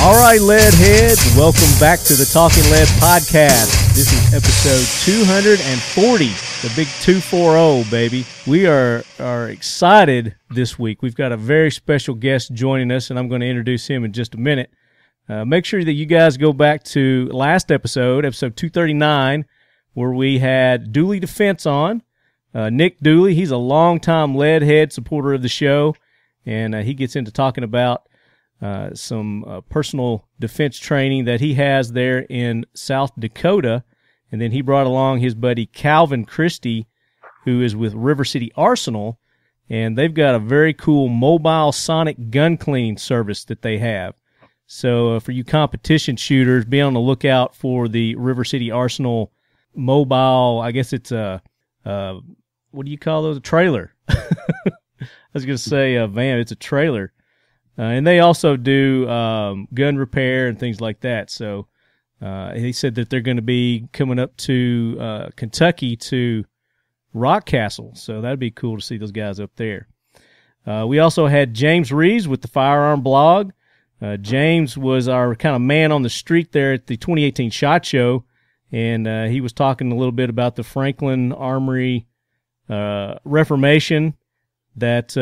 All right, lead heads, welcome back to the Talking Lead podcast. This is episode 240, the big 240, baby. We are excited this week. We've got a very special guest joining us, and I'm going to introduce him in just a minute. Make sure that you guys go back to last episode 239, where we had Dooley Defense on. Nick Dooley, he's a longtime lead head supporter of the show, and he gets into talking about some personal defense training that he has there in South Dakota. And then he brought along his buddy Calvin Christie, who is with River City Arsenal, and they've got a very cool mobile sonic gun cleaning service that they have. So for you competition shooters, be on the lookout for the River City Arsenal mobile, I guess it's a, what do you call those? A trailer. I was going to say a van. It's a trailer. And they also do gun repair and things like that. So he said that they're going to be coming up to Kentucky to Rock Castle. So that'd be cool to see those guys up there. We also had James Reeves with the Firearm Blog. James was our kind of man on the street there at the 2018 SHOT Show, and he was talking a little bit about the Franklin Armory Reformation, that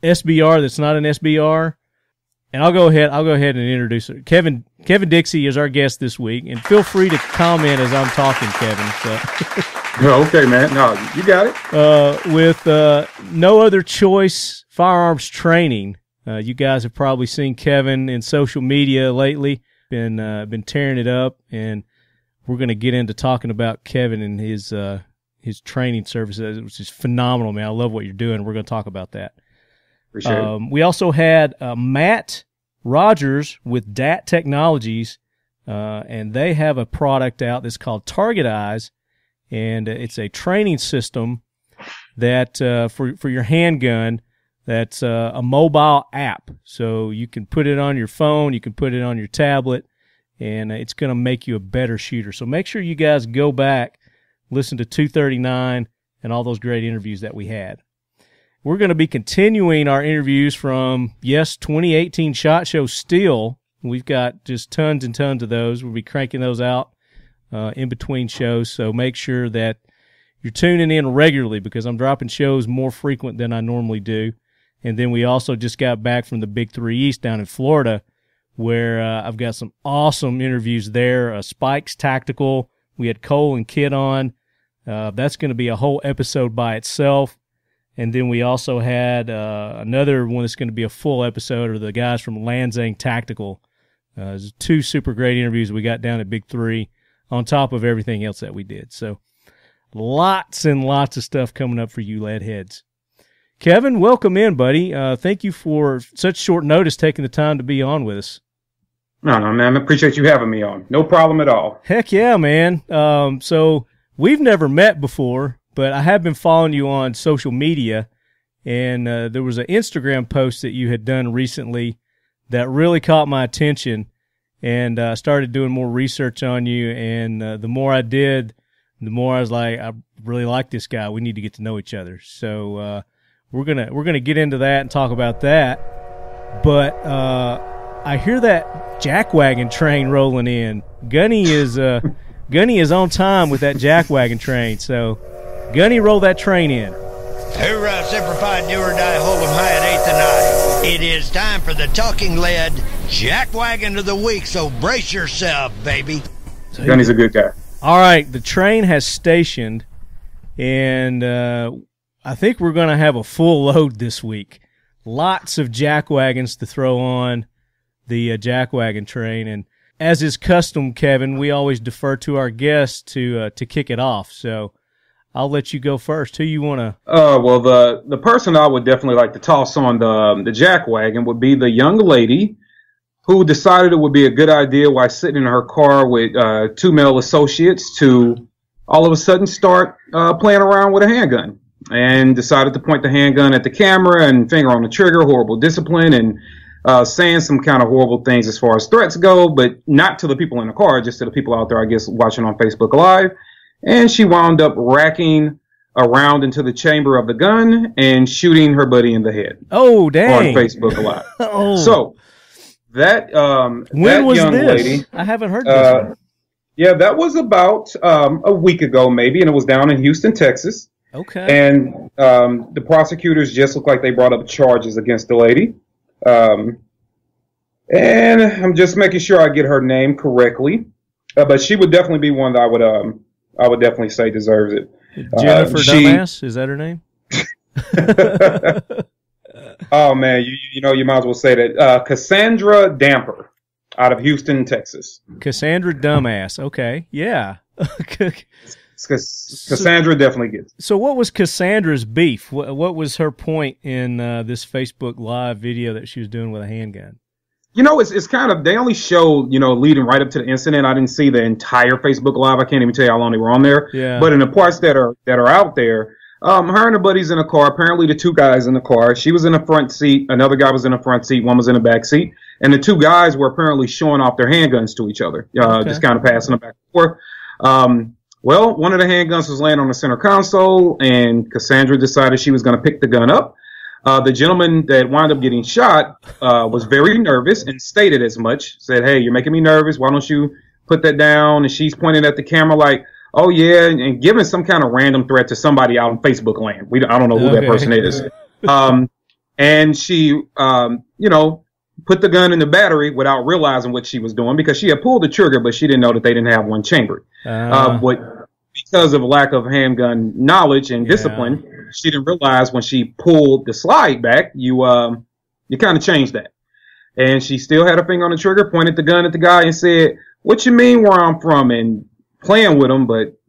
SBR that's not an SBR. And I'll go ahead and introduce her. Kevin Dixie is our guest this week, and feel free to comment as I'm talking, Kevin. So. Okay, man. No, you got it. With No Other Choice Firearms Training. You guys have probably seen Kevin in social media lately. Been tearing it up, and we're going to get into talking about Kevin and his training services, which is phenomenal, man. I love what you're doing. We're going to talk about that. We also had Matt Rogers with DAT Technologies, and they have a product out that's called Target Eyes, and it's a training system that for your handgun. That's a mobile app, so you can put it on your phone, you can put it on your tablet, and it's going to make you a better shooter. So make sure you guys go back, listen to 239 and all those great interviews that we had. We're going to be continuing our interviews from, 2018 SHOT Show still. We've got just tons and tons of those. We'll be cranking those out in between shows, so make sure that you're tuning in regularly because I'm dropping shows more frequent than I normally do. And then we also just got back from the Big 3 East down in Florida, where I've got some awesome interviews there. Spikes Tactical, we had Cole and Kid on. That's going to be a whole episode by itself. And then we also had another one that's going to be a full episode of the guys from Lanzang Tactical. There's 2 super great interviews we got down at Big 3 on top of everything else that we did. So lots and lots of stuff coming up for you lead heads. Kevin, welcome in, buddy. Thank you for such short notice taking the time to be on with us. No, man. I appreciate you having me on. No problem at all. Heck yeah, man. So we've never met before, but I have been following you on social media, and there was an Instagram post that you had done recently that really caught my attention, and I started doing more research on you, and the more I did, the more I was like, I really like this guy. We need to get to know each other. So we're gonna get into that and talk about that. But I hear that jackwagon train rolling in. Gunny is on time with that jackwagon train. So Gunny, roll that train in. Hoorah, Semper Fi, do or die, hold 'em high at 8th and I. It is time for the Talking Lead Jackwagon of the Week, so brace yourself, baby. So Gunny's a good guy. All right, the train has stationed, and I think we're going to have a full load this week. Lots of jackwagons to throw on the jackwagon train, and as is custom, Kevin, we always defer to our guests to kick it off. So I'll let you go first. Who you want to? Well, the person I would definitely like to toss on the jackwagon would be the young lady who decided it would be a good idea while sitting in her car with 2 male associates to all of a sudden start playing around with a handgun, and decided to point the handgun at the camera and finger on the trigger, horrible discipline, and saying some kind of horrible things as far as threats go, but not to the people in the car, just to the people out there, I guess, watching on Facebook Live. And she wound up racking around into the chamber of the gun and shooting her buddy in the head. Oh, dang. On Facebook Live. Oh. So, When was young this? lady, I haven't heard this one. Yeah, that was about a week ago, maybe, and it was down in Houston, Texas. Okay. And the prosecutors just looked like they brought up charges against the lady. And I'm just making sure I get her name correctly. But she would definitely be one that I would definitely say deserves it. Jennifer Dumbass, is that her name? Oh man, you might as well say that. Cassandra Damper, out of Houston, Texas. Cassandra Dumbass. Okay, yeah. Cassandra definitely gets it. So what was Cassandra's beef? What was her point in this Facebook Live video that she was doing with a handgun? It's kind of, they only showed, leading right up to the incident. I didn't see the entire Facebook Live. I can't even tell you how long they were on there. Yeah. But in the parts that are out there, her and her buddies in a car, apparently the two guys in the car, she was in the front seat, another guy was in the front seat, one was in the back seat, and the two guys were apparently showing off their handguns to each other, just kind of passing them back and forth. Well, one of the handguns was laying on the center console, and Cassandra decided she was going to pick the gun up. The gentleman that wound up getting shot was very nervous and stated as much, said, "Hey, you're making me nervous. Why don't you put that down?" And she's pointing at the camera like, "Oh, yeah," and giving some kind of random threat to somebody out in Facebook land. I don't know who that person is. And she, put the gun in the battery without realizing what she was doing because she had pulled the trigger, but she didn't know that they didn't have one chambered. But because of lack of handgun knowledge and discipline, she didn't realize when she pulled the slide back, you kind of changed that. And she still had her finger on the trigger, pointed the gun at the guy and said, "What you mean where I'm from?" And playing with him, but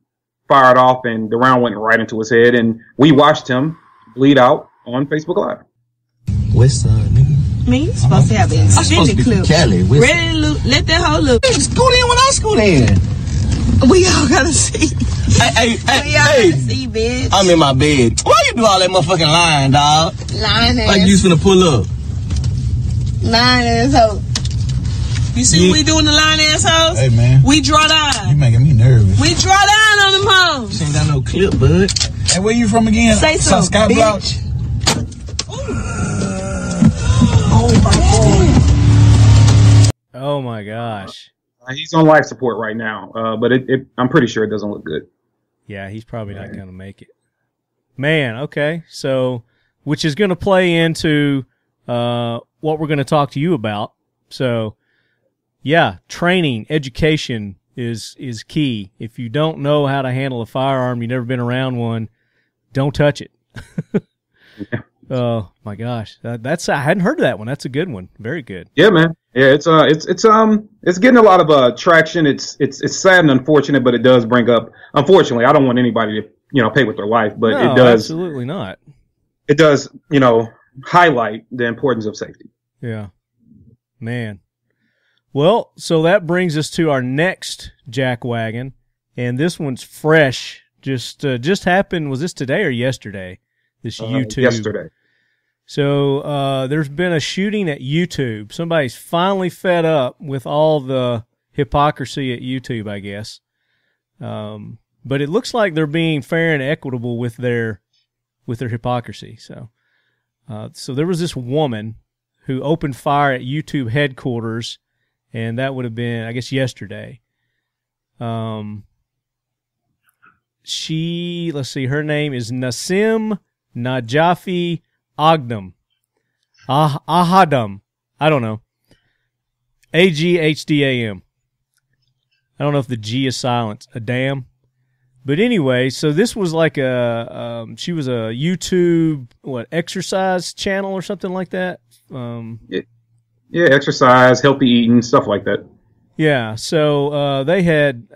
fired off and the round went right into his head. And we watched him bleed out on Facebook Live. West Side, nigga. Man, you supposed to have an extended clip. Cali, Ready to let that whole look. Scoot in when I scoot in. We all gotta see. Hey, Gotta see, bitch. I'm in my bed. Why you do all that motherfucking lying, dog? Lying ass. Like you finna pull up. Lying asshole. You see what we do in the lying assholes? Hey, man. We draw down. You making me nervous. We draw down on them hoes. She ain't got no clip, bud. Hey, where you from again? Say so, Sky bitch. Oh my gosh. He's on life support right now, but I'm pretty sure it doesn't look good. Yeah, he's probably not going to make it. Man, okay. So, which is going to play into what we're going to talk to you about. So, yeah, training, education is key. If you don't know how to handle a firearm, you've never been around one, don't touch it. Oh my gosh, that's I hadn't heard of that one. That's a good one. Very good. Yeah, man. Yeah, it's getting a lot of traction. It's sad and unfortunate, but it does bring up. Unfortunately, I don't want anybody to pay with their life, but no, it does absolutely not. It does highlight the importance of safety. Yeah, man. Well, so that brings us to our next jack wagon, and this one's fresh. Just happened. Was this today or yesterday? This YouTube. Yesterday. So there's been a shooting at YouTube. Somebody's finally fed up with all the hypocrisy at YouTube, I guess. But it looks like they're being fair and equitable with their hypocrisy. So there was this woman who opened fire at YouTube headquarters, and that would have been, I guess, yesterday. Let's see, her name is Nasim Najafi Aghdam. Ahadam. I don't know. Aghdam. I don't know if the G is silent. Adam. But anyway, so this was like she was a YouTube, exercise channel or something like that? Yeah, exercise, healthy eating, stuff like that. Yeah, so they had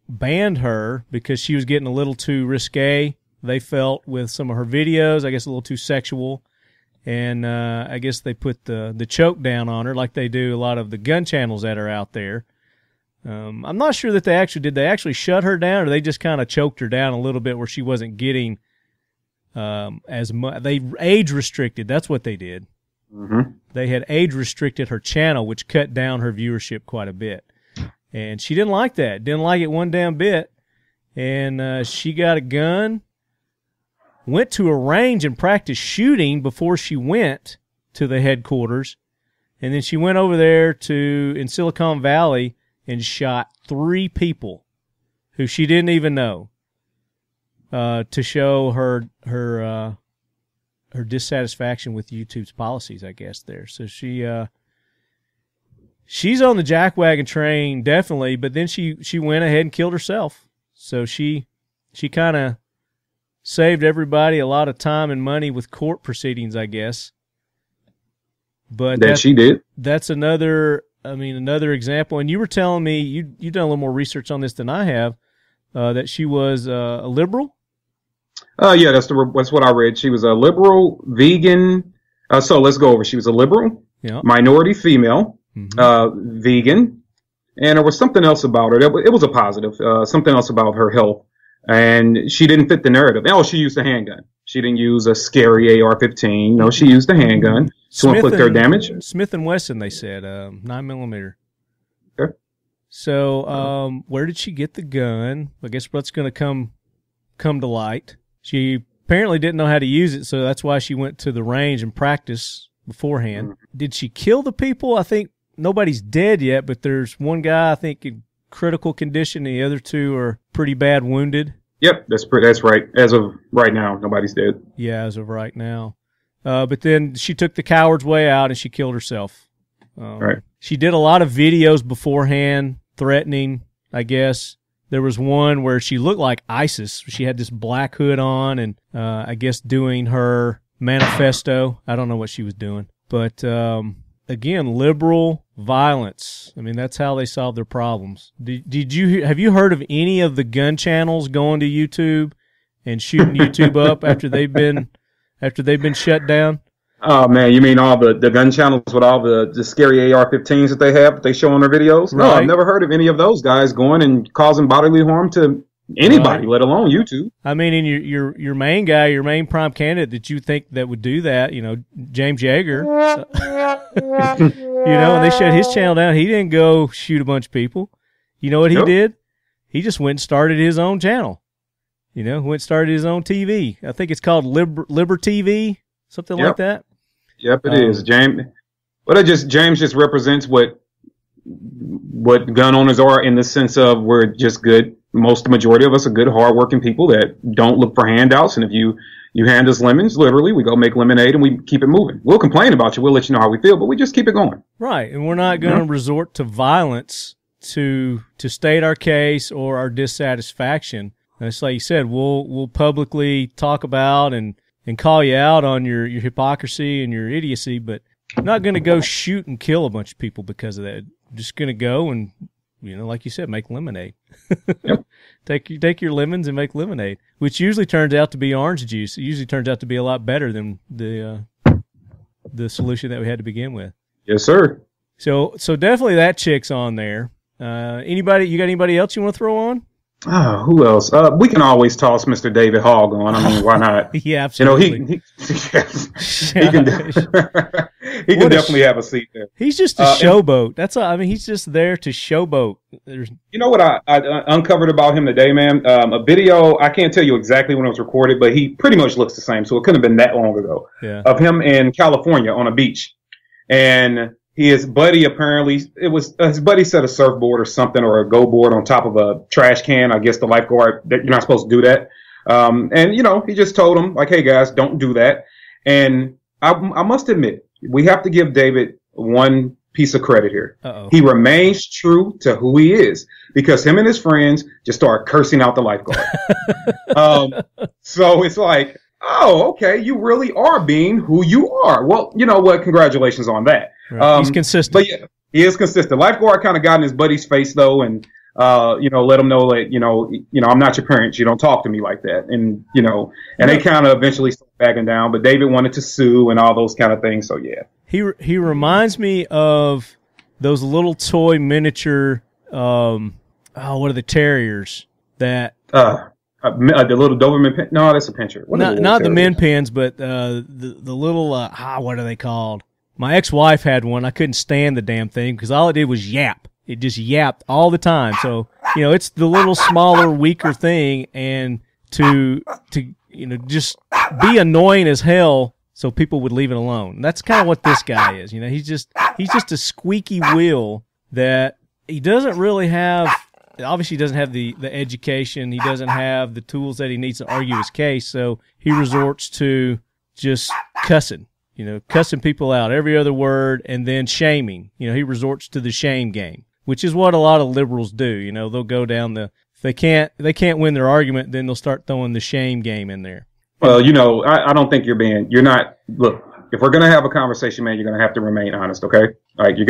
banned her because she was getting a little too risque, they felt, with some of her videos, I guess a little too sexual. And I guess they put the choke down on her like they do a lot of the gun channels that are out there. I'm not sure that they actually did. They actually shut her down, or they just kind of choked her down a little bit where she wasn't getting as much. They age restricted. That's what they did. Mm-hmm. They had age restricted her channel, which cut down her viewership quite a bit. And she didn't like that. Didn't like it one damn bit. And she got a gun, went to a range and practiced shooting before she went to the headquarters. And then she went over there in Silicon Valley and shot 3 people who she didn't even know to show her dissatisfaction with YouTube's policies, I guess, there. So she's on the jackwagon train, definitely, but then she went ahead and killed herself. So she kind of saved everybody a lot of time and money with court proceedings, I guess. But she did. That's another example. And you were telling me you've done a little more research on this than I have. That she was a liberal. Yeah, that's what I read. She was a liberal, vegan. So let's go over. She was a liberal, minority female, vegan, and there was something else about her. It was a positive. Something else about her health, and she didn't fit the narrative. Oh, she used a handgun. She didn't use a scary AR-15. No, she used a handgun to inflict her damage. Smith & Wesson, they said, 9mm. Okay. So, where did she get the gun? I guess what's going to come to light. She apparently didn't know how to use it, so that's why she went to the range and practiced beforehand. Did she kill the people? I think nobody's dead yet, but there's one guy, I think, in critical condition, and the other 2 are pretty bad wounded. Yep, that's right. As of right now, nobody's dead. Yeah, as of right now. But then she took the coward's way out and she killed herself. Right. She did a lot of videos beforehand, threatening, I guess. There was one where she looked like ISIS. She had this black hood on and I guess doing her manifesto. I don't know what she was doing. But again, liberal violence. I mean, that's how they solve their problems. Have you heard of any of the gun channels going to YouTube and shooting YouTube up after they've been shut down? Oh man, you mean all the gun channels with all the scary AR-15s that they show on their videos? No, Right. I've never heard of any of those guys going and causing bodily harm to anybody, let alone YouTube. I mean, and your main guy, your main prime candidate that you think that would do that, James Yeager, and they shut his channel down. He didn't go shoot a bunch of people. You know what he did? He just went and started his own channel. Went and started his own TV. I think it's called Liber TV, something like that. Yep, it is. James just represents what gun owners are in the sense of we're just good. The majority of us are good, hardworking people that don't look for handouts. And if you hand us lemons, literally, we go make lemonade and we keep it moving. We'll complain about you. We'll let you know how we feel, but we just keep it going. Right, and we're not going to resort to violence to state our case or our dissatisfaction. And it's like you said, we'll publicly talk about and call you out on your hypocrisy and your idiocy, but I'm not going to go shoot and kill a bunch of people because of that. I'm just going to go and, like you said, make lemonade. Yep. Take your lemons and make lemonade, which usually turns out to be orange juice. It usually turns out to be a lot better than the solution that we had to begin with. Yes, sir. So definitely that chick's on there. You got anybody else you want to throw on? Oh, who else? We can always toss Mr. David Hogg on. I mean, why not? Yeah, absolutely. He can definitely have a seat there. He's just a showboat. That's all. I mean, he's just there to showboat. You know what I uncovered about him today, man? A video. I can't tell you exactly when it was recorded, but he pretty much looks the same. So it couldn't have been that long ago. Yeah. Of him in California on a beach, and his buddy his buddy set a surfboard or something or a go board on top of a trash can. I guess the lifeguard that you're not supposed to do that. And he just told him like, hey guys, don't do that. And I must admit, we have to give David one piece of credit here. Uh-oh. He remains true to who he is because him and his friends just start cursing out the lifeguard. So it's like, oh, okay, you really are being who you are. Well, you know what? Congratulations on that. Right. He's consistent. But yeah, he is consistent. Lifeguard kind of got in his buddy's face though, and let him know that I'm not your parents. You don't talk to me like that, and they kind of eventually started backing down. But David wanted to sue and all those kind of things. So yeah, he reminds me of those little toy miniature. What are the terriers that? The little Doberman pin. No, that's a pinscher. Not the min pins, but the little what are they called? My ex-wife had one. I couldn't stand the damn thing because all it did was yap. It just yapped all the time. So it's the little smaller, weaker thing, and to just be annoying as hell so people would leave it alone. And that's kind of what this guy is. You know, he's just a squeaky wheel that he doesn't really have. Obviously, he doesn't have the education. He doesn't have the tools that he needs to argue his case. So he resorts to just cussing. You know, cussing people out every other word, and then shaming. You know, he resorts to the shame game, which is what a lot of liberals do. You know, they'll go down if they can't win their argument, then they'll start throwing the shame game in there. Well, you know, I don't think you're not, look, if we're going to have a conversation, man, you're going to have to remain honest, okay? All right, you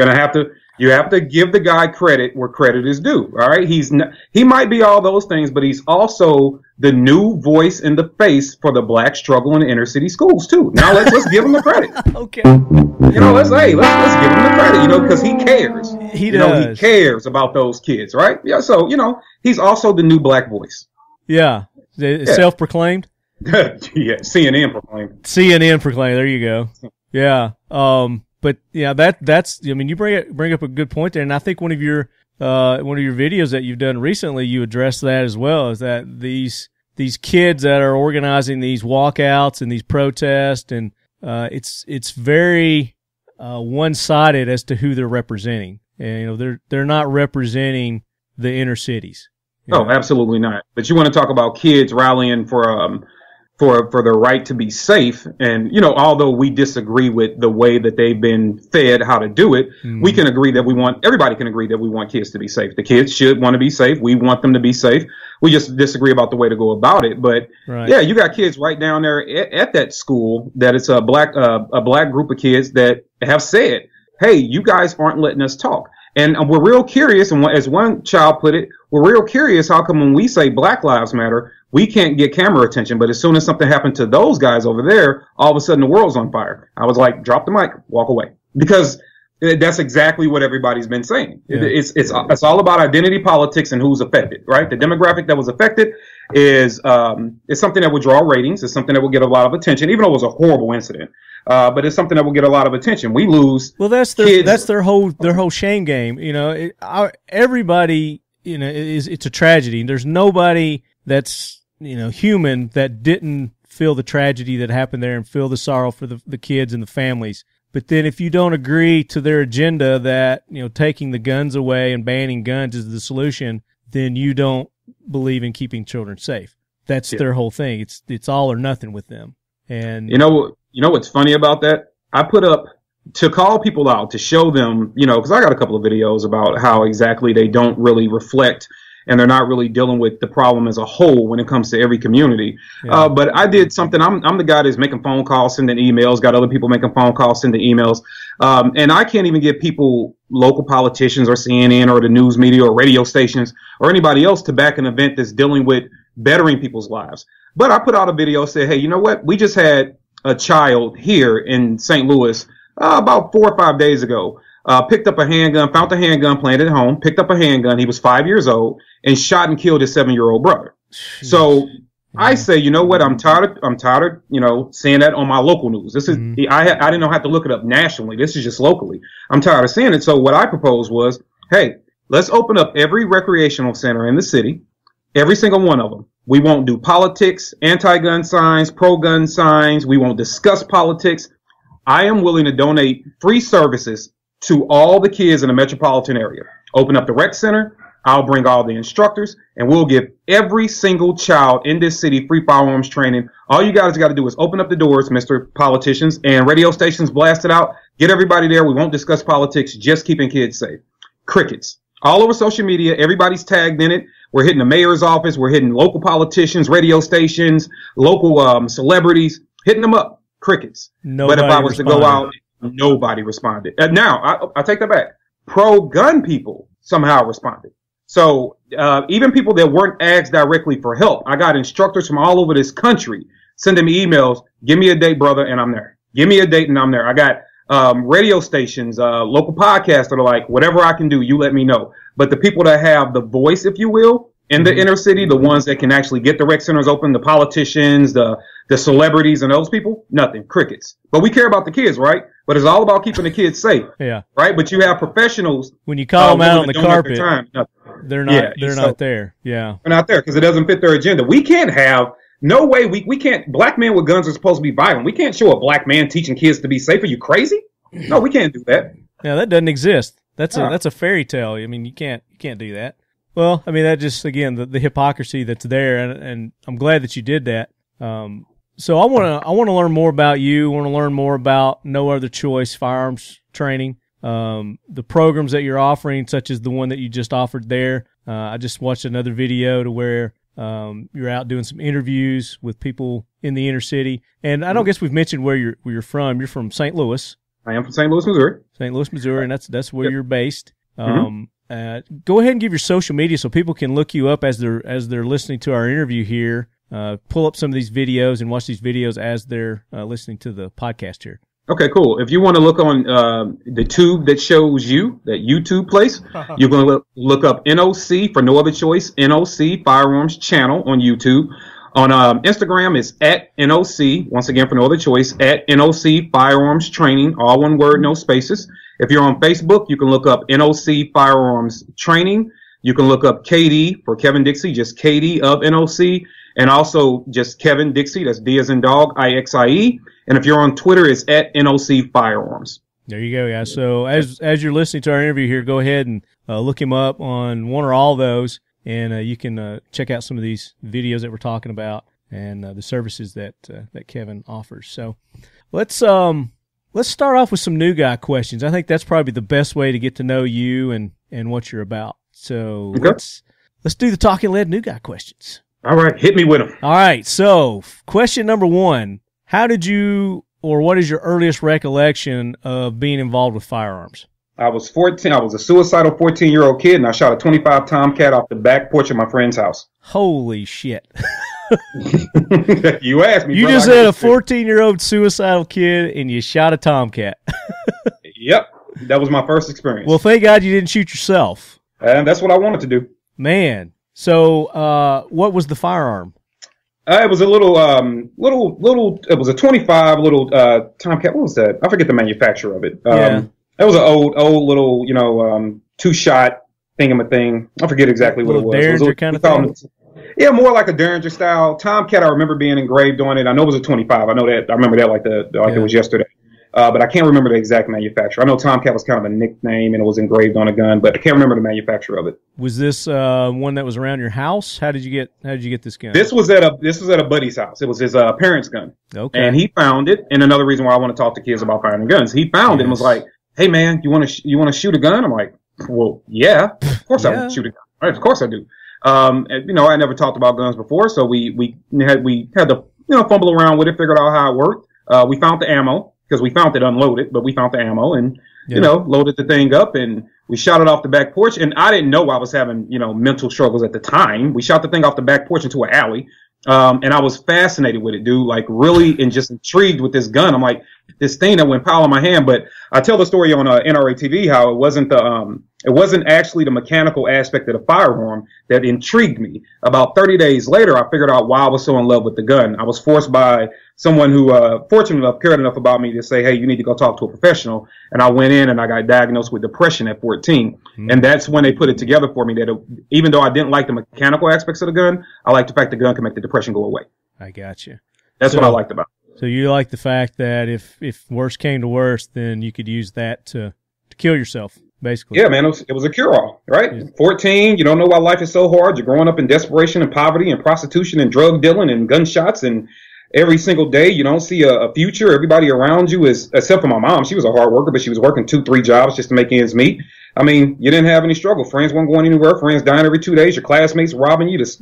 have to give the guy credit where credit is due, all right? He might be all those things, but he's also the new voice in the face for the black struggle in the inner city schools, too. Now let's give him the credit. Okay. You know, let's give him the credit, you know, because he cares. He cares about those kids, right? Yeah, so, you know, he's also the new black voice. Yeah. Self-proclaimed? Yeah, CNN proclaimed. CNN proclaimed. There you go. Yeah. But yeah, that's. I mean, you bring up a good point there, and I think one of your videos that you've done recently, you addressed that as well. Is that these kids that are organizing these walkouts and these protests, and it's very one-sided as to who they're representing, and you know they're not representing the inner cities. Oh, absolutely not. But you want to talk about kids rallying for their right to be safe. And, you know, although we disagree with the way that they've been fed how to do it, we can agree that everybody can agree that we want kids to be safe. The kids should want to be safe. We want them to be safe. We just disagree about the way to go about it. But yeah, you got kids right down there at that school that it's a black group of kids that have said, hey, you guys aren't letting us talk. And we're real curious, and as one child put it, we're real curious how come when we say Black Lives Matter, we can't get camera attention, but as soon as something happened to those guys over there, all of a sudden the world's on fire. I was like, drop the mic, walk away. Because that's exactly what everybody's been saying. Yeah. It's all about identity politics and who's affected, right? The demographic that was affected is something that would draw ratings. It's something that will get a lot of attention, even though it was a horrible incident. But it's something that will get a lot of attention. We lose. Well, that's their whole shame game. You know, everybody, you know, it's a tragedy. There's nobody that's, you know, human that didn't feel the tragedy that happened there and feel the sorrow for the kids and the families. But then if you don't agree to their agenda that, you know, taking the guns away and banning guns is the solution, then you don't believe in keeping children safe. That's their whole thing. It's all or nothing with them. And you know what's funny about that? I put up to call people out, to show them, you know, because I got a couple of videos about how exactly they don't really reflect and they're not really dealing with the problem as a whole when it comes to every community. Yeah. But I did something. I'm the guy that's making phone calls, sending emails, got other people making phone calls, sending emails. And I can't even get people, local politicians or CNN or the news media or radio stations or anybody else to back an event that's dealing with bettering people's lives. But I put out a video, said, hey, you know what? We just had a child here in St. Louis about 4 or 5 days ago. Picked up a handgun, found a handgun playing at home, picked up a handgun. He was 5 years old and shot and killed his 7-year-old brother. So I say, you know what? I'm tired of, you know, seeing that on my local news. This is, I didn't have to look it up nationally. This is just locally. I'm tired of seeing it. So what I proposed was, hey, let's open up every recreational center in the city, every single one of them. We won't do politics, anti-gun signs, pro-gun signs. We won't discuss politics. I am willing to donate free services to all the kids in the metropolitan area. Open up the rec center. I'll bring all the instructors, and we'll give every single child in this city free firearms training. All you guys got to do is open up the doors, Mr. Politicians, and radio stations blast it out. Get everybody there. We won't discuss politics, just keeping kids safe. Crickets. All over social media, everybody's tagged in it. We're hitting the mayor's office. We're hitting local politicians, radio stations, local celebrities, hitting them up. Crickets. But if I was to go out, nobody responded. Now, I take that back. Pro-gun people somehow responded. So even people that weren't asked directly for help, I got instructors from all over this country sending me emails. Give me a date, brother, and I'm there. Give me a date, and I'm there. I got radio stations, local podcasts that are like, whatever I can do, you let me know. But the people that have the voice, if you will, in the inner city, the ones that can actually get the rec centers open, the politicians, the celebrities, and those people, nothing. Crickets. But we care about the kids, right? But it's all about keeping the kids safe. Yeah. Right? But you have professionals. When you call them out on the carpet, they're not there. Yeah. They're not there because it doesn't fit their agenda. We can't have no way we can't. Black men with guns are supposed to be violent. We can't show a black man teaching kids to be safe. Are you crazy? No, we can't do that. Yeah, that doesn't exist. That's a fairy tale. I mean, you can't do that. Well, I mean, that just, again, the hypocrisy that's there, and I'm glad that you did that. So I want to learn more about you. I want to learn more about No Other Choice Firearms Training, the programs that you're offering, such as the one that you just offered there. I just watched another video to where you're out doing some interviews with people in the inner city. And I don't guess we've mentioned where you're from. You're from St. Louis. I am from St. Louis, Missouri. St. Louis, Missouri, and that's where you're based. Go ahead and give your social media so people can look you up as they're listening to our interview here. Pull up some of these videos and watch these videos as they're listening to the podcast here. Okay, cool. If you want to look on the tube that shows you, that YouTube place, you're going to look up N.O.C. for No Other Choice, N.O.C. Firearms Channel on YouTube. On Instagram, it's at N.O.C. Once again, for No Other Choice, at N.O.C. Firearms Training, all one word, no spaces. If you're on Facebook, you can look up N.O.C. Firearms Training. You can look up KD for Kevin Dixie, just KD of N.O.C. And also just Kevin Dixie, that's D as in dog, I-X-I-E. And if you're on Twitter, it's at N.O.C. Firearms. There you go, guys. So as you're listening to our interview here, go ahead and look him up on one or all those. And you can check out some of these videos that we're talking about and the services that Kevin offers. So let's start off with some new guy questions. I think that's probably the best way to get to know you and what you're about. So okay. Let's do the talking lead new guy questions. All right, hit me with them. All right, so question number 1: how did you, or what is your earliest recollection of being involved with firearms? I was 14. I was a suicidal 14-year-old kid, and I shot a 25 Tomcat off the back porch of my friend's house. Holy shit. You asked me. You just had a 14-year-old suicidal kid, and you shot a Tomcat. Yep, that was my first experience. Well, thank God you didn't shoot yourself. And that's what I wanted to do. Man. So what was the firearm? It was a little, it was a 25 little Tomcat. What was that? I forget the manufacturer of it. Yeah. It was an old little, two-shot thing. I forget exactly what it was. Derringer kind of thing? Yeah, more like a Derringer style. Tomcat, I remember being engraved on it. I know it was a 25. I know that. I remember that like it was yesterday. But I can't remember the exact manufacturer. I know Tomcat was kind of a nickname and it was engraved on a gun, but I can't remember the manufacturer of it. Was this one that was around your house? How did you get this gun? This was at a buddy's house. It was his parents' gun. Okay. And he found it. And another reason why I want to talk to kids about firing guns, he found it and was like, "Hey man, you want to shoot a gun?" I'm like, "Well, yeah, of course I want to shoot a gun. Right, of course I do." And, I never talked about guns before, so we had to fumble around with it, figured out how it worked. We found the ammo because we found it unloaded, but we found the ammo and loaded the thing up and we shot it off the back porch. And I didn't know I was having mental struggles at the time. We shot the thing off the back porch into an alley. And I was fascinated with it, dude, like really and just intrigued with this gun. I'm like, this thing that went pile in my hand. But I tell the story on NRA TV how it wasn't actually the mechanical aspect of the firearm that intrigued me. About 30 days later, I figured out why I was so in love with the gun. I was forced by someone who, fortunate enough, cared enough about me to say, "Hey, you need to go talk to a professional." And I went in and I got diagnosed with depression at 14. Mm-hmm. And that's when they put it together for me that even though I didn't like the mechanical aspects of the gun, I liked the fact the gun can make the depression go away. I got you. That's what I liked about it. So you like the fact that if worse came to worse, then you could use that to kill yourself, basically. Yeah, man, it was a cure-all, right? Yeah. 14, you don't know why life is so hard. You're growing up in desperation and poverty and prostitution and drug dealing and gunshots, and every single day you don't see a future. Everybody around you is, except for my mom, she was a hard worker, but she was working 2-3 jobs just to make ends meet. I mean, you didn't have any struggle. Friends weren't going anywhere. Friends dying every 2 days. Your classmates robbing you. It's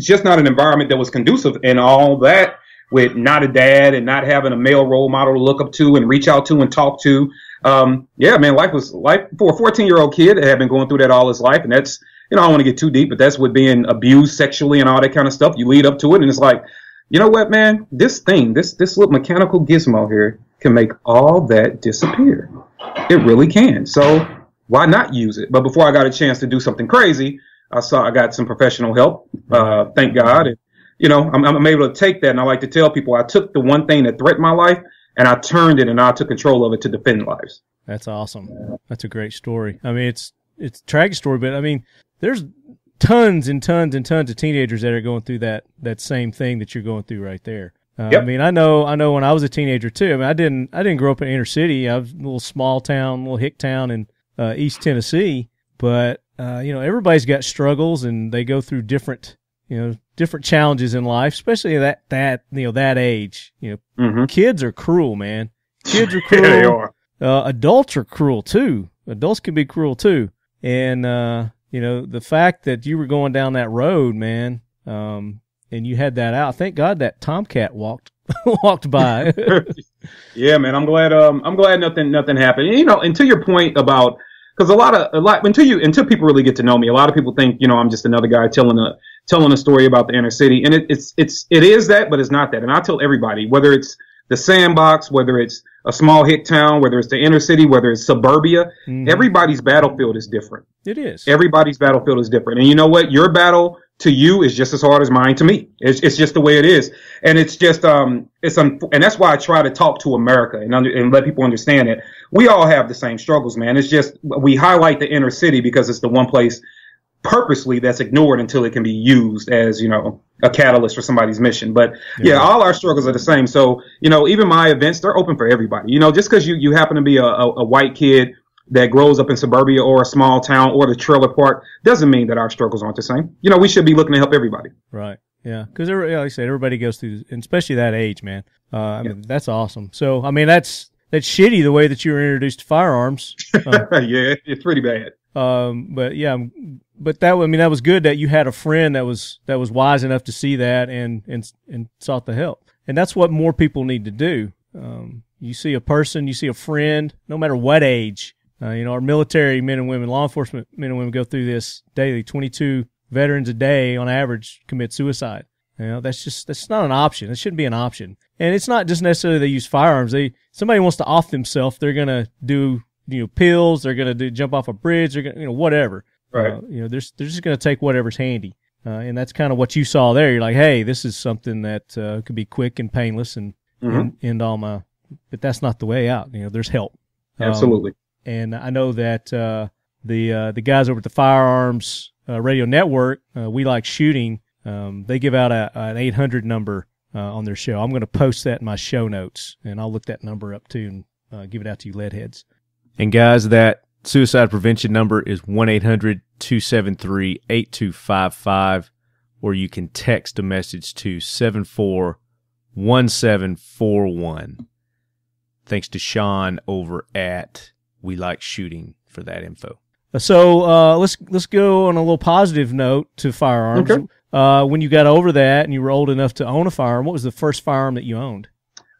just not an environment that was conducive, and all that with not a dad and not having a male role model to look up to and reach out to and talk to. Yeah, man, life for a 14-year-old kid that had been going through that all his life. And that's, I don't want to get too deep, but that's with being abused sexually and all that kind of stuff. You lead up to it and it's like, you know what, man, this little mechanical gizmo here can make all that disappear. It really can. So why not use it? But before I got a chance to do something crazy, I got some professional help. Thank God. And, I'm able to take that. And I like to tell people I took the one thing that threatened my life and I turned it and I took control of it to defend lives. That's awesome. That's a great story. I mean, it's a tragic story, but I mean, there's tons and tons and tons of teenagers that are going through that same thing that you're going through right there. Yep. I mean, I know when I was a teenager too. I mean, I didn't grow up in inner city. I was a little small town, little hick town in East Tennessee. But everybody's got struggles, and they go through different challenges in life, especially at that age. Kids are cruel, man. Kids are cruel. Yeah, they are. Adults are cruel too. Adults can be cruel too. And the fact that you were going down that road, man, and you had that out. Thank God that Tomcat walked by. Yeah, man. I'm glad nothing happened. And to your point about, because until people really get to know me, a lot of people think I'm just another guy telling a story about the inner city, and it is that, but it's not that. And I tell everybody, whether it's the sandbox, whether it's a small hick town, whether it's the inner city, whether it's suburbia, everybody's battlefield is different. It is. Everybody's battlefield is different. And you know what? Your battle to you is just as hard as mine to me. It's just the way it is. And it's just, and that's why I try to talk to America and let people understand that we all have the same struggles, man. It's just, we highlight the inner city because it's the one place purposely that's ignored until it can be used as, a catalyst for somebody's mission. But yeah, all our struggles are the same. So, even my events, they're open for everybody. Just because you happen to be a white kid that grows up in suburbia or a small town or the trailer park doesn't mean that our struggles aren't the same. We should be looking to help everybody. Right. Yeah. Because, like I said, everybody goes through, and especially that age, man. I mean, that's awesome. So, I mean, that's shitty the way that you were introduced to firearms. Yeah, it's pretty bad. But that was good that you had a friend that was wise enough to see that and sought the help. And that's what more people need to do. You see a person, you see a friend, no matter what age. Our military men and women, law enforcement men and women go through this daily. 22 veterans a day on average commit suicide. That's not an option. It shouldn't be an option. And it's not just necessarily they use firearms. Somebody wants to off themselves. They're going to do, pills. They're going to jump off a bridge. They're going to, whatever. Right. They're just going to take whatever's handy. And that's kind of what you saw there. You're like, hey, this is something that could be quick and painless and end all my, but that's not the way out. There's help. Absolutely. And I know that the guys over at the Firearms Radio Network, We Like Shooting, they give out an 800 number on their show. I'm going to post that in my show notes, and I'll look that number up too and give it out to you leadheads. And guys, that suicide prevention number is 1-800-273-8255, or you can text a message to 741741. Thanks to Sean over at We Like Shooting for that info. So let's go on a little positive note to firearms. Okay. When you got over that and you were old enough to own a firearm, what was the first firearm that you owned?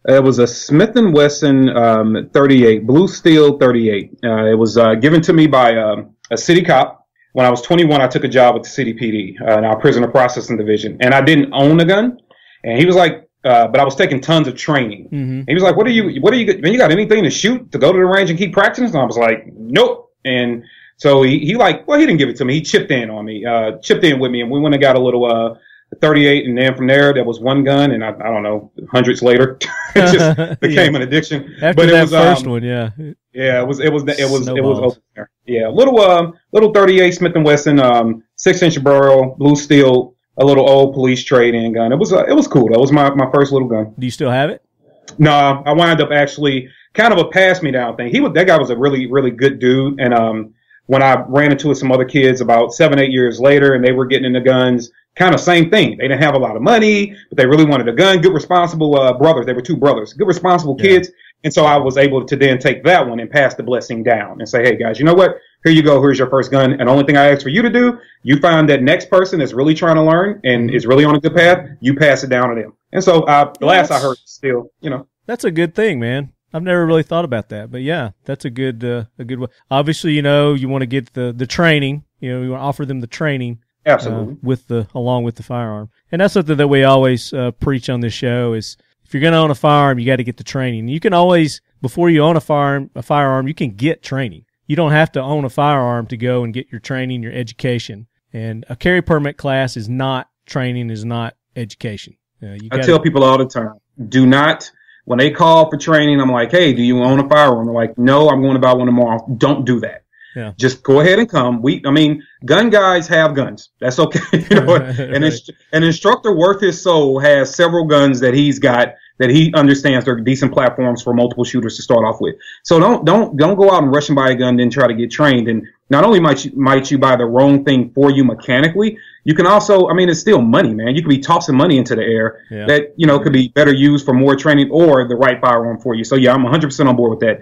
It was a Smith & Wesson 38, Blue Steel 38. It was given to me by a city cop. When I was 21, I took a job with the city PD, in our prisoner processing division, and I didn't own a gun. And he was like, but I was taking tons of training. Mm-hmm. He was like, "What are you? Man, you got anything to shoot to go to the range and keep practicing?" And I was like, "Nope." And so he didn't give it to me. He chipped in on me, chipped in with me, and we went and got a little 38, and then from there was one gun, and I don't know, hundreds later, it just became an addiction. After but that it was first one, yeah, it was open there. Yeah, little 38 Smith & Wesson, 6-inch barrel, blue steel, a little old police trade-in gun. It was cool. That was my first little gun. Do you still have it? No, I wound up actually kind of a pass-me-down thing. That guy was a really, really good dude, and when I ran into some other kids about 7-8 years later, and they were getting into guns, kind of same thing. They didn't have a lot of money, but they really wanted a gun. Good, responsible brothers. They were two brothers. Good, responsible kids. And so I was able to then take that one and pass the blessing down and say, hey, guys, you know what? Here you go. Here's your first gun. And the only thing I ask for you to do, you find that next person that's really trying to learn and is really on a good path, you pass it down to them. And so the last I heard still, That's a good thing, man. I've never really thought about that, but yeah, that's a good way. Obviously, you want to get the training, you want to offer them the training. Absolutely. Along with the firearm. And that's something that we always preach on this show is if you're going to own a firearm, you got to get the training. You can always, before you own a firearm, you can get training. You don't have to own a firearm to go and get your training, your education. And a carry permit class is not training, is not education. I tell people all the time, do not, when they call for training, I'm like, hey, do you own a firearm? They're like, no, I'm going to buy one tomorrow. Don't do that. Yeah. Just go ahead and come. Gun guys have guns. That's okay. An instructor worth his soul has several guns that he's got that he understands they're decent platforms for multiple shooters to start off with. So don't go out and rush and buy a gun and then try to get trained. And not only might you buy the wrong thing for you mechanically, you can also, it's still money, man. You could be tossing money into the air that, could be better used for more training or the right firearm for you. So yeah, I'm 100% on board with that.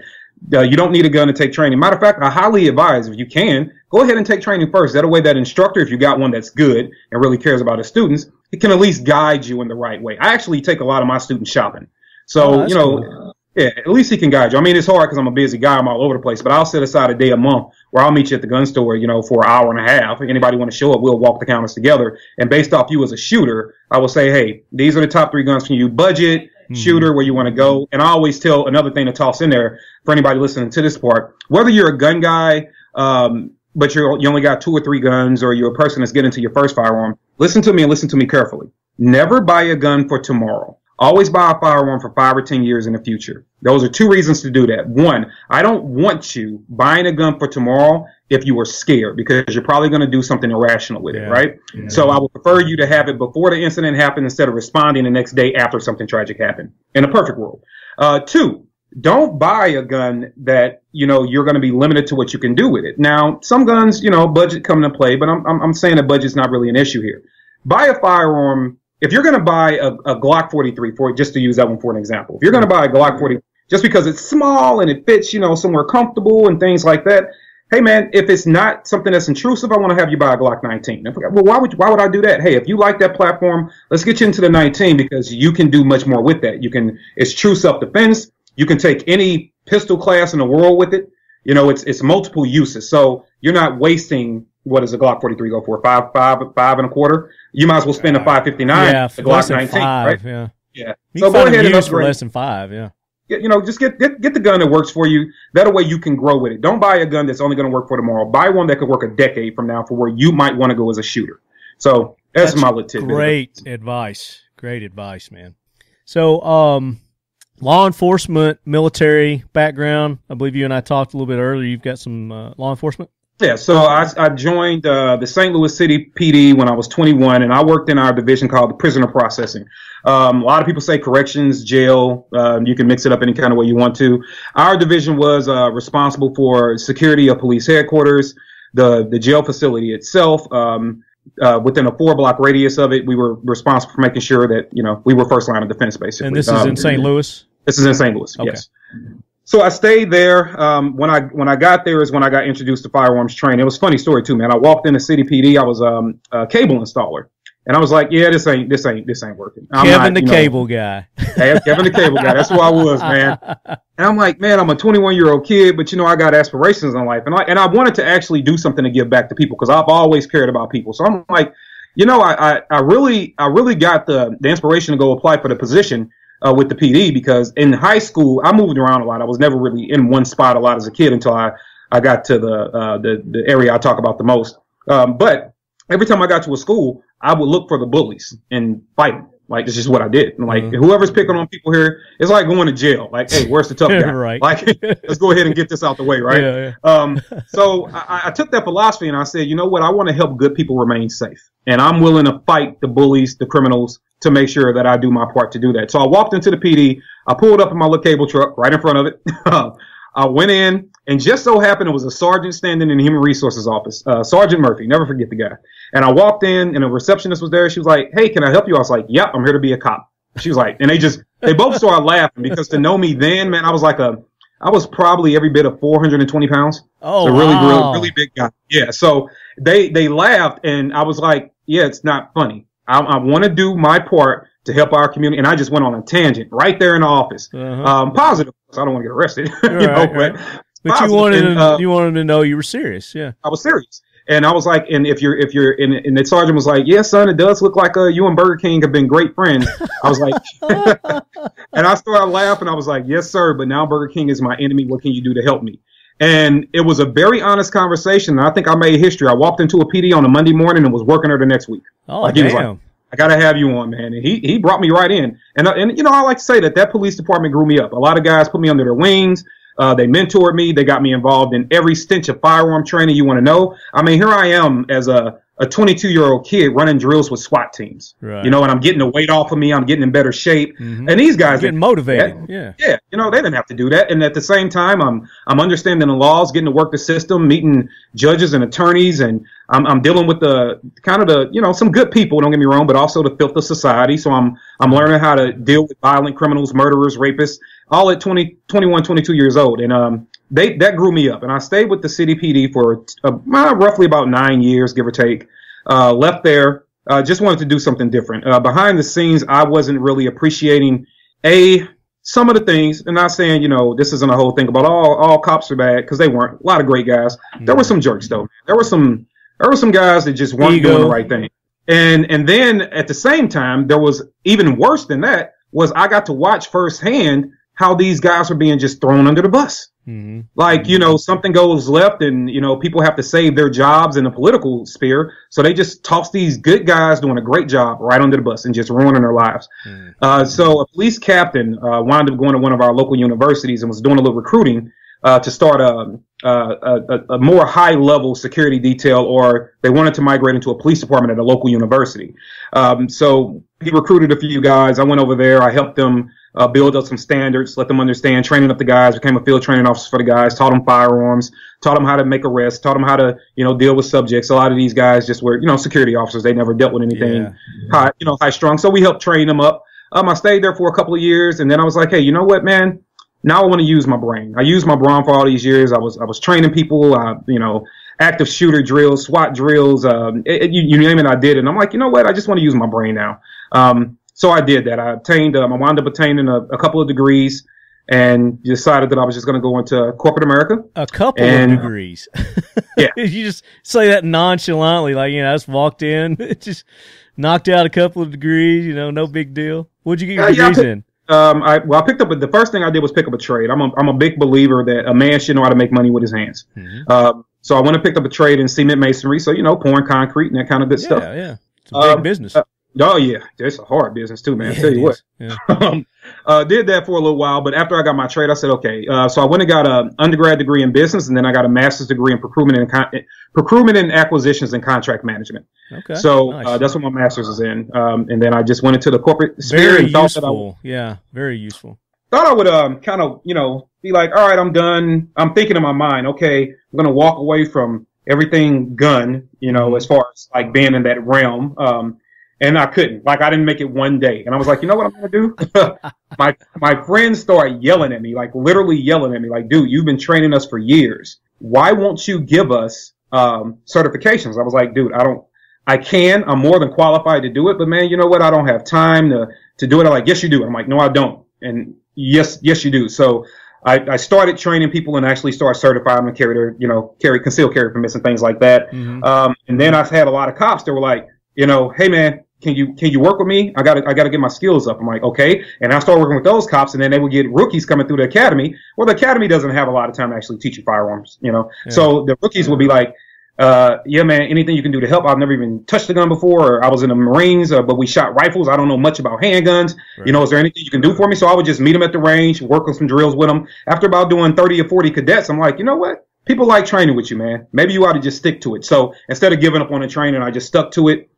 You don't need a gun to take training. Matter of fact, I highly advise, if you can, go ahead and take training first. That way, that instructor, if you got one that's good and really cares about his students, it can at least guide you in the right way. I actually take a lot of my students shopping. So, cool. Yeah, at least he can guide you. It's hard because I'm a busy guy. I'm all over the place. But I'll set aside a day a month where I'll meet you at the gun store, for an hour and a half. If anybody want to show up, we'll walk the counters together. And based off you as a shooter, I will say, hey, these are the top 3 guns for you. Budget, shooter, where you want to go. And I always tell another thing to toss in there for anybody listening to this part, whether you're a gun guy, but you only got 2 or 3 guns, or you're a person that's getting into your first firearm, listen to me and listen to me carefully. Never buy a gun for tomorrow. Always buy a firearm for 5 or 10 years in the future. Those are 2 reasons to do that. 1, I don't want you buying a gun for tomorrow if you are scared, because you're probably going to do something irrational with it, right? Yeah. So I would prefer you to have it before the incident happened instead of responding the next day after something tragic happened. In a perfect world. 2, don't buy a gun that, you're going to be limited to what you can do with it. Now, some guns, budget come into play, but I'm saying that budget's not really an issue here. Buy a firearm. If you're going to buy a Glock 43, just to use that one for an example, if you're going to buy a Glock 40, just because it's small and it fits, somewhere comfortable and things like that, hey man, if it's not something that's intrusive, I want to have you buy a Glock 19. Well, why would I do that? Hey, if you like that platform, let's get you into the 19 because you can do much more with that. It's true self-defense. You can take any pistol class in the world with it. It's multiple uses. So you're not wasting. What does a Glock 43 go for? $5 and a quarter. You might as well spend a $5.59. Yeah, the Glock 19, 5, right? Yeah. You so go ahead and upgrade for less than $5. Yeah. Just get the gun that works for you. That way you can grow with it. Don't buy a gun that's only going to work for tomorrow. Buy one that could work a decade from now for where you might want to go as a shooter. So that's my little tip. Great advice. Great advice, man. So, law enforcement, military background. I believe you and I talked a little bit earlier. You've got some law enforcement. Yeah, so I joined the St. Louis City PD when I was 21, and I worked in our division called the prisoner processing. A lot of people say corrections, jail. You can mix it up any kind of way you want to. Our division was responsible for security of police headquarters, the jail facility itself. Within a 4-block radius of it, we were responsible for making sure that we were first line of defense, basically. And this is in St. Louis? This is in St. Louis. Okay. Yes. So I stayed there. When I got there is when I got introduced to firearms training. It was a funny story too, man. I walked into City PD. I was a cable installer, and I was like, "Yeah, this ain't working." Kevin the cable guy. Hey, Kevin the cable guy. That's who I was, man. And I'm like, man, I'm a 21-year-old kid, but I got aspirations in life, and I wanted to actually do something to give back to people because I've always cared about people. So I'm like, I really got the inspiration to go apply for the position. With the PD, because in high school I moved around a lot. I was never really in one spot a lot as a kid until I got to the area I talk about the most. But every time I got to a school, I would look for the bullies and fight them. Like, this is what I did. And like, whoever's picking on people here, it's like going to jail. Like, hey, where's the tough guy? Right. Like, let's go ahead and get this out the way, right? Yeah. So I took that philosophy and I said, you know what? I want to help good people remain safe. And I'm willing to fight the bullies, the criminals, to make sure that I do my part to do that. So I walked into the PD. I pulled up in my little cable truck right in front of it. I went in, and just so happened it was a sergeant standing in the Human Resources office, Sergeant Murphy, never forget the guy. And I walked in, and a receptionist was there. She was like, "Hey, can I help you?" I was like, "Yep, I'm here to be a cop." She was like, and they both started laughing because to know me then, man, I was probably every bit of 420 pounds. Oh, so really big guy. Yeah. So they laughed, and I was like, "Yeah, it's not funny. I want to do my part to help our community." And I just went on a tangent right there in the office. Positive. I don't want to get arrested. But you wanted to know you were serious. Yeah. I was serious. And I was like, and if you're and the sergeant was like, "Yeah, son, it does look like you and Burger King have been great friends." I was like, and I started laughing. I was like, "Yes, sir, but now Burger King is my enemy. What can you do to help me?" And it was a very honest conversation. And I think I made history. I walked into a PD on a Monday morning and was working her the next week. Oh, like, damn. He was like, "I got to have you on, man." And he brought me right in. And I like to say that police department grew me up. A lot of guys put me under their wings. They mentored me. They got me involved in every stench of firearm training you want to know. I mean, here I am as a 22-year-old kid running drills with SWAT teams. Right. You know, and I'm getting the weight off of me. I'm getting in better shape. And these guys getting motivated. Yeah. You know, they didn't have to do that. And at the same time, I'm understanding the laws, getting to work the system, meeting judges and attorneys, and I'm dealing with the kind of the, you know, some good people, don't get me wrong, but also the filth of society. So I'm learning how to deal with violent criminals, murderers, rapists, all at 21, 22 years old. And that grew me up. And I stayed with the city PD for roughly about 9 years, give or take. Left there, just wanted to do something different. Behind the scenes, I wasn't really appreciating some of the things, and not saying, you know, this isn't a whole thing about all cops are bad, because they weren't. A lot of great guys. There were some jerks though. There were some guys that just weren't doing the right thing. And then at the same time, there was even worse than that, was I got to watch firsthand how these guys were being just thrown under the bus. Like, you know, something goes left and, you know, people have to save their jobs in the political sphere. So they just toss these good guys doing a great job right under the bus and just ruining their lives. So a police captain wound up going to one of our local universities and was doing a little recruiting to start a more high-level security detail, or they wanted to migrate into a police department at a local university. So he recruited a few guys. I went over there. I helped them build up some standards, let them understand, training up the guys, became a field training officer for the guys, taught them firearms, taught them how to make arrests, taught them how to, you know, deal with subjects. A lot of these guys just were, you know, security officers. They never dealt with anything high strung. So we helped train them up. I stayed there for a couple of years, and then I was like, hey, you know what, man? Now I want to use my brain. I used my brain for all these years. I was training people, you know, active shooter drills, SWAT drills, you name it, I did it. And I'm like, you know what? I just want to use my brain now. So I did that. I wound up attaining a couple of degrees and decided that I was just going to go into corporate America. A couple of degrees. Yeah. You just say that nonchalantly, like, you know, I just walked in, just knocked out a couple of degrees, you know, no big deal. What'd you get your degrees in? I picked up the first thing I did was pick up a trade. I'm a big believer that a man should know how to make money with his hands. So I went and picked up a trade in cement masonry. So, you know, pouring concrete and that kind of good stuff. Yeah. It's a big business. Oh yeah, it's a hard business too, man. I tell you what. Did that for a little while, but after I got my trade, I said, okay. So I went and got an undergrad degree in business, and then I got a master's degree in procurement and acquisitions and contract management. Okay. So nice. That's what my master's is in. And then I just went into the corporate sphere and thought that very useful. Thought I would kind of, you know, be like, all right, I'm done. I'm thinking in my mind, okay, I'm gonna walk away from everything gun, you know, as far as like being in that realm. And I couldn't. Like, I didn't make it one day. And I was like, you know what I'm going to do? My friends started yelling at me, like literally yelling at me, like, dude, you've been training us for years. Why won't you give us certifications? I was like, dude, I'm more than qualified to do it. But, man, you know what? I don't have time to do it. I'm like, yes, you do. I'm like, no, I don't. And yes, you do. So I started training people and actually started certifying them to carry concealed carry permits and things like that. And then I've had a lot of cops that were like, you know, hey, man, can you work with me? I gotta get my skills up. I'm like, okay. And I started working with those cops, and then they would get rookies coming through the academy. Well, the academy doesn't have a lot of time to actually teach you firearms, you know. Yeah. So the rookies would be like, yeah, man, anything you can do to help. I've never even touched a gun before, or I was in the Marines, but we shot rifles. I don't know much about handguns. Right. You know, is there anything you can do for me? So I would just meet them at the range, work on some drills with them. After about doing 30 or 40 cadets, I'm like, you know what? People like training with you, man. Maybe you ought to just stick to it. So instead of giving up on the training, I just stuck to it.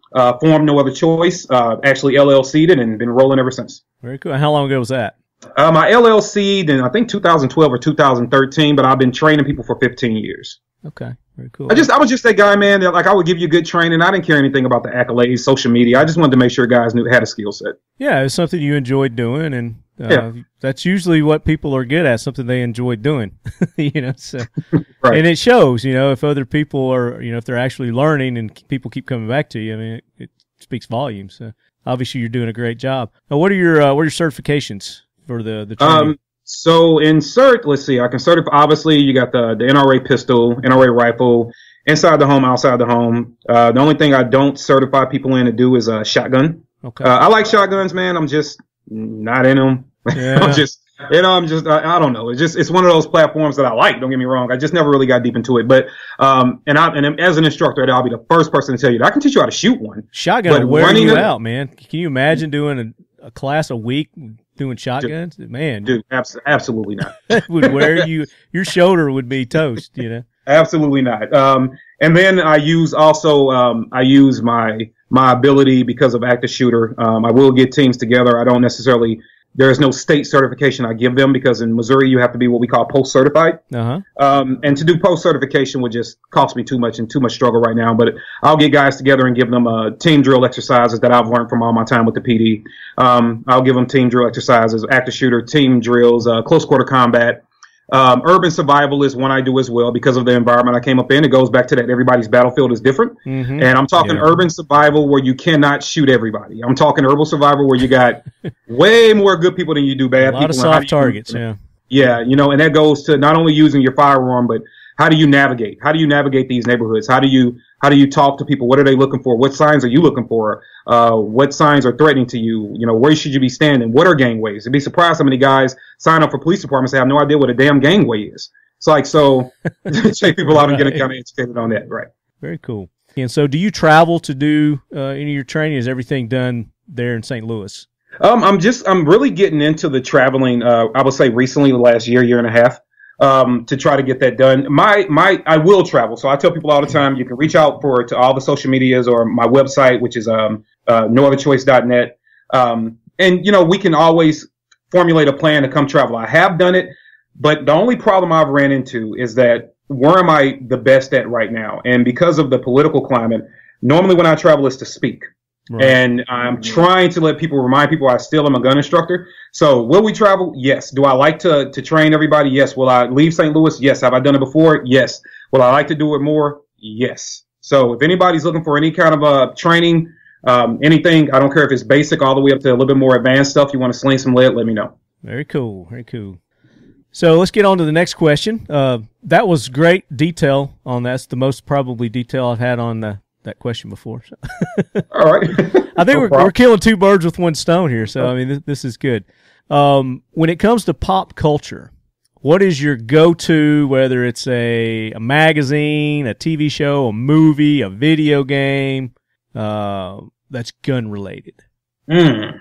Formed No Other Choice, actually LLC'd it and been rolling ever since. Very cool. How long ago was that? My LLC'd in, I think, 2012 or 2013, but I've been training people for 15 years. Okay. Very cool. I was just that guy, man, that like I would give you good training. I didn't care anything about the accolades, social media. I just wanted to make sure guys had a skill set. Yeah, it's something you enjoyed doing, and that's usually what people are good at, something they enjoy doing. You know, so right. And it shows, you know, if other people are, you know, if they're actually learning and people keep coming back to you, I mean, it speaks volumes. So obviously you're doing a great job. Now, what are your certifications for the training? So in cert, let's see, I can certify, obviously you got the NRA pistol, NRA rifle, inside the home, outside the home. The only thing I don't certify people in to do is a shotgun. Okay. I like shotguns, man. I'm just not in them. Yeah. I don't know. It's one of those platforms that I like. Don't get me wrong. I just never really got deep into it. But, and as an instructor, I'll be the first person to tell you that I can teach you how to shoot one. Shotgun will wear you out, man. Can you imagine doing a class a week, doing shotguns? Man, Dude, absolutely not. that would wear you. Your shoulder would be toast. You know. Absolutely not. And then I use my ability because of active shooter. I will get teams together. I don't necessarily. There is no state certification I give them because in Missouri you have to be what we call post certified. And to do post certification would just cost me too much and too much struggle right now. But I'll get guys together and give them team drill exercises that I've learned from all my time with the PD. I'll give them team drill exercises, active shooter, team drills, close quarter combat. Urban survival is one I do as well because of the environment I came up in. It goes back to that everybody's battlefield is different. And I'm talking urban survival where you cannot shoot everybody. I'm talking urban survival where you got way more good people than you do bad people. A lot of soft targets, Yeah, you know, and that goes to not only using your firearm, but how do you navigate? How do you navigate these neighborhoods? How do you talk to people? What are they looking for? What signs are you looking for? What signs are threatening to you? You know, where should you be standing? What are gangways? You'd be surprised how many guys sign up for police departments and have no idea what a damn gangway is. It's like, so take people out and get them kind of educated on that, right? Very cool. And so do you travel to do any of your training? Is everything done there in St. Louis? I'm really getting into the traveling, I would say recently, the last year and a half. To try to get that done. I will travel. So I tell people all the time, you can reach out to all the social medias or my website, which is nootherchoice.net. And, you know, we can always formulate a plan to come travel. I have done it, but the only problem I've ran into is that where am I the best at right now? And because of the political climate, normally when I travel is to speak. Right. And I'm trying to remind people I still am a gun instructor. So will we travel? Yes. Do I like to train everybody? Yes. Will I leave St. Louis? Yes. Have I done it before? Yes. Will I like to do it more? Yes. So if anybody's looking for any kind of training, anything, I don't care if it's basic all the way up to a little bit more advanced stuff, you want to sling some lead, let me know. Very cool. Very cool. So let's get on to the next question. That was great detail on that. That's the most probably detail I've had on that question before. All right. I think we're killing two birds with one stone here. So, I mean, this is good. When it comes to pop culture, what is your go-to, whether it's a magazine, a TV show, a movie, a video game, that's gun related? All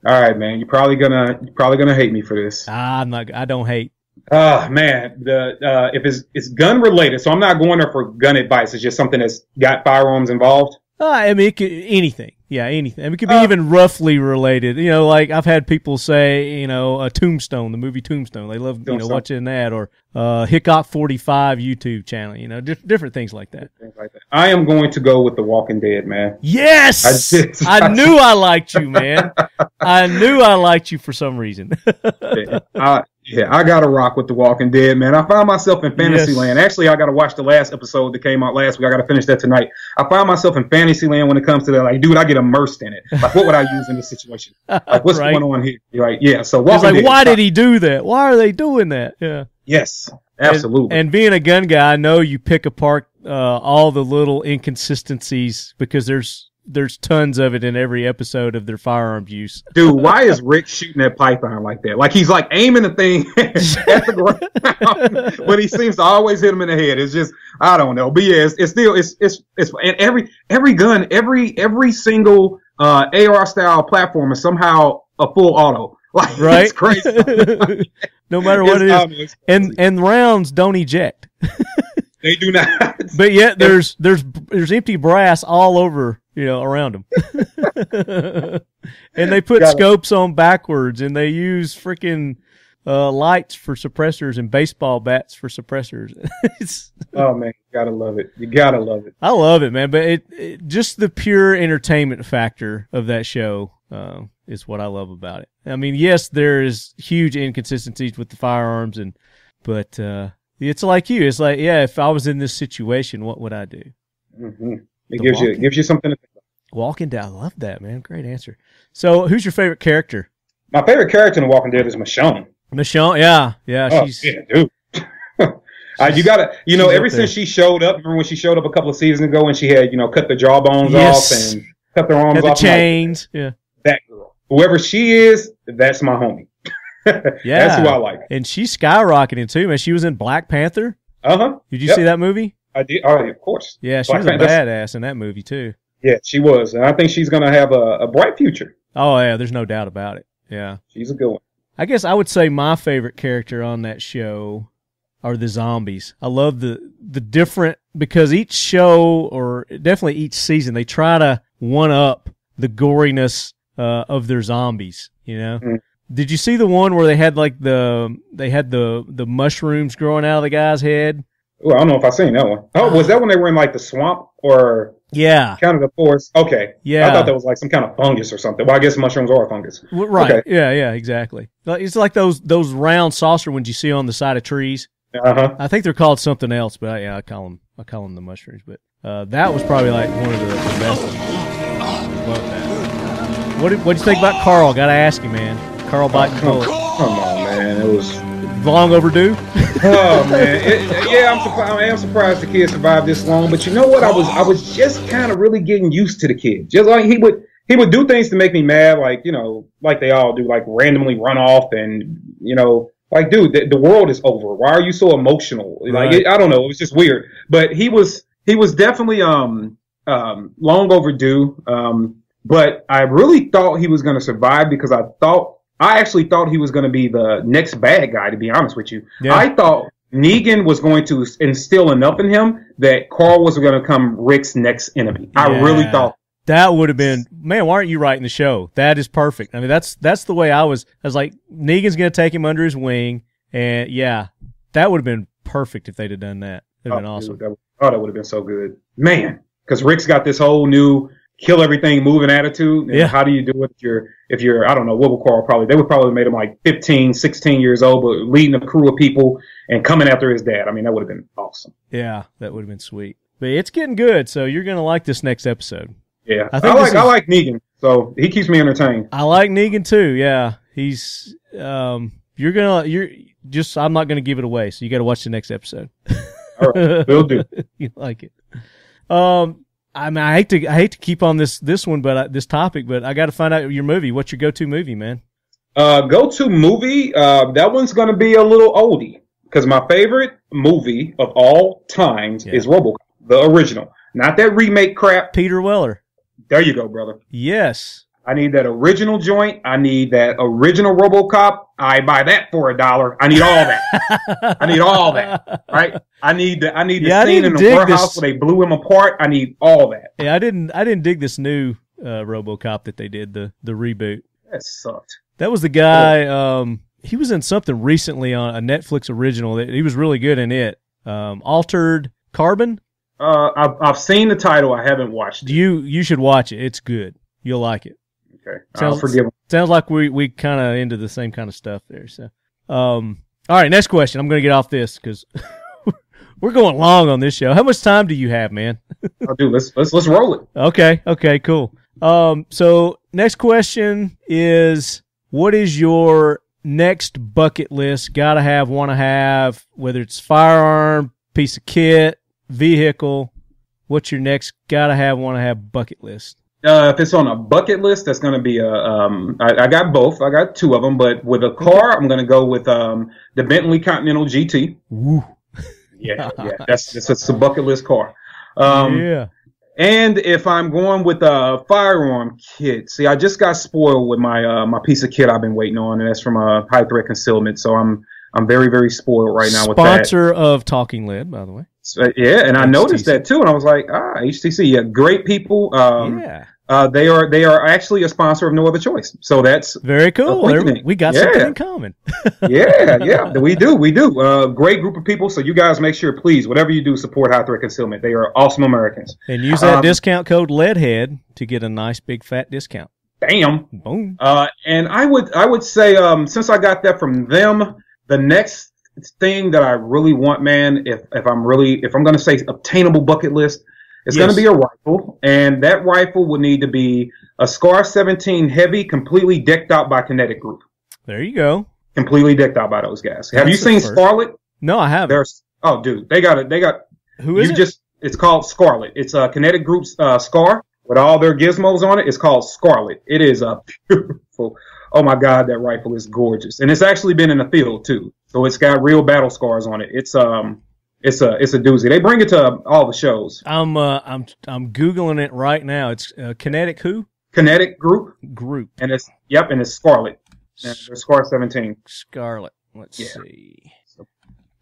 right, man. You're probably gonna hate me for this. I don't hate. Man, if it's gun related, so I'm not going there for gun advice. It's just something that's got firearms involved. I mean, anything. Yeah, anything. I mean, it could be even roughly related. You know, like I've had people say, you know, Tombstone, the movie Tombstone. They love, you know, watching that, or Hickok 45 YouTube channel. You know, different things like that. I am going to go with The Walking Dead, man. Yes, I knew I liked you, man. I knew I liked you for some reason. I got to rock with The Walking Dead, man. I found myself in Fantasyland. Actually, I got to watch the last episode that came out last week. I got to finish that tonight. I found myself in Fantasyland when it comes to that. Like, dude, I get immersed in it. Like, what would I use in this situation? Like, what's going on here? You're like, yeah. So, Walking Dead, why did he do that? Why are they doing that? Yeah. Yes, absolutely. And being a gun guy, I know you pick apart all the little inconsistencies because there's tons of it in every episode of their firearms use. Dude, why is Rick shooting that python like that? Like he's like aiming the thing at the ground, but he seems to always hit him in the head. It's just, I don't know. But yeah, it's still, and every gun, every single AR style platform is somehow a full auto. Like, right? It's crazy. No matter what it is. And rounds don't eject. They do not. But yet there's empty brass all over, you know, around them. And they put scopes on backwards, and they use freaking lights for suppressors and baseball bats for suppressors. Oh man, you gotta love it. You gotta love it. I love it, man. But it just the pure entertainment factor of that show is what I love about it. I mean, yes, there is huge inconsistencies with the firearms, but it's like you. It's like, yeah, if I was in this situation, what would I do? Mm-hmm. It gives you something to think about. Walking Dead. I love that, man. Great answer. So, who's your favorite character? My favorite character in The Walking Dead is Michonne. Michonne, yeah. Oh, yeah, dude. You gotta, you know, ever since she showed up, remember when she showed up a couple of seasons ago and she had, you know, cut the jawbones off and cut their arms off. The chains, yeah. That girl. Whoever she is, that's my homie. Yeah. That's who I like. And she's skyrocketing too, man. She was in Black Panther. Uh-huh. Did you see that movie? I did. Oh, of course. Yeah, she was a badass in that movie too. Yeah, she was. And I think she's going to have a bright future. Oh, yeah, there's no doubt about it. Yeah. She's a good one. I guess I would say my favorite character on that show are the zombies. I love the different, because each show, or definitely each season, they try to one up the goriness of their zombies, you know? Mm. Did you see the one where they had like the mushrooms growing out of the guy's head? Oh, I don't know if I seen that one. Oh, was that when they were in like the swamp or? Yeah. Kind of the forest. Okay. Yeah. I thought that was like some kind of fungus or something. Well, I guess mushrooms are fungus. Right. Okay. Yeah, exactly. It's like those round saucer ones you see on the side of trees. Uh-huh. I think they're called something else, but I call them the mushrooms. But that was probably like one of the best ones. Love that. What did you think about Carl? Got to ask you, man. Carl biting bullets. Come on, man. It was long overdue. Oh man, I am surprised the kid survived this long. But you know what? I was just kind of really getting used to the kid. Just like he would do things to make me mad, like like they all do, like randomly run off and like, dude, the world is over. Why are you so emotional? Right. Like I don't know, it was just weird. But he was definitely long overdue. But I really thought he was going to survive because I actually thought he was going to be the next bad guy, to be honest with you. Yeah. I thought Negan was going to instill enough in him that Carl was going to become Rick's next enemy. Yeah. I really thought. That would have been, man, why aren't you writing the show? That is perfect. I mean, that's the way I was like, Negan's going to take him under his wing. And, yeah, that would have been perfect if they'd have done that. That would have been awesome. Dude, that would have been so good. Man, because Rick's got this whole new kill everything moving attitude. And yeah. How do you do it if you're I don't know, what would Carl probably, they would probably have made him like 15, 16 years old, but leading a crew of people and coming after his dad. I mean, that would have been awesome. Yeah, that would have been sweet. But it's getting good, so you're going to like this next episode. Yeah, I like Negan, so he keeps me entertained. I like Negan too, yeah. He's, I'm not going to give it away, so you got to watch the next episode. All right, will do. You like it. I mean, I hate to keep on this one, but this topic, but I got to find out your movie. What's your go-to movie, man? Go-to movie. That one's going to be a little oldie because my favorite movie of all times is RoboCop, the original, not that remake crap. Peter Weller. There you go, brother. Yes. I need that original joint. I need that original RoboCop. I buy that for $1. I need all that. I need all that. Right? I need the scene in the warehouse where they blew him apart. I need all that. Yeah, I didn't dig this new RoboCop that they did, the reboot. That sucked. That was the guy. He was in something recently on a Netflix original. He was really good in it. Altered Carbon. I've seen the title. I haven't watched it. You should watch it. It's good. You'll like it. Okay. I'll forgive him. Sounds like we kind of into the same kind of stuff there. So, all right. Next question. I'm going to get off this because we're going long on this show. How much time do you have, man? I'll do. Let's roll it. Okay. Cool. So next question is, what is your next bucket list? Got to have, want to have, whether it's firearm, piece of kit, vehicle. What's your next got to have, want to have bucket list? If it's on a bucket list, that's going to be I got both. I got two of them, but with a car, I'm going to go with the Bentley Continental GT. Woo. Yeah. That's a bucket list car. Yeah. And if I'm going with a firearm kit, see, I just got spoiled with my piece of kit I've been waiting on, and that's from High Threat Concealment. So I'm very, very spoiled right now with that. Sponsor of Talking Lead, by the way. Yeah, and I noticed that too, and I was like, HTC, yeah, great people. They are actually a sponsor of No Other Choice, so that's very cool. We got something in common. yeah, we do. Great group of people. So you guys make sure, please, whatever you do, support High Threat Concealment. They are awesome Americans. And use that discount code LEADHEAD to get a nice big fat discount. Bam, boom. And I would say, since I got that from them, the next thing that I really want, man, if I'm going to say obtainable bucket list, it's going to be a rifle, and that rifle will need to be a Scar 17 heavy, completely decked out by Kinetic Group. There you go. Completely decked out by those guys. Have you seen Scarlet? No, I haven't. Dude, they got Who is it? It's called Scarlet. It's a Kinetic Group's Scar with all their gizmos on it. It's called Scarlet. It is a beautiful. Oh my God, that rifle is gorgeous, and it's actually been in the field too. So it's got real battle scars on it. It's a doozy. They bring it to all the shows. I'm Googling it right now. It's Kinetic who? Kinetic Group. Group. And it's Scarlet. And they're Scar 17. Scarlet. Let's see.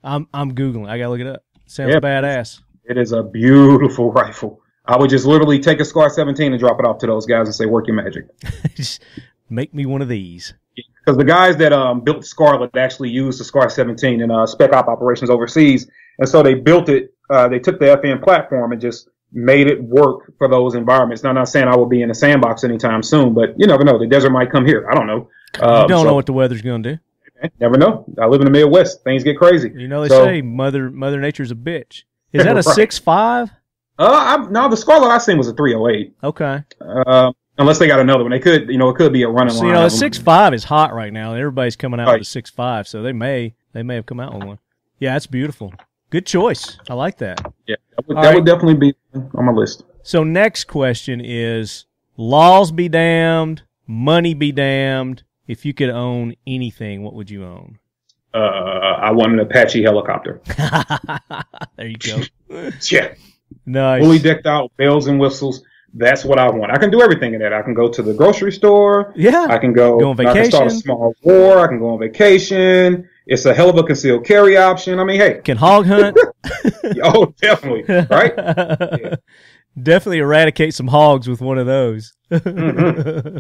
I'm Googling. I gotta look it up. Sounds badass. It is a beautiful rifle. I would just literally take a Scar 17 and drop it off to those guys and say, work your magic. Just make me one of these. Because the guys that built Scarlet actually used the Scar 17 in spec op operations overseas. And so they built it. They took the FN platform and just made it work for those environments. Now, I'm not saying I will be in a sandbox anytime soon, but you never know. The desert might come here. I don't know. You don't know what the weather's going to do. Never know. I live in the Midwest. Things get crazy. You know, they say Mother Nature's a bitch. Is that a 6.5? No, the Scarlet I seen was a 308. Okay. Unless they got another one. They could, it could be a running line. You know, the 6.5 is hot right now. Everybody's coming out with a 6.5, so they may have come out with one. Yeah, that's beautiful. Good choice. I like that. Yeah, that would definitely be on my list. So next question is, laws be damned, money be damned. If you could own anything, what would you own? I want an Apache helicopter. There you go. Yeah. Nice. Fully decked out, bells and whistles. That's what I want. I can do everything in that. I can go to the grocery store. Yeah. I can go on vacation. I can start a small war. I can go on vacation. It's a hell of a concealed carry option. I mean, hey. Can hog hunt. Oh, definitely. Right? Yeah. Definitely eradicate some hogs with one of those. Mm-hmm.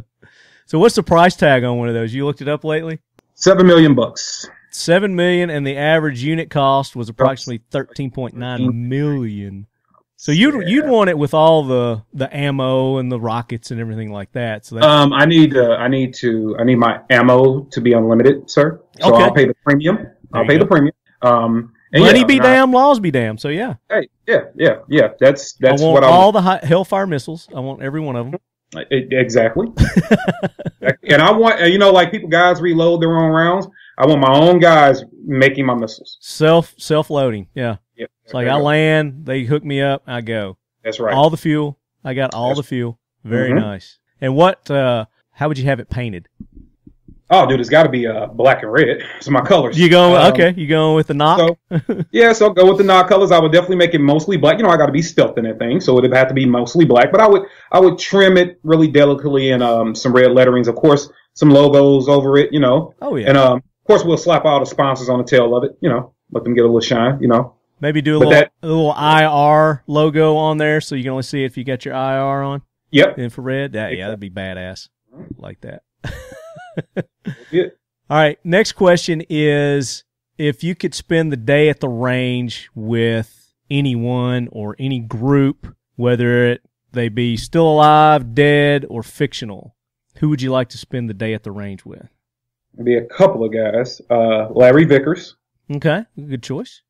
So what's the price tag on one of those? You looked it up lately? $7 million. $7 million, and the average unit cost was approximately $13.9 million. So you'd want it with all the ammo and the rockets and everything like that. So that's, I need my ammo to be unlimited, sir. So okay. I'll pay the premium. The premium. Money be damned, laws be damned. So yeah. Hey, yeah. That's I want what all the Hellfire missiles. I want every one of them. Exactly. And I want, like guys reload their own rounds. I want my own guys making my missiles. Self-loading. Yeah. Yep. It's like I land, they hook me up, I go. That's right. All the fuel. I got all the fuel. Very nice. And how would you have it painted? Oh, dude, it's got to be black and red. It's my colors. You going with the N.O.C? So I'll go with the N.O.C colors. I would definitely make it mostly black. I got to be stealth in that thing, so it would have to be mostly black. But I would trim it really delicately and some red letterings, of course, some logos over it. Oh yeah. And of course we'll slap all the sponsors on the tail of it. Let them get a little shine. Maybe do a little IR logo on there, so you can only see it if you got your IR on. Yep. Infrared. That'd be badass. Like that. Yeah. All right. Next question is, if you could spend the day at the range with anyone or any group, whether they be still alive, dead, or fictional, who would you like to spend the day at the range with? It'd be a couple of guys. Larry Vickers. Okay. Good choice.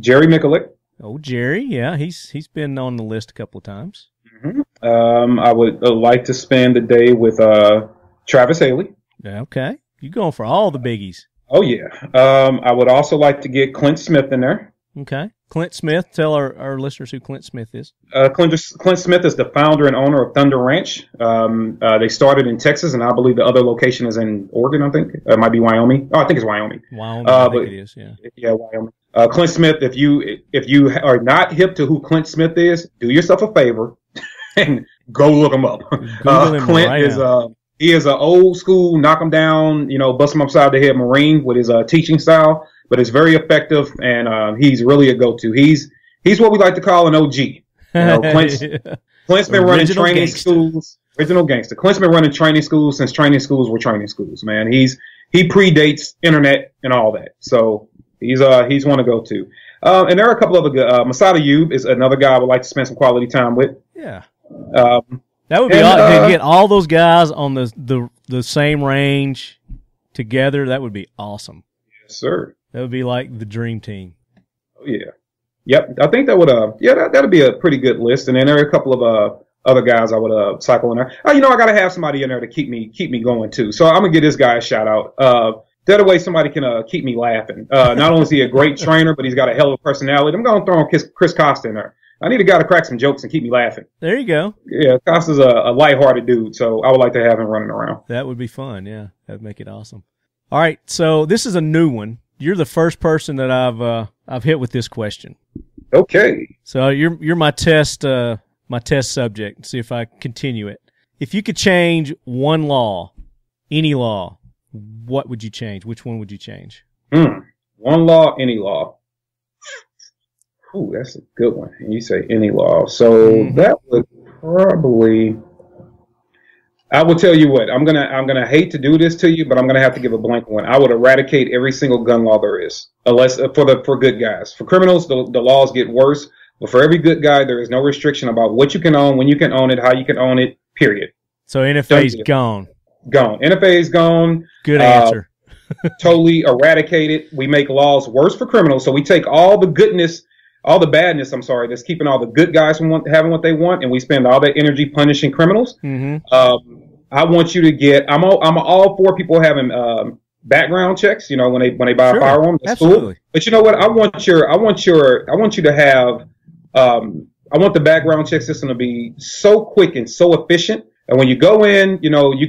Jerry Mikulik. Oh, Jerry. Yeah. He's been on the list a couple of times. Mm-hmm. I would like to spend the day with Travis Haley. Okay. You're going for all the biggies. Oh, yeah. I would also like to get Clint Smith in there. Okay. Clint Smith. Tell our listeners who Clint Smith is. Clint Smith is the founder and owner of Thunder Ranch. They started in Texas, and I believe the other location is in Oregon, I think. It might be Wyoming. Oh, I think it's Wyoming. I think it is, yeah. Yeah, Wyoming. Clint Smith, if you are not hip to who Clint Smith is, do yourself a favor and go look him up. Clint he is an old school, knock him down, bust him upside the head Marine with his teaching style, but it's very effective, and he's really a go-to. He's what we like to call an OG. Clint's been running training schools. Original gangster. Clint's been running training schools since training schools were training schools. Man, he predates internet and all that. So he's one to go to. And there are a couple of Masada Yub is another guy I would like to spend some quality time with. Yeah. That would be awesome. To get all those guys on the same range together. That would be awesome. Yes, sir. That would be like the dream team. Oh yeah. Yep. I think that would that'd be a pretty good list. And then there are a couple of other guys I would cycle in there. I got to have somebody in there to keep me going too. So I'm gonna give this guy a shout out. That way somebody can keep me laughing. Not only is he a great trainer, but he's got a hell of a personality. I'm gonna throw Chris Costa in there. I need a guy to crack some jokes and keep me laughing. There you go. Yeah, Costa's a lighthearted dude, so I would like to have him running around. That would be fun, yeah. That would make it awesome. All right, so this is a new one. You're the first person that I've hit with this question. Okay. So you're my test subject. See if I continue it. If you could change one law, any law, what would you change? Which one would you change? One law, any law. Ooh, that's a good one. And you say any law. So that would probably, I will tell you what, I'm gonna hate to do this to you, but I'm gonna have to give a blank one. I would eradicate every single gun law there is, unless for good guys. For criminals, the laws get worse. But for every good guy, there is no restriction about what you can own, when you can own it, how you can own it. Period. So NFA's gone. Gone. NFA is gone. Good answer. Totally eradicated. We make laws worse for criminals, so we take all the goodness. All the badness, I'm sorry, that's keeping all the good guys from having what they want, and we spend all that energy punishing criminals. I want you to get. I'm all for people having background checks. You know, when they buy a firearm, that's cool. But you know what? I want you to have. I want the background check system to be so quick and so efficient. And when you go in, you know, you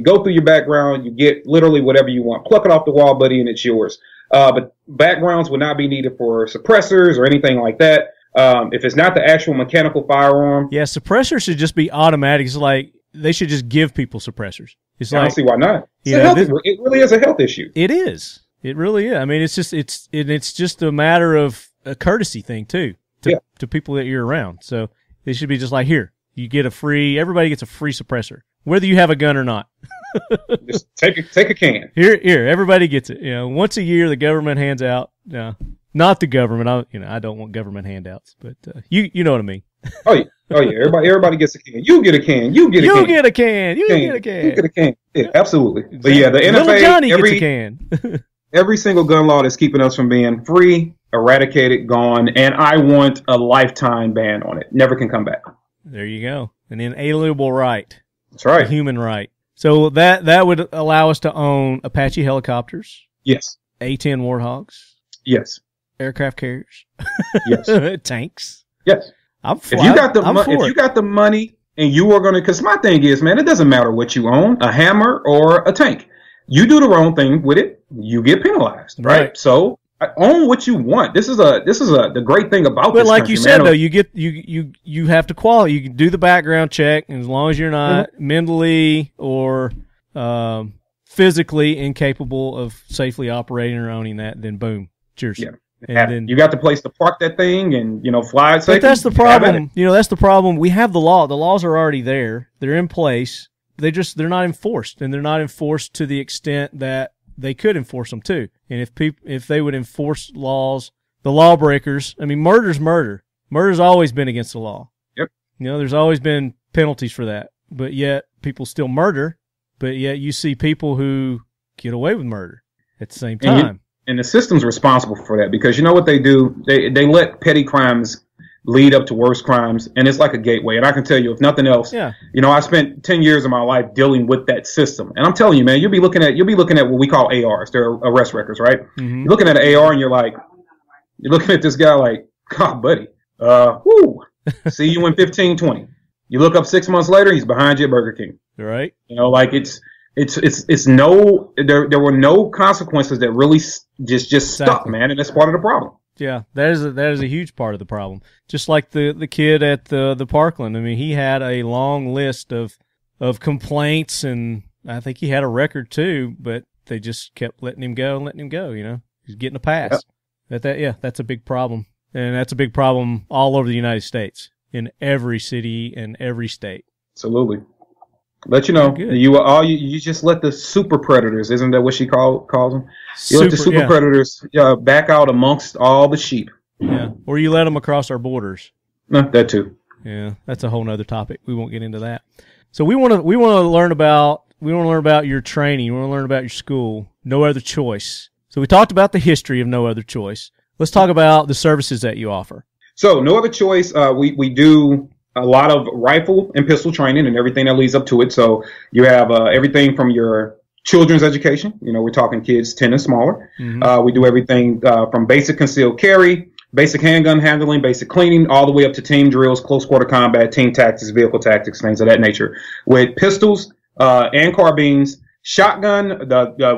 go through your background, you get literally whatever you want. Pluck it off the wall, buddy, and it's yours. But backgrounds would not be needed for suppressors or anything like that. If it's not the actual mechanical firearm. Yeah, suppressors should just be automatic. It's like they should just give people suppressors. It's I don't see why not. It really is a health issue. It is. It really is. I mean, it's just a matter of a courtesy thing too to people that you're around. So it should be just like, here, you get everybody gets a free suppressor, whether you have a gun or not. Just take a can. Here, everybody gets it. You know, once a year the government hands out. Not the government. I don't want government handouts, but you know what I mean. Oh yeah. Everybody gets a can. You get a can. You get a can. You get a can. Yeah, absolutely. Exactly. But yeah, the NFA. Little Johnny gets a can. Every single gun law that's keeping us from being free, eradicated, gone, and I want a lifetime ban on it. Never can come back. There you go. An inalienable right. That's right. A human right. So that would allow us to own Apache helicopters. Yes. A-10 Warthogs. Yes. Aircraft carriers. Yes. Tanks. Yes. If you got the money and you are going to, because my thing is, man, it doesn't matter what you own, a hammer or a tank. You do the wrong thing with it, you get penalized, right? So own what you want. This is the great thing about this. But like country, you said, man. though, you have to qualify. You can do the background check, and as long as you're not mentally or physically incapable of safely operating or owning that, then boom, cheers. Yeah. And then you got the place to park that thing and, fly it safely. But that's the problem. That's the problem. We have the law. The laws are already there. They're in place. They're not enforced, and they're not enforced to the extent that they could enforce them too. And if they would enforce laws, the lawbreakers, I mean, murder's murder. Murder's always been against the law. Yep. There's always been penalties for that. But yet people still murder, but yet you see people who get away with murder at the same time. And the system's responsible for that, because you know what they do? They let petty crimes lead up to worse crimes, and it's like a gateway. And I can tell you, if nothing else, I spent 10 years of my life dealing with that system. And I'm telling you, man, you'll be looking at what we call ARs. They're arrest records, right? Mm-hmm. You're looking at an AR and you're looking at this guy like, God, buddy, see you in 15, 20. You look up 6 months later, he's behind you at Burger King. Right. There were no consequences that really just stuck, man, and that's part of the problem. Yeah, that is a huge part of the problem. Just like the kid at the Parkland. I mean, he had a long list of complaints, and I think he had a record too, but they just kept letting him go. He's getting a pass. Yep. That's a big problem. And that's a big problem all over the United States, in every city and every state. Absolutely. Let you know, you just let the super predators, isn't that what she calls them? You let the super predators back out amongst all the sheep. Yeah, or you let them across our borders. That too. Yeah, that's a whole nother topic. We won't get into that. So we want to learn about your training. We want to learn about your school. No Other Choice. So we talked about the history of No Other Choice. Let's talk about the services that you offer. So No Other Choice, we do a lot of rifle and pistol training and everything that leads up to it. So you have everything from your children's education. We're talking kids 10 and smaller. Mm-hmm. We do everything from basic concealed carry, basic handgun handling, basic cleaning, all the way up to team drills, close quarter combat, team tactics, vehicle tactics, things of that nature. With pistols and carbines, shotgun,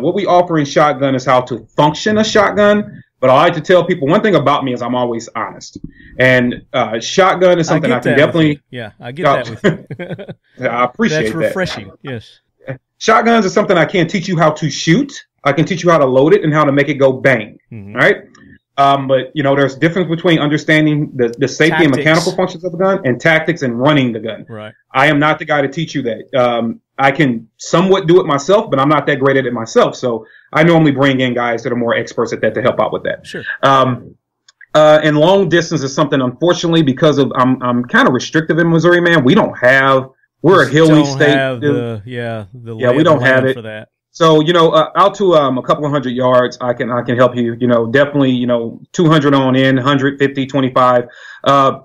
what we offer in shotgun is how to function a shotgun. But I like to tell people, one thing about me is I'm always honest. And shotgun is something I can definitely... Yeah, I get that with you. I appreciate that. That's refreshing, yes. Shotguns is something I can't teach you how to shoot. I can teach you how to load it and how to make it go bang. Mm-hmm. Right? But, you know, there's a difference between understanding the safety and mechanical functions of the gun and tactics and running the gun. Right. I am not the guy to teach you that. I can somewhat do it myself, but I'm not that great at it myself. So I normally bring in guys that are more experts at that to help out with that. Sure. And long distance is something, unfortunately, because of I'm kind of restrictive in Missouri, man. We're a hilly state. We don't have it for that. So, you know, out to a couple of 100 yards, I can help you. You know, definitely, you know, 200 on in, 150, 25.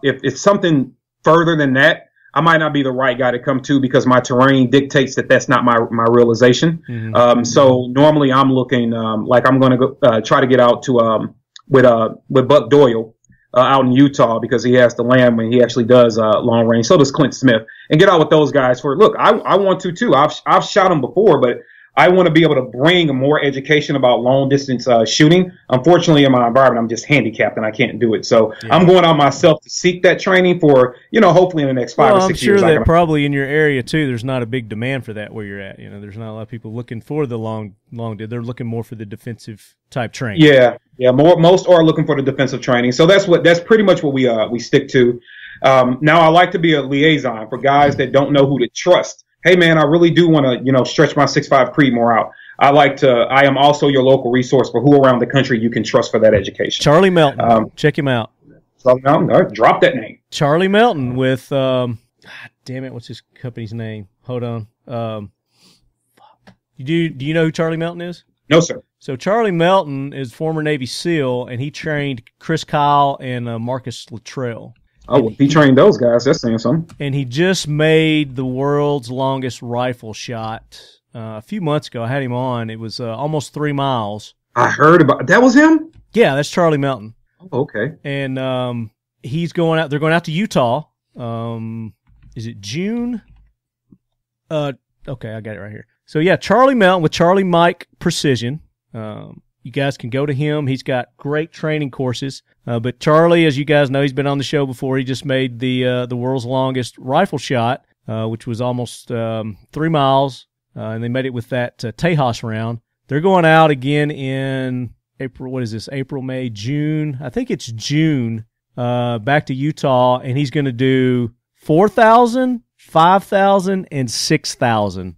If it's something further than that, I might not be the right guy to come to because my terrain dictates that that's not my realization. Mm-hmm. So normally I'm looking like I'm going to go try to get out to with Buck Doyle out in Utah because he has the land when he actually does long range. So does Clint Smith, and get out with those guys for look. I want to too. I've shot them before, but I want to be able to bring more education about long distance shooting. Unfortunately, in my environment, I'm just handicapped and I can't do it. So I'm going out myself to seek that training for, you know, hopefully in the next 5 or 6 years. I'm sure that probably in your area too, there's not a big demand for that where you're at. You know, there's not a lot of people looking for the long. They're looking more for the defensive type training. Yeah. Most are looking for the defensive training. So that's pretty much what we stick to. Now I like to be a liaison for guys that don't know who to trust. Hey man, I really do want to, you know, stretch my 6'5" Creedmoor out. I am also your local resource for who around the country you can trust for that education. Charlie Melton. Check him out. Charlie Melton, drop that name. Charlie Melton with, God damn it, what's his company's name? Hold on. Do you know who Charlie Melton is? No, sir. So Charlie Melton is former Navy SEAL, and he trained Chris Kyle and Marcus Luttrell. Oh, well, he trained those guys. That's saying something. And he just made the world's longest rifle shot a few months ago. I had him on. It was almost 3 miles. I heard about that. Was him? Yeah, that's Charlie Melton. Oh, okay. And he's going out. They're going out to Utah. Is it June? Okay, I got it right here. So yeah, Charlie Melton with Charlie Mike Precision. You guys can go to him. He's got great training courses. But Charlie, as you guys know, he's been on the show before. He just made the world's longest rifle shot, which was almost 3 miles, and they made it with that Tejas round. They're going out again in April. What is this? April, May, June. I think it's June. Back to Utah, and he's going to do 4,000, 5,000, and 6,000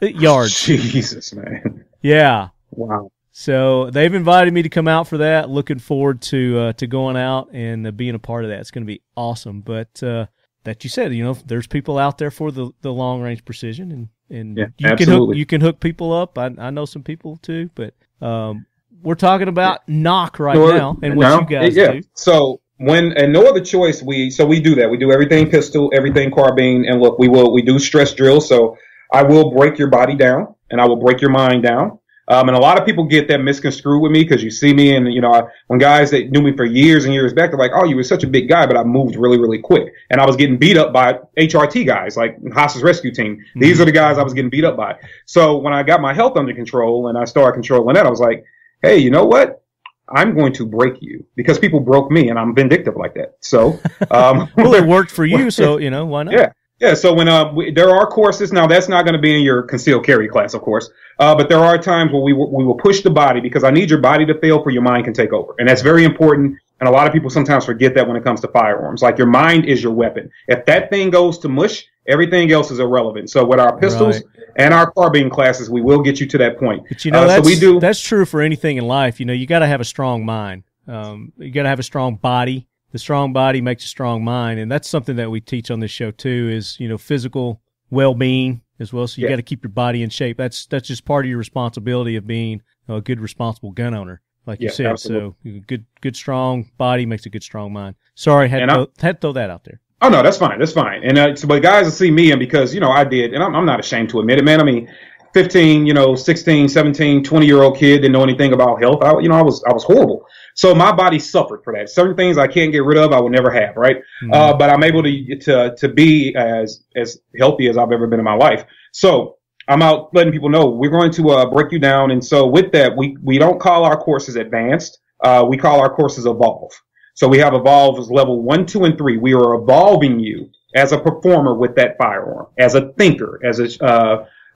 yards. Jesus, man. Yeah. Wow. So they've invited me to come out for that. Looking forward to going out and being a part of that. It's going to be awesome. But that you said, you know, there's people out there for the long range precision, and you can hook people up. I know some people too, but we're talking about N.O.C right now and what you guys do. So and no other choice, we do that. We do everything pistol, everything carbine, and look, we do stress drills. So I will break your body down and I will break your mind down. And a lot of people get that misconstrued with me because you see me and, you know, when guys that knew me for years and years back, they're like, oh, you were such a big guy, but I moved really, really quick. And I was getting beat up by HRT guys, like Hostage Rescue Team. Mm-hmm. These are the guys I was getting beat up by. So when I got my health under control and I started controlling that, I was like, hey, you know what? I'm going to break you because people broke me and I'm vindictive like that. So, well, it worked for you. So, you know, why not? Yeah. Yeah, so when there are courses, now that's not going to be in your concealed carry class, of course, but there are times where we will push the body because I need your body to fail for your mind can take over. And that's very important, and a lot of people sometimes forget that when it comes to firearms. Like, your mind is your weapon. If that thing goes to mush, everything else is irrelevant. So with our pistols and our carbine classes, we will get you to that point. But, you know, that's true for anything in life. You know, you got to have a strong mind. You got to have a strong body. The strong body makes a strong mind, and that's something that we teach on this show too. Is, you know, physical well-being as well. So you got to keep your body in shape. That's just part of your responsibility of being a good, responsible gun owner, like you said. Absolutely. So good, strong body makes a good, strong mind. Sorry, had to throw that out there. Oh no, that's fine. That's fine. And but guys will see me, and because, you know, I did, and I'm not ashamed to admit it, man. I mean, 15, you know, 16, 17, 20-year-old kid, didn't know anything about health. I was horrible. So my body suffered for that. Certain things I can't get rid of, I will never have, right? Mm-hmm. But I'm able to be as healthy as I've ever been in my life. So I'm out letting people know we're going to break you down. And so with that, we don't call our courses advanced. We call our courses evolve. So we have evolve as level 1, 2, and 3. We are evolving you as a performer with that firearm, as a thinker, as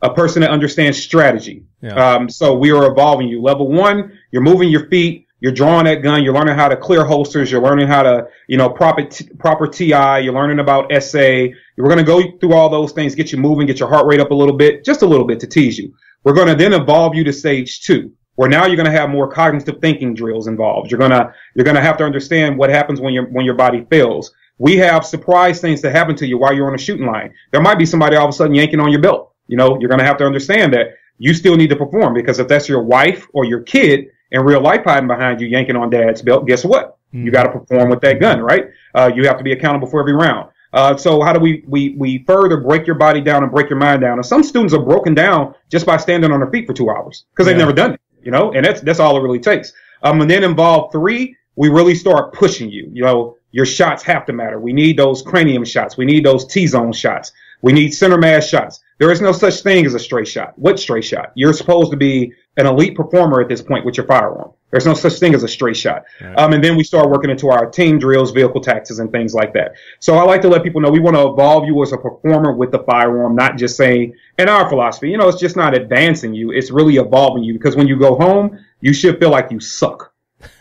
a person that understands strategy. Yeah. So we are evolving you. Level 1, you're moving your feet, you're drawing that gun, you're learning how to clear holsters, you're learning how to, proper TI, you're learning about SA. We're going to go through all those things, get you moving, get your heart rate up a little bit, just a little bit to tease you. We're going to then evolve you to stage 2, where now you're going to have more cognitive thinking drills involved. You're going to have to understand what happens when your body fails. We have surprise things that happen to you while you're on a shooting line. There might be somebody all of a sudden yanking on your belt. You're going to have to understand that you still need to perform, because if that's your wife or your kid in real life hiding behind you yanking on dad's belt, guess what? You got to perform with that gun, right? You have to be accountable for every round. So how do we further break your body down and break your mind down? And some students are broken down just by standing on their feet for 2 hours because they've never done it, and that's all it really takes. And then involve 3, we really start pushing you. Your shots have to matter. We need those cranium shots. We need those T-zone shots. We need center mass shots. There is no such thing as a straight shot. What straight shot? You're supposed to be an elite performer at this point with your firearm. There's no such thing as a straight shot. Right. And then we start working into our team drills, vehicle taxes, and things like that. So I like to let people know we want to evolve you as a performer with the firearm, not just saying, in our philosophy, it's just not advancing you. It's really evolving you, because when you go home, you should feel like you suck,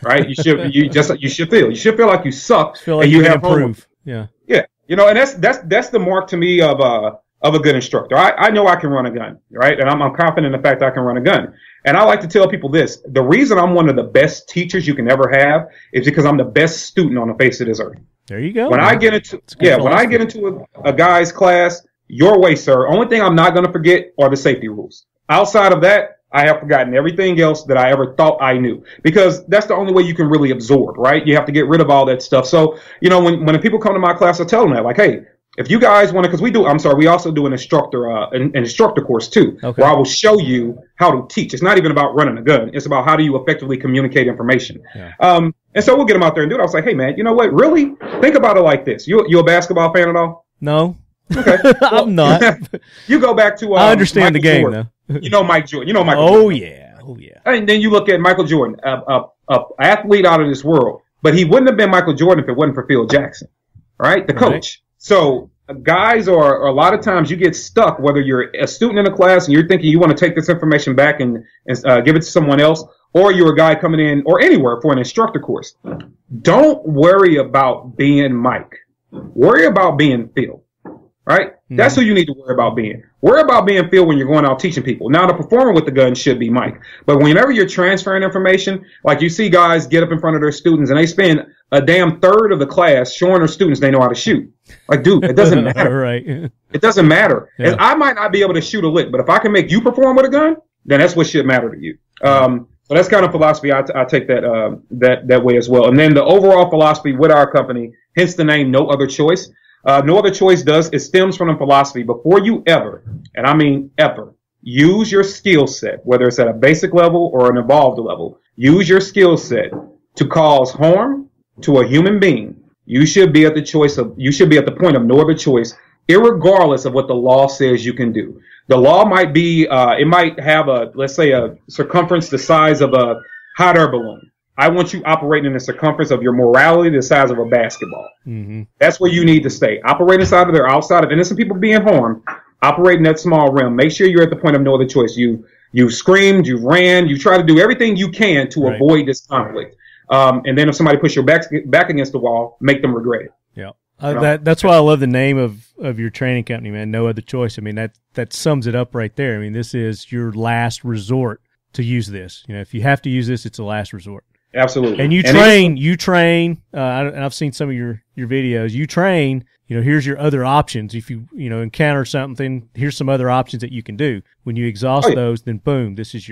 right? You should feel like you suck. Feel like and you can improve. Yeah. Yeah. And that's the mark to me of a good instructor. I know I can run a gun, right? And I'm confident in the fact that I can run a gun. And I like to tell people this: the reason I'm one of the best teachers you can ever have is because I'm the best student on the face of this earth. There you go. When I get into a guy's class, your way, sir. Only thing I'm not going to forget are the safety rules. Outside of that, I have forgotten everything else that I ever thought I knew, because that's the only way you can really absorb, right? You have to get rid of all that stuff. So, when people come to my class, I tell them that, like, hey, if you guys want to, because we also do an instructor course too, where I will show you how to teach. It's not even about running a gun. It's about how do you effectively communicate information. Yeah. And so we'll get them out there and do it. I was like, hey man, you know what? Really? Think about it like this. You a basketball fan at all? No. Okay. Well, I'm not. You go back to I understand Michael the game Jordan. though. Mike Jordan. Michael Jordan. Oh yeah. And then you look at Michael Jordan, a athlete out of this world, but he wouldn't have been Michael Jordan if it wasn't for Phil Jackson, right? The coach. Right. So guys are a lot of times you get stuck, whether you're a student in a class and you're thinking you want to take this information back and give it to someone else, or you're a guy coming in or anywhere for an instructor course. Don't worry about being Mike. Worry about being Phil, right? Mm-hmm. That's who you need to worry about being. Worry about being Phil when you're going out teaching people. Now, the performer with the gun should be Mike. But whenever you're transferring information, like you see guys get up in front of their students and they spend a damn third of the class showing their students they know how to shoot. Like, dude, it doesn't matter. Right. It doesn't matter. Yeah. And I might not be able to shoot a lick, but if I can make you perform with a gun, then that's what should matter to you. So that's kind of philosophy. I take that way as well. And then the overall philosophy with our company, hence the name No Other Choice. No Other Choice it stems from the philosophy before you ever, and I mean ever, use your skill set, whether it's at a basic level or an evolved level, use your skill set to cause harm to a human being. You should be at the point of no other choice, irregardless of what the law says you can do. The law might be, it might have let's say a circumference the size of a hot air balloon. I want you operating in the circumference of your morality the size of a basketball. Mm-hmm. That's where you need to stay. Operate inside of there, outside of innocent people being harmed. Operate in that small realm. Make sure you're at the point of no other choice. You screamed, you ran, you try to do everything you can to avoid this conflict. And then if somebody puts your back against the wall, make them regret it. Yeah. That's why I love the name of your training company, man. No Other Choice. I mean, that sums it up right there. I mean, this is your last resort to use this. If you have to use this, it's a last resort. Absolutely. And you train, and I've seen some of your videos. You train, here's your other options. If you, encounter something, here's some other options that you can do. When you exhaust those, then boom, this is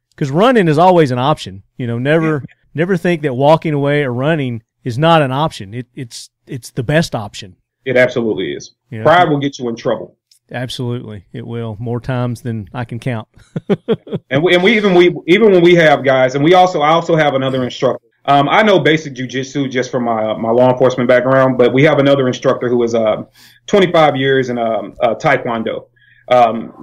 because running is always an option. Never think that walking away or running is not an option. It's the best option. It absolutely is. Pride will get you in trouble. Absolutely, it will, more times than I can count. and we even when we have guys, and I also have another instructor. I know basic jiu-jitsu just from my law enforcement background, but we have another instructor who is 25 years in Taekwondo.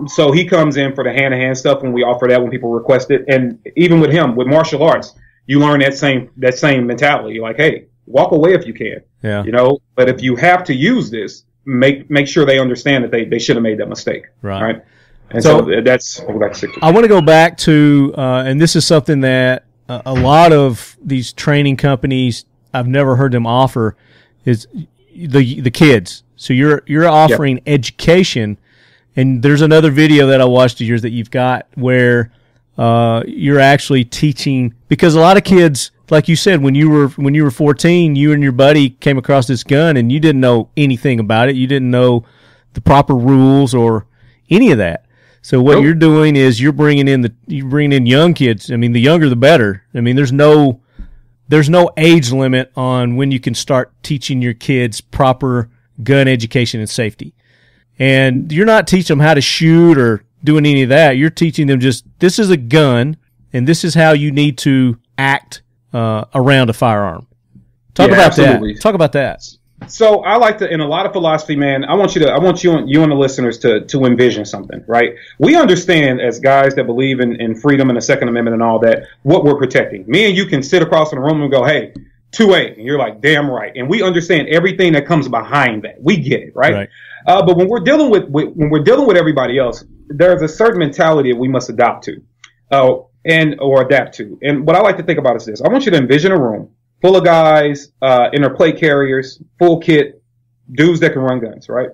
So he comes in for the hand-to-hand stuff when we offer that, when people request it. And even with him, with martial arts, you learn that same mentality. You're like, hey, walk away if you can. Yeah. But if you have to use this, make sure they understand that they should have made that mistake. Right. And so that's I want to go back to, and this is something that a lot of these training companies, I've never heard them offer, is the kids. So you're offering education, and there's another video that I watched of yours that you've got where you're actually teaching, because a lot of kids, like you said, when you were 14, you and your buddy came across this gun and you didn't know anything about it. You didn't know the proper rules or any of that. So what you're doing is you're bringing in young kids. I mean, the younger the better. I mean, there's no age limit on when you can start teaching your kids proper gun education and safety. And you're not teaching them how to shoot or doing any of that. You're teaching them just, this is a gun and this is how you need to act around a firearm. Talk about that. Talk about that. So I like to, in a lot of philosophy, man, I want you and the listeners to envision something, right? We understand as guys that believe in freedom and the Second Amendment and all that, what we're protecting. Me and you can sit across in a room and go, hey, 2A, and you're like, damn right. And we understand everything that comes behind that. We get it, right? But when we're dealing with everybody else, there's a certain mentality that we must adopt to, or adapt to. And what I like to think about is this: I want you to envision a room full of guys in their plate carriers, full kit, dudes that can run guns, right?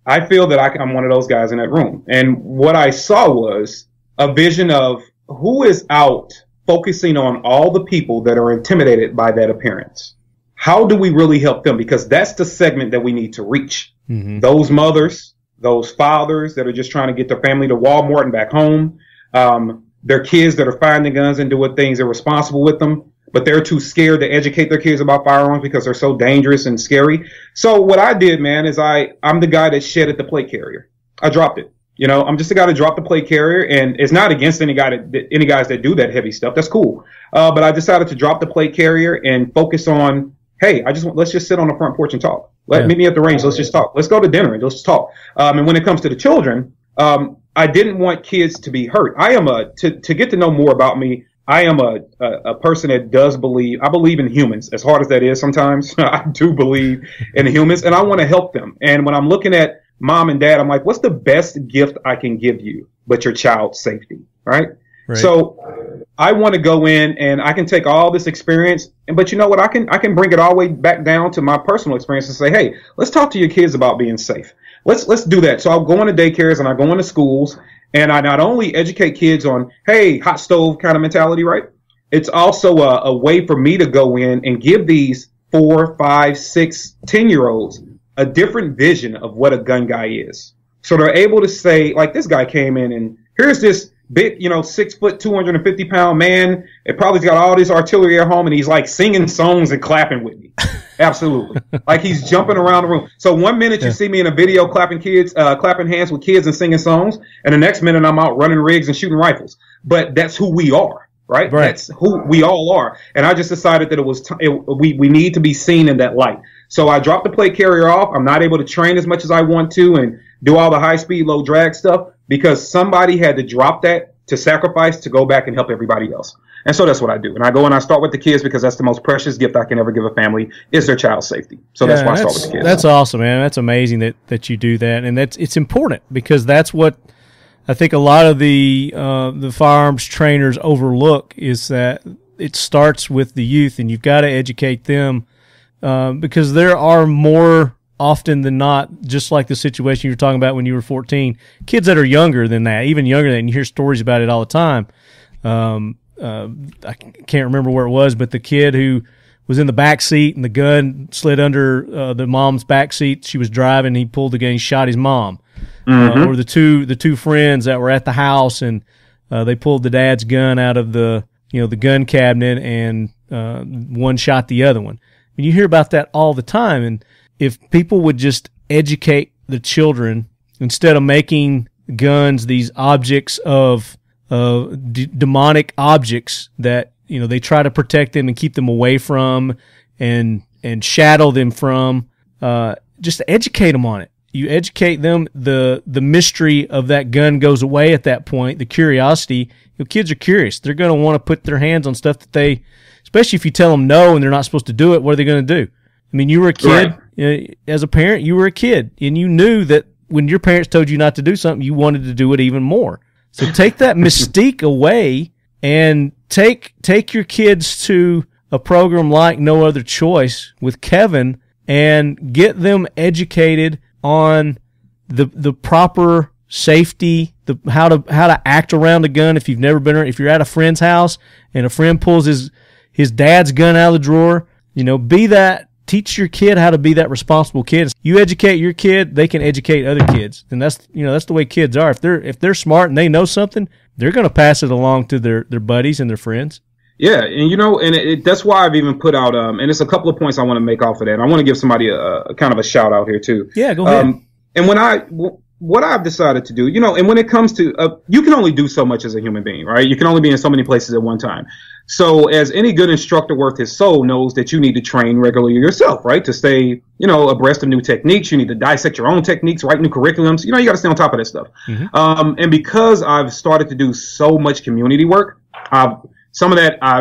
I feel that I'm one of those guys in that room. And what I saw was a vision of who is out focusing on all the people that are intimidated by that appearance. How do we really help them? Because that's the segment that we need to reach. Mm-hmm. Those mothers, those fathers that are just trying to get their family to Walmart and back home, their kids that are finding guns and doing things irresponsible with them, but they're too scared to educate their kids about firearms because they're so dangerous and scary. So what I did, man, is I'm the guy that shedded the plate carrier. I dropped it. You know, I'm just the guy that dropped the plate carrier, and it's not against any guys that do that heavy stuff. That's cool. But I decided to drop the plate carrier and focus on, hey, let's just sit on the front porch and talk. Meet me at the range. Let's just talk. Let's go to dinner and let's talk. And when it comes to the children, I didn't want kids to be hurt. I am to get to know more about me. I am a person that does believe. I believe in humans, as hard as that is sometimes. I do believe in humans, and I want to help them. And when I'm looking at mom and dad, I'm like, what's the best gift I can give you but your child's safety, right? So I want to go in and I can take all this experience, but you know what? I can bring it all the way back down to my personal experience and say, hey, let's talk to your kids about being safe. Let's do that. So I'll go into daycares and I go into schools, and I not only educate kids on, hey, hot stove kind of mentality, right? It's also a way for me to go in and give these 4, 5, 6, 10-year-olds a different vision of what a gun guy is. So they're able to say, like, this guy came in and here's this big, 6 foot, 250-pound man. It probably got all this artillery at home, and he's like singing songs and clapping with me. Absolutely. Like he's jumping around the room. So one minute you see me in a video clapping hands with kids and singing songs, and the next minute I'm out running rigs and shooting rifles. But that's who we are, right? That's who we all are. And I just decided that we need to be seen in that light. So I dropped the plate carrier off. I'm not able to train as much as I want to and do all the high speed, low drag stuff because somebody had to drop that to sacrifice to go back and help everybody else. And so that's what I do. And I go and I start with the kids because that's the most precious gift I can ever give a family is their child's safety. So that's why I start with the kids. That's awesome, man. That's amazing that you do that. And it's important because that's what I think a lot of the firearms trainers overlook is that it starts with the youth, and you've got to educate them because there are more often than not, just like the situation you were talking about when you were 14, kids that are younger than that, even younger than, you hear stories about it all the time. I can't remember where it was, but the kid who was in the back seat and the gun slid under the mom's back seat. She was driving. He pulled the gun. He shot his mom. Or the two friends that were at the house and they pulled the dad's gun out of the gun cabinet and one shot the other one. And you hear about that all the time. And if people would just educate the children instead of making guns these objects of demonic objects that they try to protect them and keep them away from and shadow them from, just educate them on it. You educate them, the mystery of that gun goes away at that point, the curiosity. Kids are curious. They're going to want to put their hands on stuff that especially if you tell them no and they're not supposed to do it, what are they going to do? I mean, you were a kid. Right. As a parent, you were a kid, and you knew that when your parents told you not to do something, you wanted to do it even more. So take that mystique away and take your kids to a program like No Other Choice with Kevin and get them educated on the proper safety, how to act around a gun if you've never been, if you're at a friend's house and a friend pulls his dad's gun out of the drawer, teach your kid how to be that responsible kid. You educate your kid, they can educate other kids. And that's the way kids are. If they're smart and they know something, they're going to pass it along to their buddies and their friends. Yeah, and that's why I've even put out and it's a couple of points I want to make off of that. And I want to give somebody a kind of a shout out here too. Yeah, go ahead. And what I've decided to do, and when it comes to, you can only do so much as a human being, right? You can only be in so many places at one time. So as any good instructor worth his soul knows that you need to train regularly yourself, right? To stay, abreast of new techniques. You need to dissect your own techniques, write new curriculums. You got to stay on top of that stuff. Mm-hmm. And because I've started to do so much community work, some of that I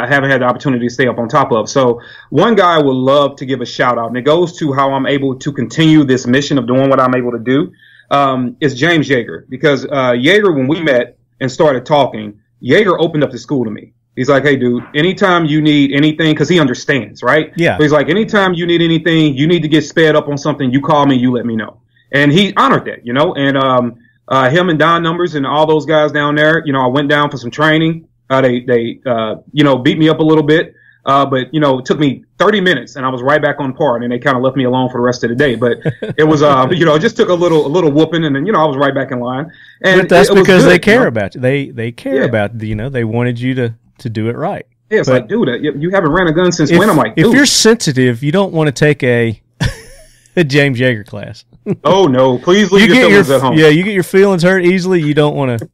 haven't had the opportunity to stay up on top of. So one guy I would love to give a shout out, and it goes to how I'm able to continue this mission of doing what I'm able to do, is James Yeager. Because Yeager, when we met and started talking, Yeager opened up the school to me. He's like, hey, dude, anytime you need anything, because he understands, right? Yeah. So he's like, anytime you need anything, you need to get sped up on something, you call me, you let me know. And he honored that, and him and Don Numbers and all those guys down there, I went down for some training. They beat me up a little bit, but it took me 30 minutes and I was right back on par, and then they kind of left me alone for the rest of the day. But it was, it just took a little whooping, and then I was right back in line. And but that's because they care about you. They care about they wanted you to do it right. Yeah, it's like, dude, you haven't ran a gun since when? I'm like, dude. If you're sensitive, you don't want to take a James Yeager class. Oh no! Please leave your feelings at home. Yeah, you get your feelings hurt easily. You don't want to,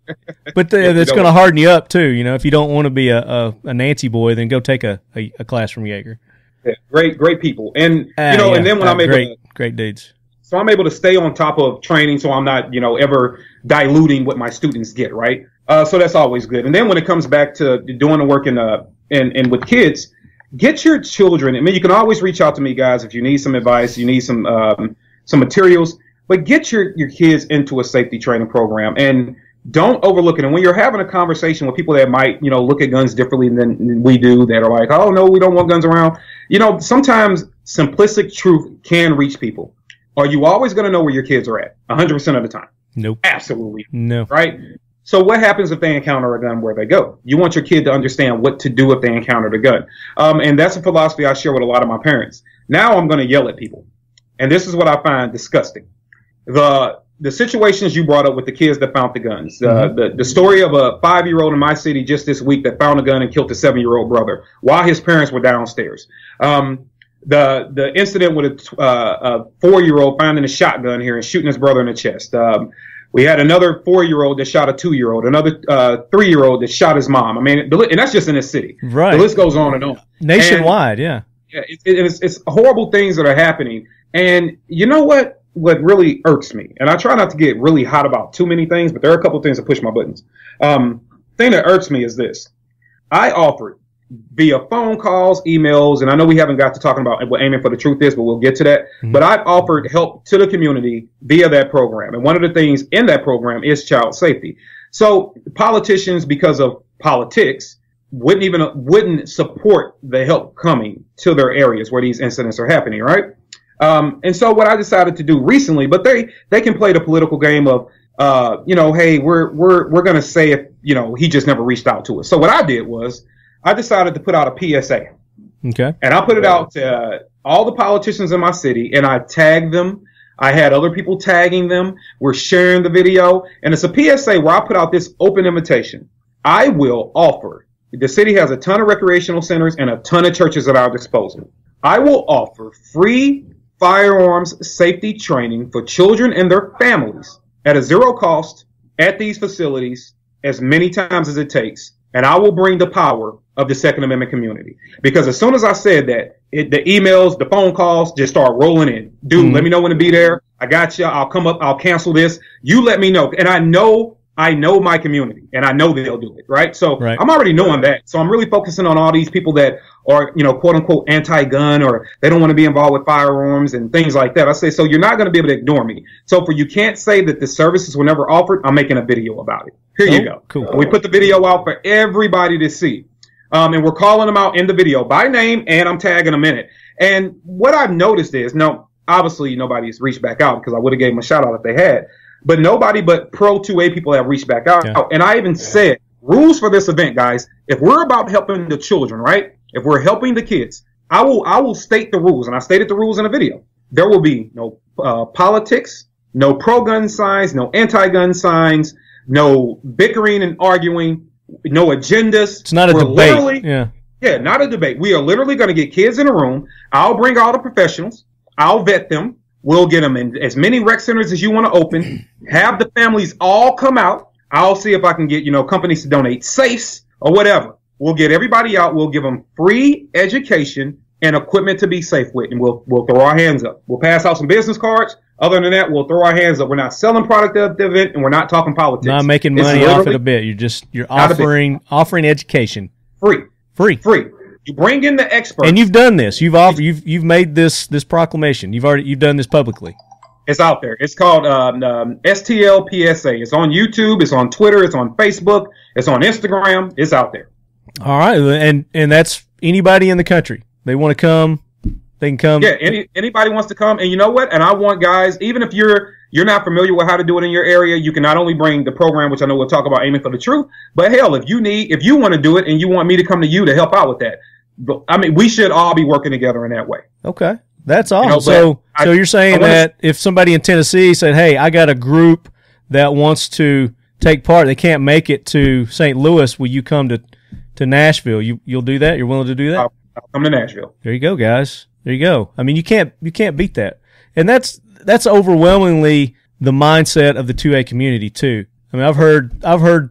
but that's going to harden you up too. If you don't want to be a Nancy boy, then go take a class from Yeager. Yeah, great people, and and then when I'm able great dudes. So I'm able to stay on top of training, so I'm not ever diluting what my students get. Right. So that's always good. And then when it comes back to doing the work and with kids, get your children. I mean, you can always reach out to me, guys, if you need some advice, you need some materials, but get your kids into a safety training program and don't overlook it. And when you're having a conversation with people that might, look at guns differently than we do, that are like, oh no, we don't want guns around. Sometimes simplistic truth can reach people. Are you always going to know where your kids are at 100% of the time? Nope. Absolutely. No. Right? So what happens if they encounter a gun where they go? You want your kid to understand what to do if they encountered a gun. And that's a philosophy I share with a lot of my parents. Now I'm going to yell at people. And this is what I find disgusting. The situations you brought up with the kids that found the guns. The story of a 5-year-old in my city just this week that found a gun and killed his 7-year-old brother while his parents were downstairs. The incident with a 4-year-old finding a shotgun here and shooting his brother in the chest. We had another 4-year-old that shot a 2-year-old, another 3-year-old that shot his mom. I mean, and that's just in this city. Right. The list goes on and on. Nationwide, yeah. It's horrible things that are happening. And you know what really irks me? And I try not to get really hot about too many things, but there are a couple of things that push my buttons. Thing that irks me is this. I offered via phone calls, emails, and I know we haven't got to talking about what Aiming for the Truth is, but we'll get to that. Mm-hmm. But I've offered help to the community via that program. And one of the things in that program is child safety. So politicians, because of politics, wouldn't support the help coming to their areas where these incidents are happening, right? And so what I decided to do recently, but they can play the political game of, hey, we're going to say if, he just never reached out to us. So what I did was I decided to put out a PSA. Okay. And I put it out to all the politicians in my city, and I tagged them. I had other people tagging them. We're sharing the video. And it's a PSA where I put out this open invitation. I will offer, the city has a ton of recreational centers and a ton of churches at our disposal. I will offer free firearms safety training for children and their families at a zero cost at these facilities as many times as it takes. And I will bring the power of the Second Amendment community. Because as soon as I said that, the emails, the phone calls just start rolling in. Dude, let me know when to be there. I got you. I'll come up. I'll cancel this. You let me know. And I know I know my community, and I know they'll do it, right? So I'm already knowing that. So I'm really focusing on all these people that are, quote unquote anti-gun, or they don't want to be involved with firearms and things like that. I say, so you're not going to be able to ignore me. So for you can't say that the services were never offered, I'm making a video about it. Here you go. Cool. We put the video out for everybody to see. And we're calling them out in the video by name, and I'm tagging them in it. And what I've noticed is, obviously nobody's reached back out, because I would have gave them a shout out if they had. But nobody but Pro 2A people have reached back out. Yeah. And I even said, rules for this event, guys, if we're about helping the children, right? If we're helping the kids, I will state the rules. And I stated the rules in the video. There will be no politics, no pro-gun signs, no anti-gun signs, no bickering and arguing, no agendas. It's not a debate. Yeah, not a debate. We are literally going to get kids in a room. I'll bring all the professionals. I'll vet them. We'll get them in as many rec centers as you want to open. Have the families all come out. I'll see if I can get, companies to donate safes or whatever. We'll get everybody out. We'll give them free education and equipment to be safe with, and we'll throw our hands up. We'll pass out some business cards. Other than that, we'll throw our hands up. We're not selling product at the event, and we're not talking politics. Not making money off it a bit. You're offering education. Free. You bring in the experts, and you've done this. You've made this proclamation. You've done this publicly. It's out there. It's called STLPSA. It's on YouTube. It's on Twitter. It's on Facebook. It's on Instagram. It's out there. All right, and that's anybody in the country. They want to come, they can come. Yeah, anybody wants to come, and you know what? And I want guys, even if you're not familiar with how to do it in your area, you can not only bring the program, which I know we'll talk about, Aiming for the Truth, but hell, if you want to do it and you want me to come to you to help out with that. I mean, we should all be working together in that way. Okay. That's awesome. So you're saying that if somebody in Tennessee said, hey, I got a group that wants to take part, they can't make it to St. Louis, will you come to Nashville? You'll do that? You're willing to do that? I'll come to Nashville. There you go, guys. There you go. I mean, you can't beat that. And that's overwhelmingly the mindset of the 2A community too. I mean, I've heard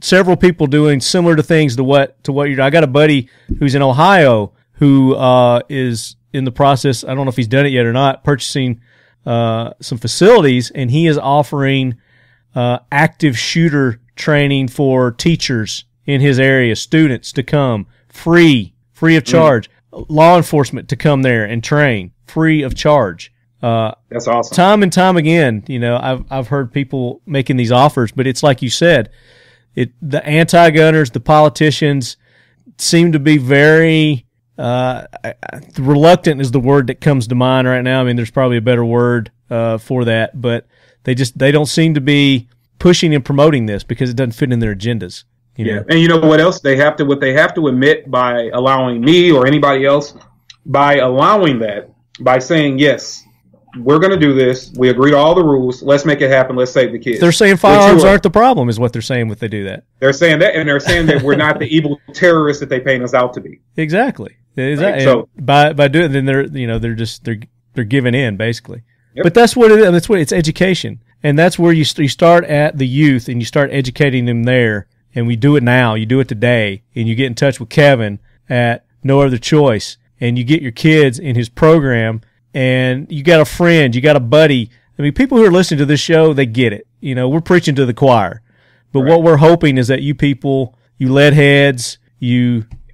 several people doing similar to things to what you're doing. I got a buddy who's in Ohio who is in the process, I don't know if he's done it yet or not, purchasing some facilities, and he is offering active shooter training for teachers in his area, students to come free of charge, law enforcement to come there and train free of charge. That's awesome. Time and time again, I've heard people making these offers, but it's like you said, the anti-gunners, the politicians seem to be very reluctant is the word that comes to mind right now. I mean, there's probably a better word for that, but they don't seem to be pushing and promoting this because it doesn't fit in their agendas. You know? And you know what else? What they have to admit by allowing me or anybody else, by allowing that, by saying, yes, we're going to do this. We agree to all the rules. Let's make it happen. Let's save the kids. They're saying firearms aren't the problem is what they're saying when they do that. They're saying that, and they're saying that we're not the evil terrorists that they paint us out to be. Exactly. Right? So by doing it, then they're giving in basically. Yep. But that's what it is. That's what it's education, and that's where you start at the youth and you start educating them there. And we do it now. You do it today, and you get in touch with Kevin at No Other Choice, and you get your kids in his program. And you got a friend, you got a buddy. I mean, people who are listening to this show, they get it. We're preaching to the choir. But what we're hoping is that you people, you lead heads,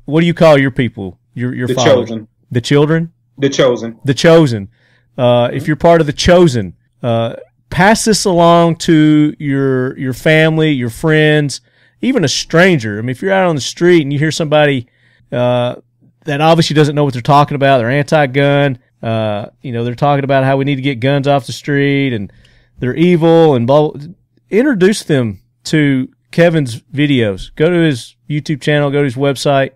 what do you call your people? Your the followers? Chosen. The children? The chosen. The chosen. If you're part of the chosen, pass this along to your family, your friends, even a stranger. I mean, if you're out on the street and you hear somebody that obviously doesn't know what they're talking about, they're anti-gun, they're talking about how we need to get guns off the street and they're evil and blah, blah. Introduce them to Kevin's videos. Go to his YouTube channel, go to his website,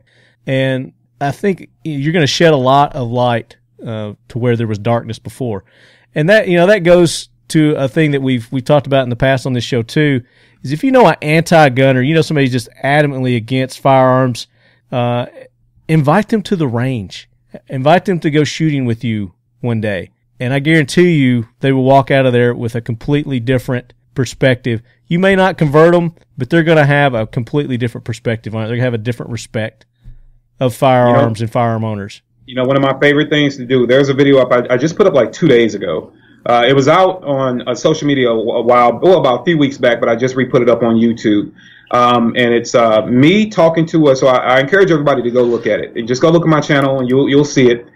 and I think you're going to shed a lot of light to where there was darkness before. And that goes to a thing that we've talked about in the past on this show too, is if you know an anti-gunner, somebody who's just adamantly against firearms, invite them to the range. Invite them to go shooting with you one day. And I guarantee you they will walk out of there with a completely different perspective. You may not convert them, but they're going to have a completely different perspective on it. They're going to have a different respect of firearms and firearm owners. One of my favorite things to do, there's a video up I just put up like 2 days ago. It was out on social media about a few weeks back, but I just re-put it up on YouTube. And it's me talking to so I encourage everybody to go look at it. Just go look at my channel and you'll see it.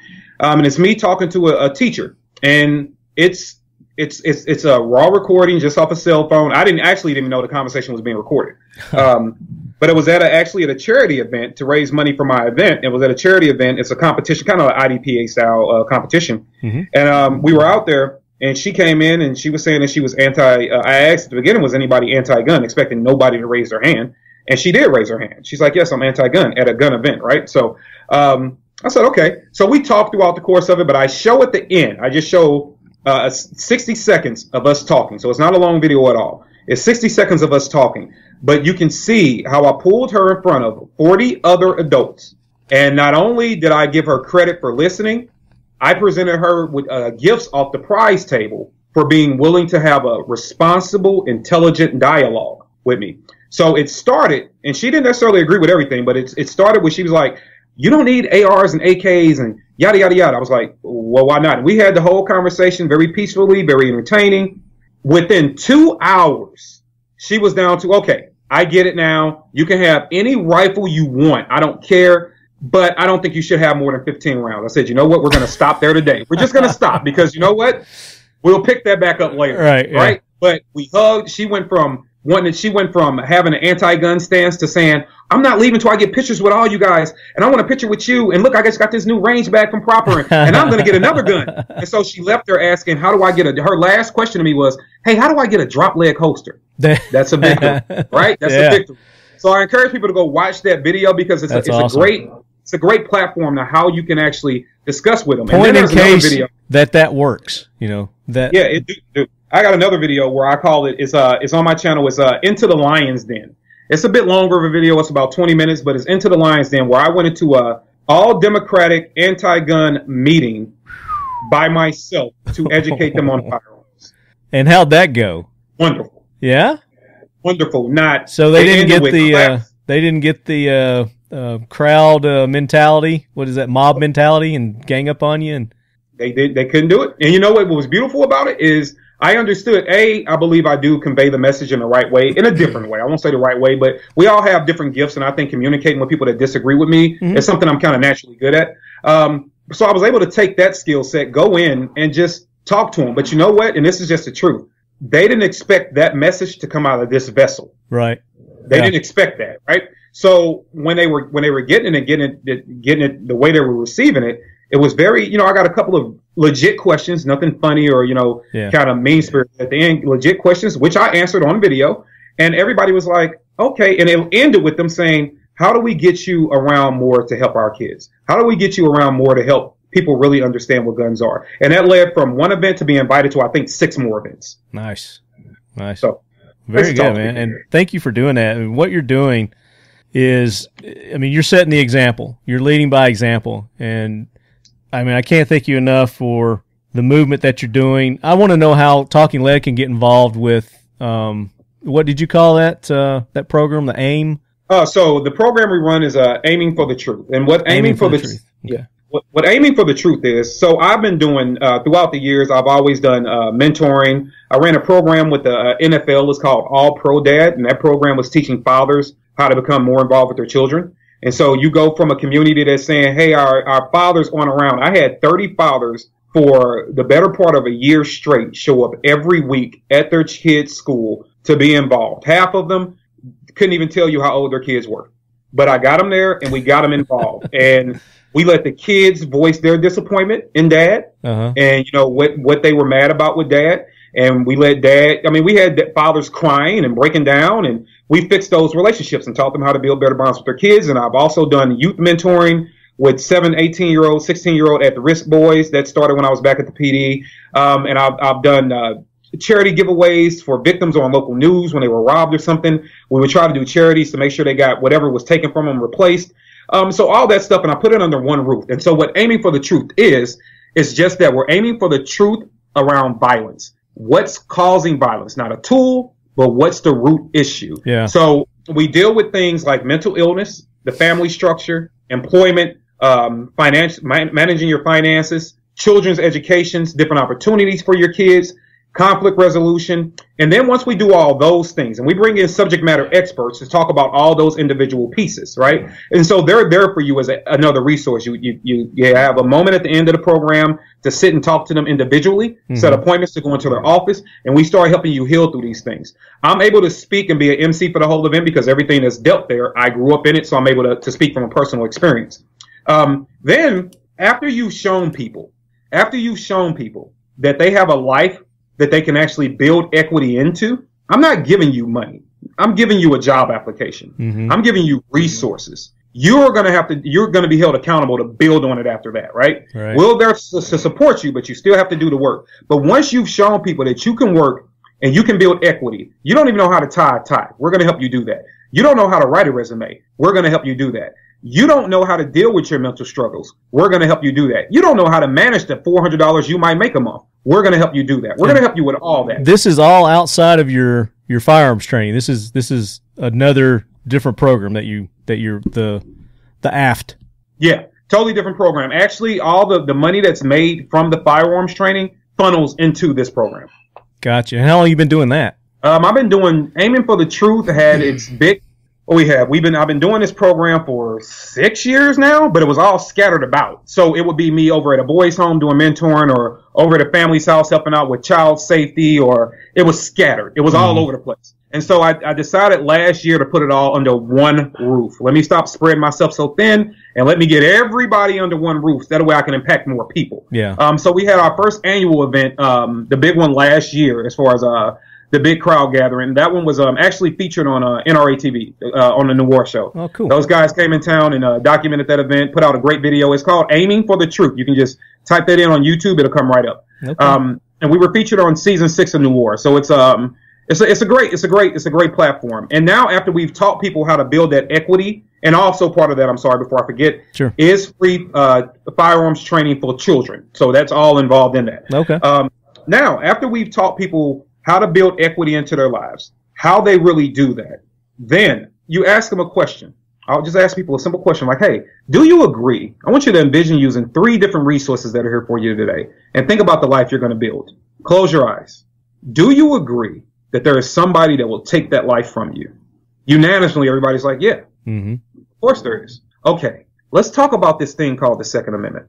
And it's me talking to a teacher, and it's a raw recording just off a cell phone. I didn't even know the conversation was being recorded. But it was actually at a charity event to raise money for my event. It was at a charity event. It's a competition, kind of an IDPA style competition. Mm-hmm. And we were out there, and she came in and she was saying that she was I asked at the beginning, was anybody anti-gun, expecting nobody to raise their hand. And she did raise her hand. She's like, yes, I'm anti-gun at a gun event, right? So I said, okay. So we talked throughout the course of it, but I show at the end, I just show 60 seconds of us talking. So it's not a long video at all. It's 60 seconds of us talking. But you can see how I pulled her in front of 40 other adults. And not only did I give her credit for listening, I presented her with gifts off the prize table for being willing to have a responsible, intelligent dialogue with me. So it started, and she didn't necessarily agree with everything, but it started when she was like, you don't need ARs and AKs and yada, yada, yada. I was like, well, why not? And we had the whole conversation very peacefully, very entertaining. Within 2 hours, she was down to, okay, I get it now. You can have any rifle you want. I don't care, but I don't think you should have more than 15 rounds. I said, you know what? We're going to stop there today. We're just going to stop because you know what? We'll pick that back up later. Right. Yeah. Right. But we hugged. She went from having an anti-gun stance to saying, I'm not leaving until I get pictures with all you guys, and I want a picture with you, and look, I just got this new range bag from Proper, and I'm going to get another gun. And so she left there asking, how do I get her last question to me was, hey, how do I get a drop leg holster? That's a victory, right? That's a victory. So I encourage people to go watch that video because it's awesome. It's a great platform to how you can actually discuss with them. Point in case video that works, you know. That. Yeah, I got another video where I call it's on my channel. It's Into the Lion's Den. It's a bit longer of a video. It's about 20 minutes, but it's Into the Lion's Den, where I went into a all Democratic anti-gun meeting by myself to educate them on firearms. And how'd that go? Wonderful. Yeah? Wonderful. So they didn't get the crowd mentality. What is that, mob mentality, and gang up on you? And they couldn't do it. And you know what was beautiful about it is I understood, I believe I do convey the message in the right way, in a different way. I won't say the right way, but we all have different gifts, and I think communicating with people that disagree with me is something I'm kind of naturally good at. So I was able to take that skill set, go in, and just talk to them. But you know what? And this is just the truth. They didn't expect that message to come out of this vessel. Right. They didn't expect that, right? So when they were getting it the way they were receiving it, it was very, I got a couple of legit questions, nothing funny or, kind of mean spirit at the end, legit questions, which I answered on video. And everybody was like, okay. And it ended with them saying, how do we get you around more to help our kids? How do we get you around more to help people really understand what guns are? And that led from one event to be invited to, I think, 6 more events. Nice. So very good, man. And thank you for doing that. I mean, what you're doing is, you're setting the example. You're leading by example. And I can't thank you enough for the movement that you're doing. I want to know how Talking Lead can get involved with, what did you call that program, the AIM? So the program we run is Aiming for the Truth. And what Aiming for the Truth. Okay. What Aiming for the Truth is, so I've been doing, throughout the years, I've always done mentoring. I ran a program with the NFL. It's called All Pro Dad, and that program was teaching fathers how to become more involved with their children. And so you go from a community that's saying, hey, our fathers aren't around. I had 30 fathers for the better part of a year straight show up every week at their kids' school to be involved. Half of them couldn't even tell you how old their kids were. But I got them there, and we got them involved. And we let the kids voice their disappointment in Dad, and what they were mad about with Dad. And we let Dad, we had fathers crying and breaking down, and we fixed those relationships and taught them how to build better bonds with their kids. And I've also done youth mentoring with 7, 18-year-old, 16-year-old at the Risk Boys. That started when I was back at the PD. And I've done charity giveaways for victims on local news when they were robbed or something. We would try to do charities to make sure they got whatever was taken from them replaced. So all that stuff, and I put it under one roof. And so what Aiming for the Truth is just that we're aiming for the truth around violence. What's causing violence? Not a tool, but what's the root issue? Yeah. So we deal with things like mental illness, the family structure, employment, managing your finances, children's educations, different opportunities for your kids, conflict resolution. And then once we do all those things and we bring in subject matter experts to talk about all those individual pieces, right? And so they're there for you as another resource. You have a moment at the end of the program to sit and talk to them individually, set appointments to go into their office, and we start helping you heal through these things. I'm able to speak and be an MC for the whole event because everything that's dealt there, I grew up in it, so I'm able to speak from a personal experience. Then after you've shown people that they have a life that they can actually build equity into, I'm not giving you money. I'm giving you a job application. I'm giving you resources. You're going to be held accountable to build on it after that, right? We're there to support you, but you still have to do the work. But once you've shown people that you can work and you can build equity, you don't even know how to tie a tie. We're going to help you do that. You don't know how to write a resume. We're going to help you do that. You don't know how to deal with your mental struggles. We're going to help you do that. You don't know how to manage the $400 you might make a month. We're going to help you do that. We're going to help you with all that. This is all outside of your firearms training. This is another different program that you're the AFT. Yeah, totally different program. Actually, all the money that's made from the firearms training funnels into this program. Gotcha. And how long have you been doing that? I've been doing Aiming for the Truth. Had its big. I've been doing this program for 6 years now, but it was all scattered about. So it would be me over at a boys' home doing mentoring, or over at a family's house helping out with child safety, or it was scattered. It was all over the place. And so I decided last year to put it all under one roof. Let me stop spreading myself so thin and let me get everybody under one roof. That way I can impact more people. Yeah. So we had our first annual event, the big one last year, as far as the big crowd gathering. That one was actually featured on NRA TV on the N.O.C. show. Oh, cool. Those guys came in town and documented that event, put out a great video. It's called Aiming for the Truth. You can just type that in on YouTube. It'll come right up. Okay. And we were featured on season 6 of N.O.C. So it's a great platform. And now after we've taught people how to build that equity, and also part of that, I'm sorry, before I forget, sure, is free firearms training for children. So that's all involved in that. Okay. Now, after we've taught people how to build equity into their lives, how they really do that, then you ask them a question. I'll just ask people a simple question like, hey, do you agree? I want you to envision using 3 different resources that are here for you today and think about the life you're going to build. Close your eyes. Do you agree that there is somebody that will take that life from you? Unanimously, everybody's like, yeah. Of course there is. Okay, let's talk about this thing called the Second Amendment.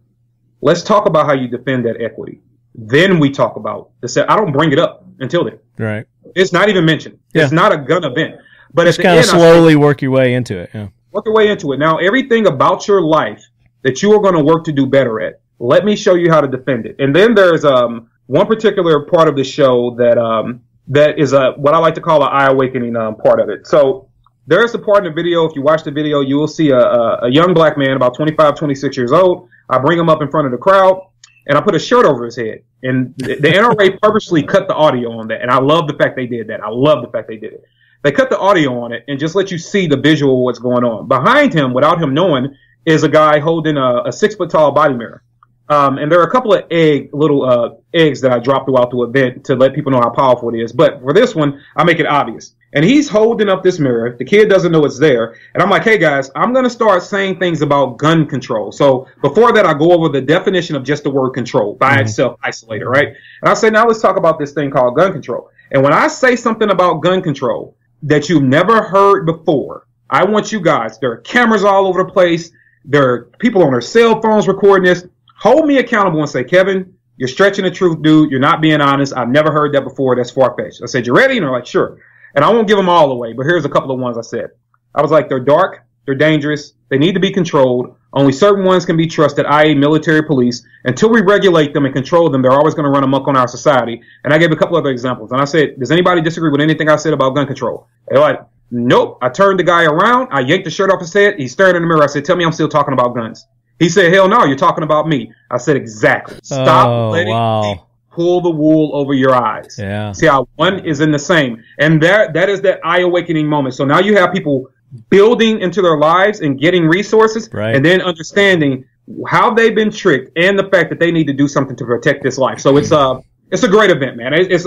Let's talk about how you defend that equity. Then we talk about I don't bring it up until then. Right. It's not even mentioned. Yeah. It's not a gun event. But just kind of slowly work your way into it. Yeah. Work your way into it. Now, everything about your life that you are going to work to do better at, let me show you how to defend it. And then there's one particular part of the show that is what I like to call an eye awakening part of it. So there's a part in the video. If you watch the video, you will see a young black man, about 25, 26 years old. I bring him up in front of the crowd, and I put a shirt over his head. And the NRA purposely cut the audio on that. And I love the fact they did that. I love the fact they did it. They cut the audio on it and just let you see the visual of what's going on. Behind him, without him knowing, is a guy holding a 6-foot-tall body mirror. And there are a couple of little eggs that I dropped throughout the event to let people know how powerful it is. But for this one, I make it obvious. And he's holding up this mirror. The kid doesn't know it's there. And I'm like, hey, guys, I'm going to start saying things about gun control. So before that, I go over the definition of just the word control by itself, isolated, right? And I say, now let's talk about this thing called gun control. And when I say something about gun control that you've never heard before, I want you guys, there are cameras all over the place. There are people on their cell phones recording this. Hold me accountable and say, Kevin, you're stretching the truth, dude. You're not being honest. I've never heard that before. That's far-fetched. I said, you ready? And they're like, sure. And I won't give them all away, but here's a couple of ones I said. I was like, they're dark, they're dangerous, they need to be controlled. Only certain ones can be trusted, i.e. military police. Until we regulate them and control them, they're always going to run amok on our society. And I gave a couple other examples. And I said, does anybody disagree with anything I said about gun control? They're like, nope. I turned the guy around. I yanked the shirt off his head. He's staring in the mirror. I said, tell me I'm still talking about guns. He said, hell no, you're talking about me. I said, exactly. Stop letting me pull the wool over your eyes. Yeah. See how one is in the same. And that is that eye-awakening moment. So now you have people building into their lives and getting resources, right, and then understanding how they've been tricked and the fact that they need to do something to protect this life. So it's a great event, man. It is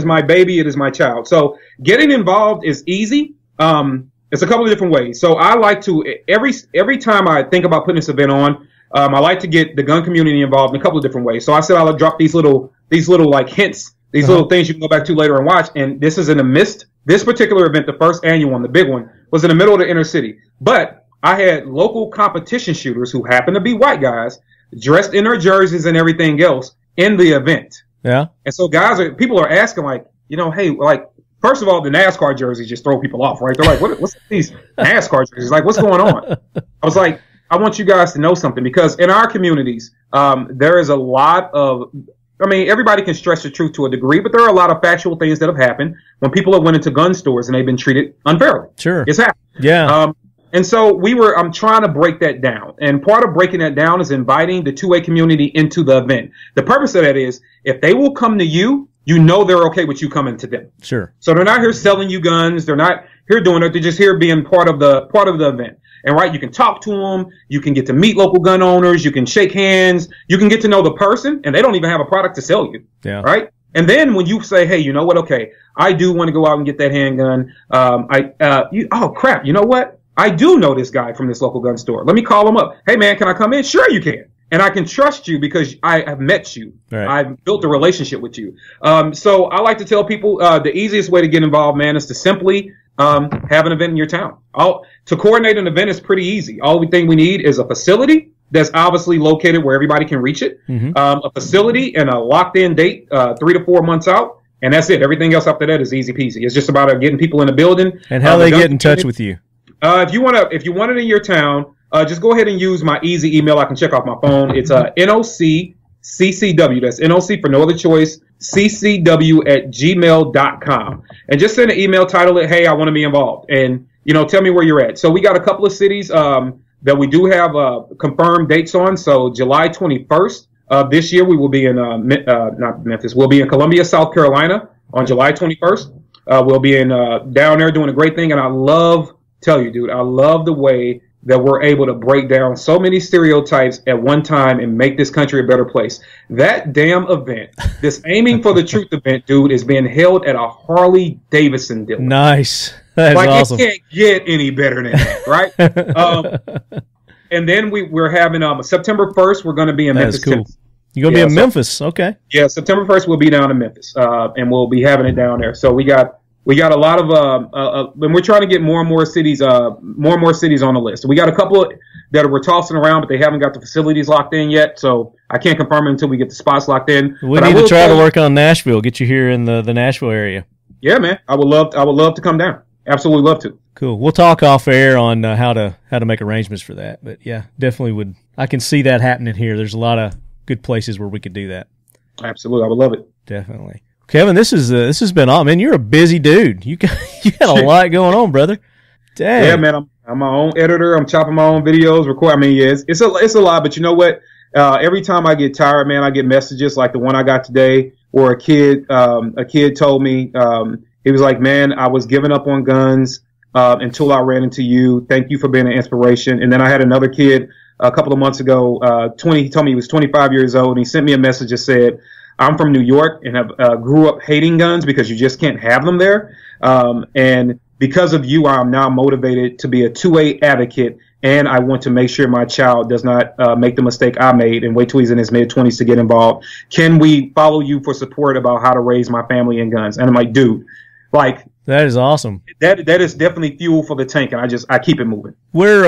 my baby. It is my child. So getting involved is easy. It's a couple of different ways. So I like to, every time I think about putting this event on, I like to get the gun community involved in a couple of different ways. So I said I'll drop these little like hints, these little things you can go back to later and watch. And this is in the midst. This particular event, the first annual one, the big one, was in the middle of the inner city. But I had local competition shooters who happen to be white guys dressed in their jerseys and everything else in the event. Yeah. And so people are asking like, hey, like, first of all, the NASCAR jerseys just throw people off, right? They're like, what's these NASCAR jerseys? Like, what's going on? I was like, I want you guys to know something, because in our communities, there is a lot of, everybody can stretch the truth to a degree, but there are a lot of factual things that have happened when people have went into gun stores and they've been treated unfairly. Sure. It's happened. Yeah. And so I'm trying to break that down. And part of breaking that down is inviting the 2A community into the event. The purpose of that is if they will come to you, they're okay with you coming to them. Sure. So they're not here selling you guns. They're not here doing it. They're just here being part of the event. And right, you can talk to them. You can get to meet local gun owners. You can shake hands. You can get to know the person, and they don't even have a product to sell you. Yeah. Right. And then when you say, hey, you know what? Okay, I do want to go out and get that handgun. Oh crap. You know what? I do know this guy from this local gun store. Let me call him up. Hey man, can I come in? Sure you can. And I can trust you because I have met you. Right. I've built a relationship with you. So I like to tell people the easiest way to get involved, man, is to simply have an event in your town. To coordinate an event is pretty easy. All thing we need is a facility that's obviously located where everybody can reach it, a facility and a locked-in date 3 to 4 months out, and that's it. Everything else after that is easy peasy. It's just about getting people in the building. And how they get in touch with you? If you want it in your town, just go ahead and use my easy email. I can check off my phone. It's N.O.C. CCW. That's N.O.C. for no other choice. CCW@gmail.com. And just send an email, title it, hey, I want to be involved. And, tell me where you're at. So we got a couple of cities that we do have confirmed dates on. So July 21st of this year, we will be in, not Memphis, we'll be in Columbia, South Carolina on July 21st. We'll be in down there doing a great thing. And I love the way that we're able to break down so many stereotypes at one time and make this country a better place. That damn event, this Aiming for the Truth event, dude, is being held at a Harley-Davidson dealer. Nice. That's awesome. It can't get any better than that, right? And then we're having September 1st, we're going to be in Memphis, cool. Tennessee. You're going to be in Memphis, okay. Yeah, September 1st we'll be down in Memphis, and we'll be having it down there. So we got a lot of, and we're trying to get more and more cities on the list. We got a couple that we're tossing around, but they haven't got the facilities locked in yet. So I can't confirm it until we get the spots locked in. We need to try to work on Nashville, get you here in the Nashville area. Yeah, man. I would love to come down. Absolutely love to. Cool. We'll talk off air on how to make arrangements for that. But yeah, definitely would. I can see that happening here. There's a lot of good places where we could do that. Absolutely. I would love it. Definitely. Kevin, this has been awesome. Man, you're a busy dude. You got a lot going on, brother. Dang. Yeah, man. I'm my own editor. I'm chopping my own videos, record. It's a lot. But you know what? Every time I get tired, man, I get messages like the one I got today, where a kid told me he was like, "Man, I was giving up on guns until I ran into you. Thank you for being an inspiration." And then I had another kid a couple of months ago. He told me he was 25 years old, and he sent me a message that said, I'm from New York and have grew up hating guns because you just can't have them there. And because of you, I'm now motivated to be a 2A advocate, and I want to make sure my child does not make the mistake I made and wait till he's in his mid-20s to get involved. Can we follow you for support about how to raise my family in guns? And I'm like, dude, like that is awesome. That is definitely fuel for the tank, and I keep it moving. Where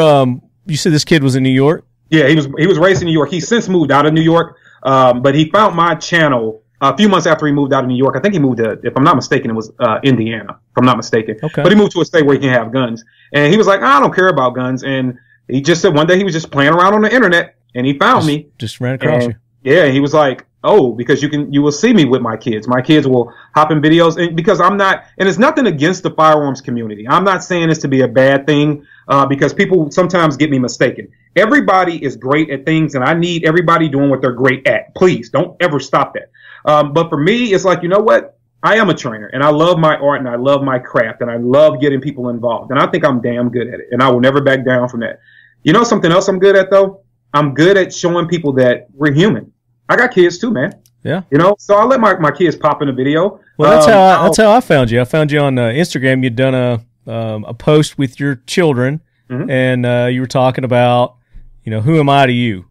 you said this kid was in New York? Yeah, he was raised in New York. He's since moved out of New York. But he found my channel a few months after he moved out of New York. I think he moved to, if I'm not mistaken, it was Indiana, if I'm not mistaken. Okay. But he moved to a state where he can have guns. And he was like, I don't care about guns. And he just said one day he was just playing around on the internet, and he found me. Just ran across you. Yeah, he was like, oh, because you will see me with my kids. My kids will hop in videos, and because I'm not, and it's nothing against the firearms community. I'm not saying this to be a bad thing, because people sometimes get me mistaken. Everybody is great at things, and I need everybody doing what they're great at. Please don't ever stop that. But for me, it's like, you know what? I am a trainer, and I love my art, and I love my craft, and I love getting people involved, and I think I'm damn good at it, and I will never back down from that. You know something else I'm good at, though? I'm good at showing people that we're human. I got kids too, man. Yeah. You know, so I let my kids pop in a video. Well, that's how I found you. I found you on Instagram. You'd done a post with your children, and you were talking about, you know, who am I to you?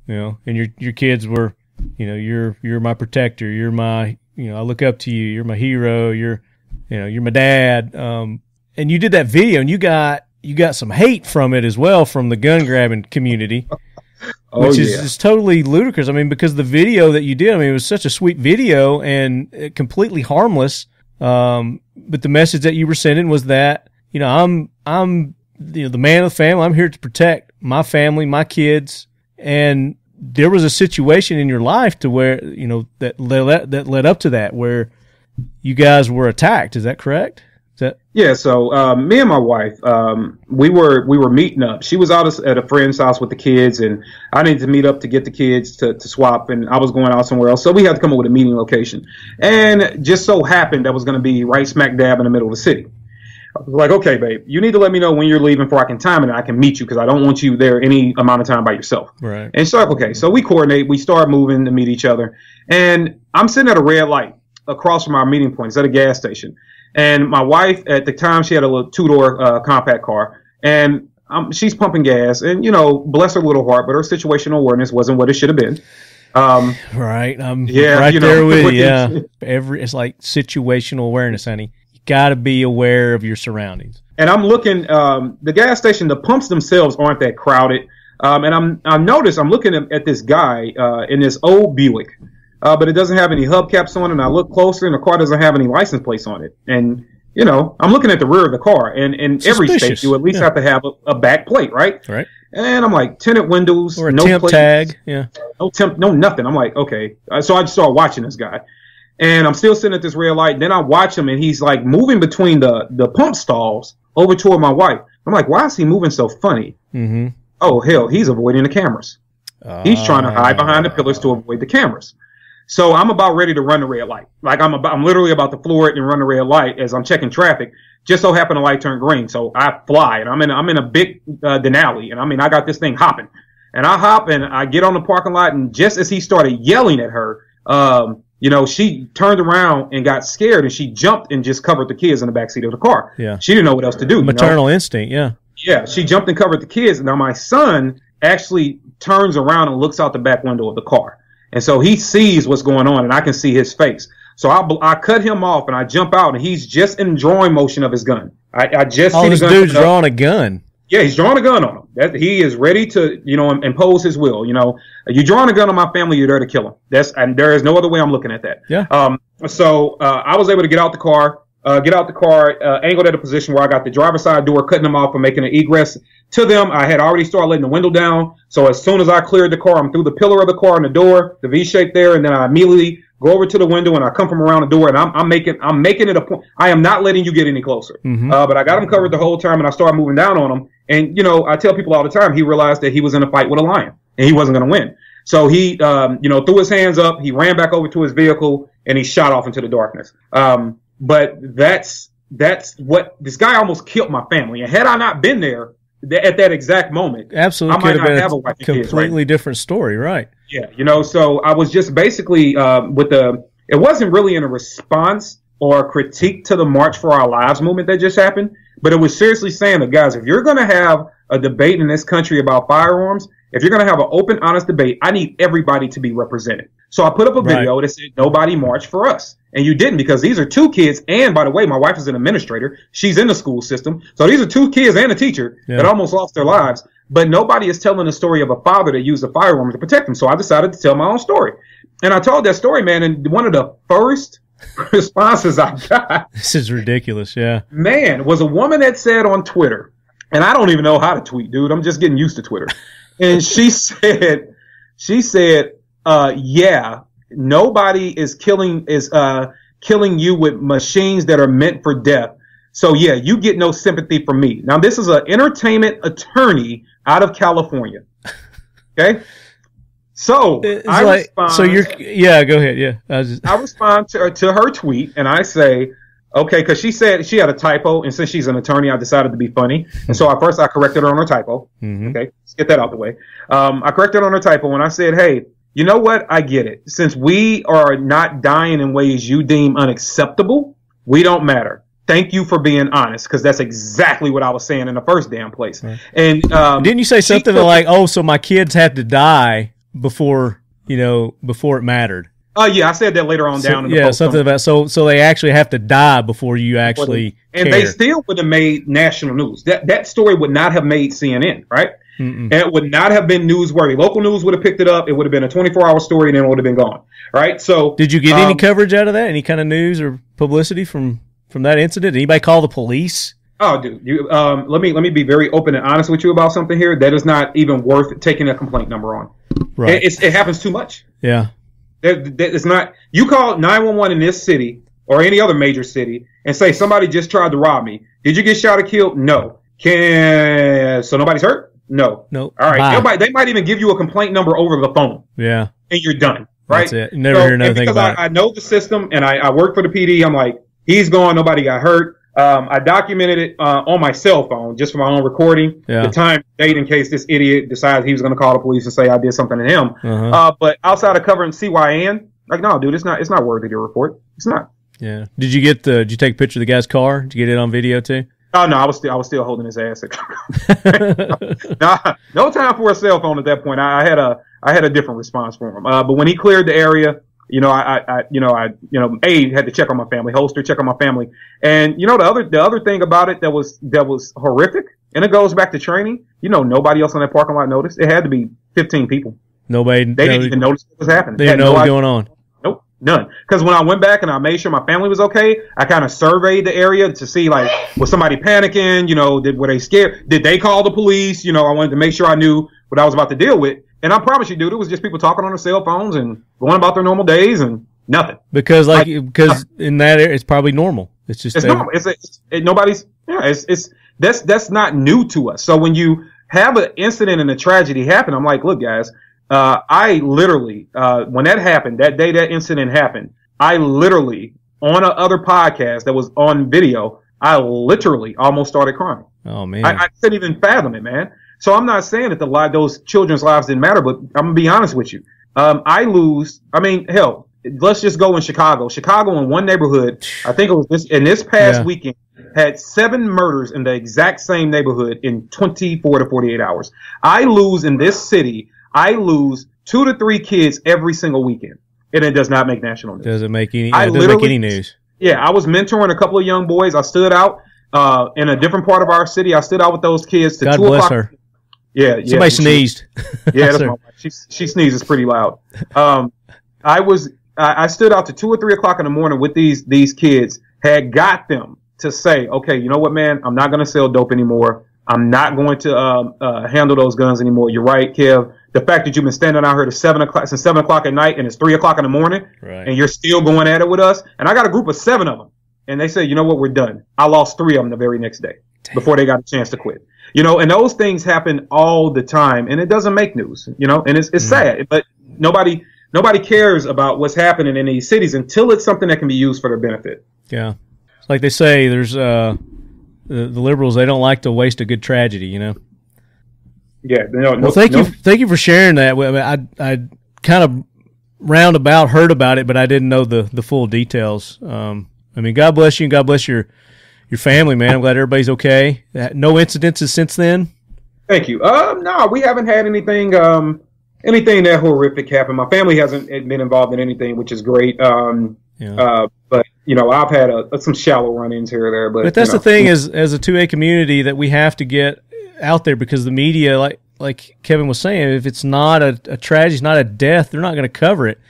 you know, and your kids were, you know, you're my protector, you're my, you know, I look up to you, you're my hero, you're my dad. And you did that video, and you got some hate from it as well from the gun grabbing community. Which is totally ludicrous. I mean, because the video that you did, I mean, it was such a sweet video and completely harmless. But the message that you were sending was that, you know, I'm you know, the man of the family. I'm here to protect my family, my kids. And there was a situation in your life to where, you know, that led up to that, where you guys were attacked. Is that correct? Yeah, so me and my wife, we were meeting up. She was out at a friend's house with the kids, and I needed to meet up to get the kids to swap, and I was going out somewhere else. So we had to come up with a meeting location. And just so happened that was going to be right smack dab in the middle of the city. I was like, okay, babe, you need to let me know when you're leaving before I can time it and I can meet you, because I don't want you there any amount of time by yourself. Right. And she's like, okay. So we coordinate. We start moving to meet each other. And I'm sitting at a red light across from our meeting point. It's at a gas station. And my wife, at the time, she had a little two-door compact car, and she's pumping gas. And, you know, bless her little heart, but her situational awareness wasn't what it should have been. Right. I'm right there with you. Yeah. It's like situational awareness, honey. You got to be aware of your surroundings. And I'm looking, the gas station, the pumps themselves aren't that crowded. And I noticed I'm looking at this guy in this old Buick. But it doesn't have any hubcaps on it, and I look closer, and the car doesn't have any license plates on it. And, you know, I'm looking at the rear of the car, and in every state, you at least have to have a back plate, right? Right. And I'm like, tinted windows, or a no temp plates, tag, yeah. No nothing. I'm like, okay. So I just started watching this guy, and I'm still sitting at this red light, and then I watch him, and he's like moving between the pump stalls over toward my wife. I'm like, why is he moving so funny? Mm-hmm. Oh, hell, he's avoiding the cameras. He's trying to hide behind the pillars to avoid the cameras. So I'm about ready to run the red light. Like I'm literally about to floor it and run the red light as I'm checking traffic. Just so happened the light turned green. So I fly, and I'm in a big Denali, and I mean, I got this thing hopping, and I hop and I get on the parking lot, and just as he started yelling at her, you know, she turned around and got scared, and she jumped and just covered the kids in the backseat of the car. Yeah. She didn't know what else to do. Maternal instinct. Yeah. Yeah. She jumped and covered the kids. Now my son actually turns around and looks out the back window of the car. And so he sees what's going on, and I can see his face. So I cut him off, and I jump out, and he's just in drawing motion of his gun. I just see this dude's drawing a gun. Yeah, he's drawing a gun on him. He is ready to, you know, impose his will. You know, you're drawing a gun on my family, you're there to kill him. And there is no other way I'm looking at that. Yeah. So I was able to get out the car, angled at a position where I got the driver's side door, cutting them off and making an egress to them. I had already started letting the window down. So as soon as I cleared the car, I'm through the pillar of the car and the door, the V shape there, and then I immediately go over to the window and I come from around the door, and I'm making it a point. I am not letting you get any closer. Mm-hmm. But I got him covered the whole time, and I started moving down on him. And you know, I tell people all the time, he realized that he was in a fight with a lion and he wasn't going to win. So he, you know, threw his hands up, he ran back over to his vehicle, and he shot off into the darkness. But that's what this guy almost killed my family. And had I not been there at that exact moment, absolutely, I might not have a wife and kids, completely right? different story, right? Yeah, you know, so I was just basically it wasn't really in a response or a critique to the March for Our Lives movement that just happened, but it was seriously saying that, guys, if you're going to have a debate in this country about firearms, if you're going to have an open, honest debate, I need everybody to be represented. So I put up a video that said, nobody march for us. And you didn't, because these are two kids. And by the way, my wife is an administrator. She's in the school system. So these are two kids and a teacher that almost lost their lives. But nobody is telling the story of a father that used a firearm to protect them. So I decided to tell my own story. And I told that story, man. And one of the first responses I got. This is ridiculous. Yeah. Man, was a woman that said on Twitter, and I don't even know how to tweet, dude. I'm just getting used to Twitter. And she said, yeah, nobody is killing you with machines that are meant for death. So yeah, you get no sympathy from me. Now this is an entertainment attorney out of California. Okay. So go ahead. Yeah. I respond to her tweet, and I say, okay, because she said she had a typo, and since she's an attorney, I decided to be funny. And so at first I corrected her on her typo. Mm-hmm. Okay, let's get that out the way. I corrected her on her typo, and I said, hey, you know what? I get it. Since we are not dying in ways you deem unacceptable, we don't matter. Thank you for being honest, because that's exactly what I was saying in the first damn place. Right. And didn't you say something like, "Oh, so my kids had to die before it mattered. Oh yeah, I said that later on down in the post. Something about so they actually have to die before you actually and care. They still would have made national news. That story would not have made CNN, right? And it would not have been newsworthy. Local news would have picked it up. It would have been a 24-hour story, and then it would have been gone, right? So, did you get any coverage out of that? Any kind of news or publicity from that incident? Did anybody call the police? Oh, dude, let me be very open and honest with you about something here. That is not even worth taking a complaint number on. Right. It happens too much. Yeah. It's not. You call 911 in this city or any other major city and say somebody just tried to rob me. Did you get shot or killed? No. So nobody's hurt? No. Nope. All right. They might even give you a complaint number over the phone. Yeah. And you're done. Right. That's it. You never hear nothing about it. I know the system, and I work for the PD. I'm like, he's gone. Nobody got hurt. I documented it on my cell phone just for my own recording. Yeah. The time, date, in case this idiot decides he was going to call the police and say I did something to him. But outside of covering CYN, like, no, dude, it's not worthy to report. It's not. Yeah. Did you take a picture of the guy's car? Did you get it on video too? Oh no, I was still holding his ass. No time for a cell phone at that point. I had a different response for him. But when he cleared the area, I had to check on my family, holster, check on my family. And the other thing about it that was horrific, and it goes back to training. Nobody else in that parking lot noticed. It had to be 15 people. They didn't even notice what was happening. They didn't know what was going on. Nope, none. Because when I went back and I made sure my family was okay, I kind of surveyed the area to see, like, was somebody panicking? Were they scared? Did they call the police? I wanted to make sure I knew what I was about to deal with. And I promise you, dude, it was just people talking on their cell phones and going about their normal days and nothing. Because in that area, it's probably normal. It's just normal. That's not new to us. So when you have an incident and a tragedy happen, I'm like, look, guys, I literally, when that happened, that day that incident happened, I literally, on a other podcast that was on video, I literally almost started crying. Oh man, I couldn't even fathom it, man. So I'm not saying that those children's lives didn't matter, but I'm gonna be honest with you. Hell, let's just go in Chicago. Chicago in one neighborhood, I think it was this past weekend, had 7 murders in the exact same neighborhood in 24 to 48 hours. I lose in this city. I lose 2 to 3 kids every single weekend, and it does not make national news. Doesn't make any news. Yeah, I was mentoring a couple of young boys. I stood out in a different part of our city. I stood out with those kids to God 2 bless o'clock. her. Yeah. Somebody sneezed. Yeah, that's my wife. She sneezes pretty loud. I stood out to 2 or 3 o'clock in the morning with these kids. Had got them to say, okay, you know what, man? I'm not going to sell dope anymore. I'm not going to handle those guns anymore. You're right, Kev. The fact that you've been standing out here since 7 o'clock at night and it's 3 o'clock in the morning, right, and you're still going at it with us. And I got a group of 7 of them, and they say, you know what, we're done. I lost 3 of them the very next day before they got a chance to quit. And those things happen all the time, and it doesn't make news. And it's sad, but nobody cares about what's happening in these cities until it's something that can be used for their benefit. Yeah, it's like they say, there's the liberals, they don't like to waste a good tragedy. Yeah. Thank you for sharing that. I kind of roundabout heard about it, but I didn't know the full details. God bless you, and God bless your family, man. I'm glad everybody's okay. No incidences since then? Thank you. No, we haven't had anything that horrific happen. My family hasn't been involved in anything, which is great. But I've had some shallow run-ins here or there. But that's the thing, as a 2A community, that we have to get out there, because the media, like Kevin was saying, if it's not a tragedy, it's not a death, they're not going to cover it.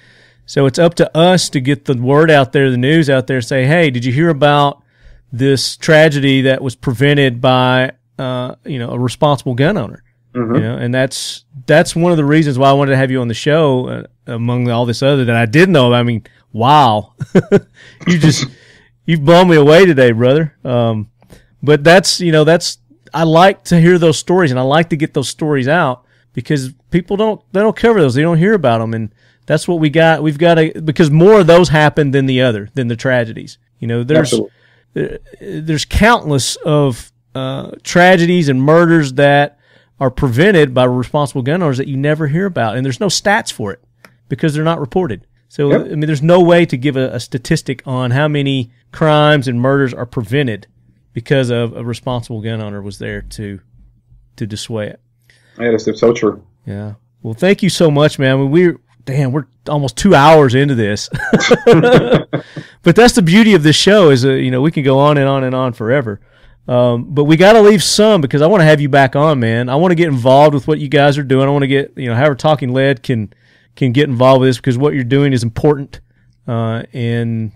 So it's up to us to get the word out there, the news out there, say, hey, did you hear about this tragedy that was prevented by a responsible gun owner? Mm-hmm. And that's one of the reasons why I wanted to have you on the show, among all this other that I did know. Wow. You've blown me away today, brother. But I like to hear those stories, and I like to get those stories out, because people don't cover those. They don't hear about them, and that's what we got. We've got to, because more of those happen than the tragedies. There's countless of tragedies and murders that are prevented by responsible gun owners that you never hear about, and there's no stats for it because they're not reported. So there's no way to give a statistic on how many crimes and murders are prevented because of a responsible gun owner was there to dissuade it. Yeah, that's so true. Yeah. Well, thank you so much, man. I mean, we're almost 2 hours into this. But that's the beauty of this show is, we can go on and on and on forever. But we got to leave some because I want to have you back on, man. I want to get involved with what you guys are doing. I want to get, however Talking Lead can get involved with this because what you're doing is important. And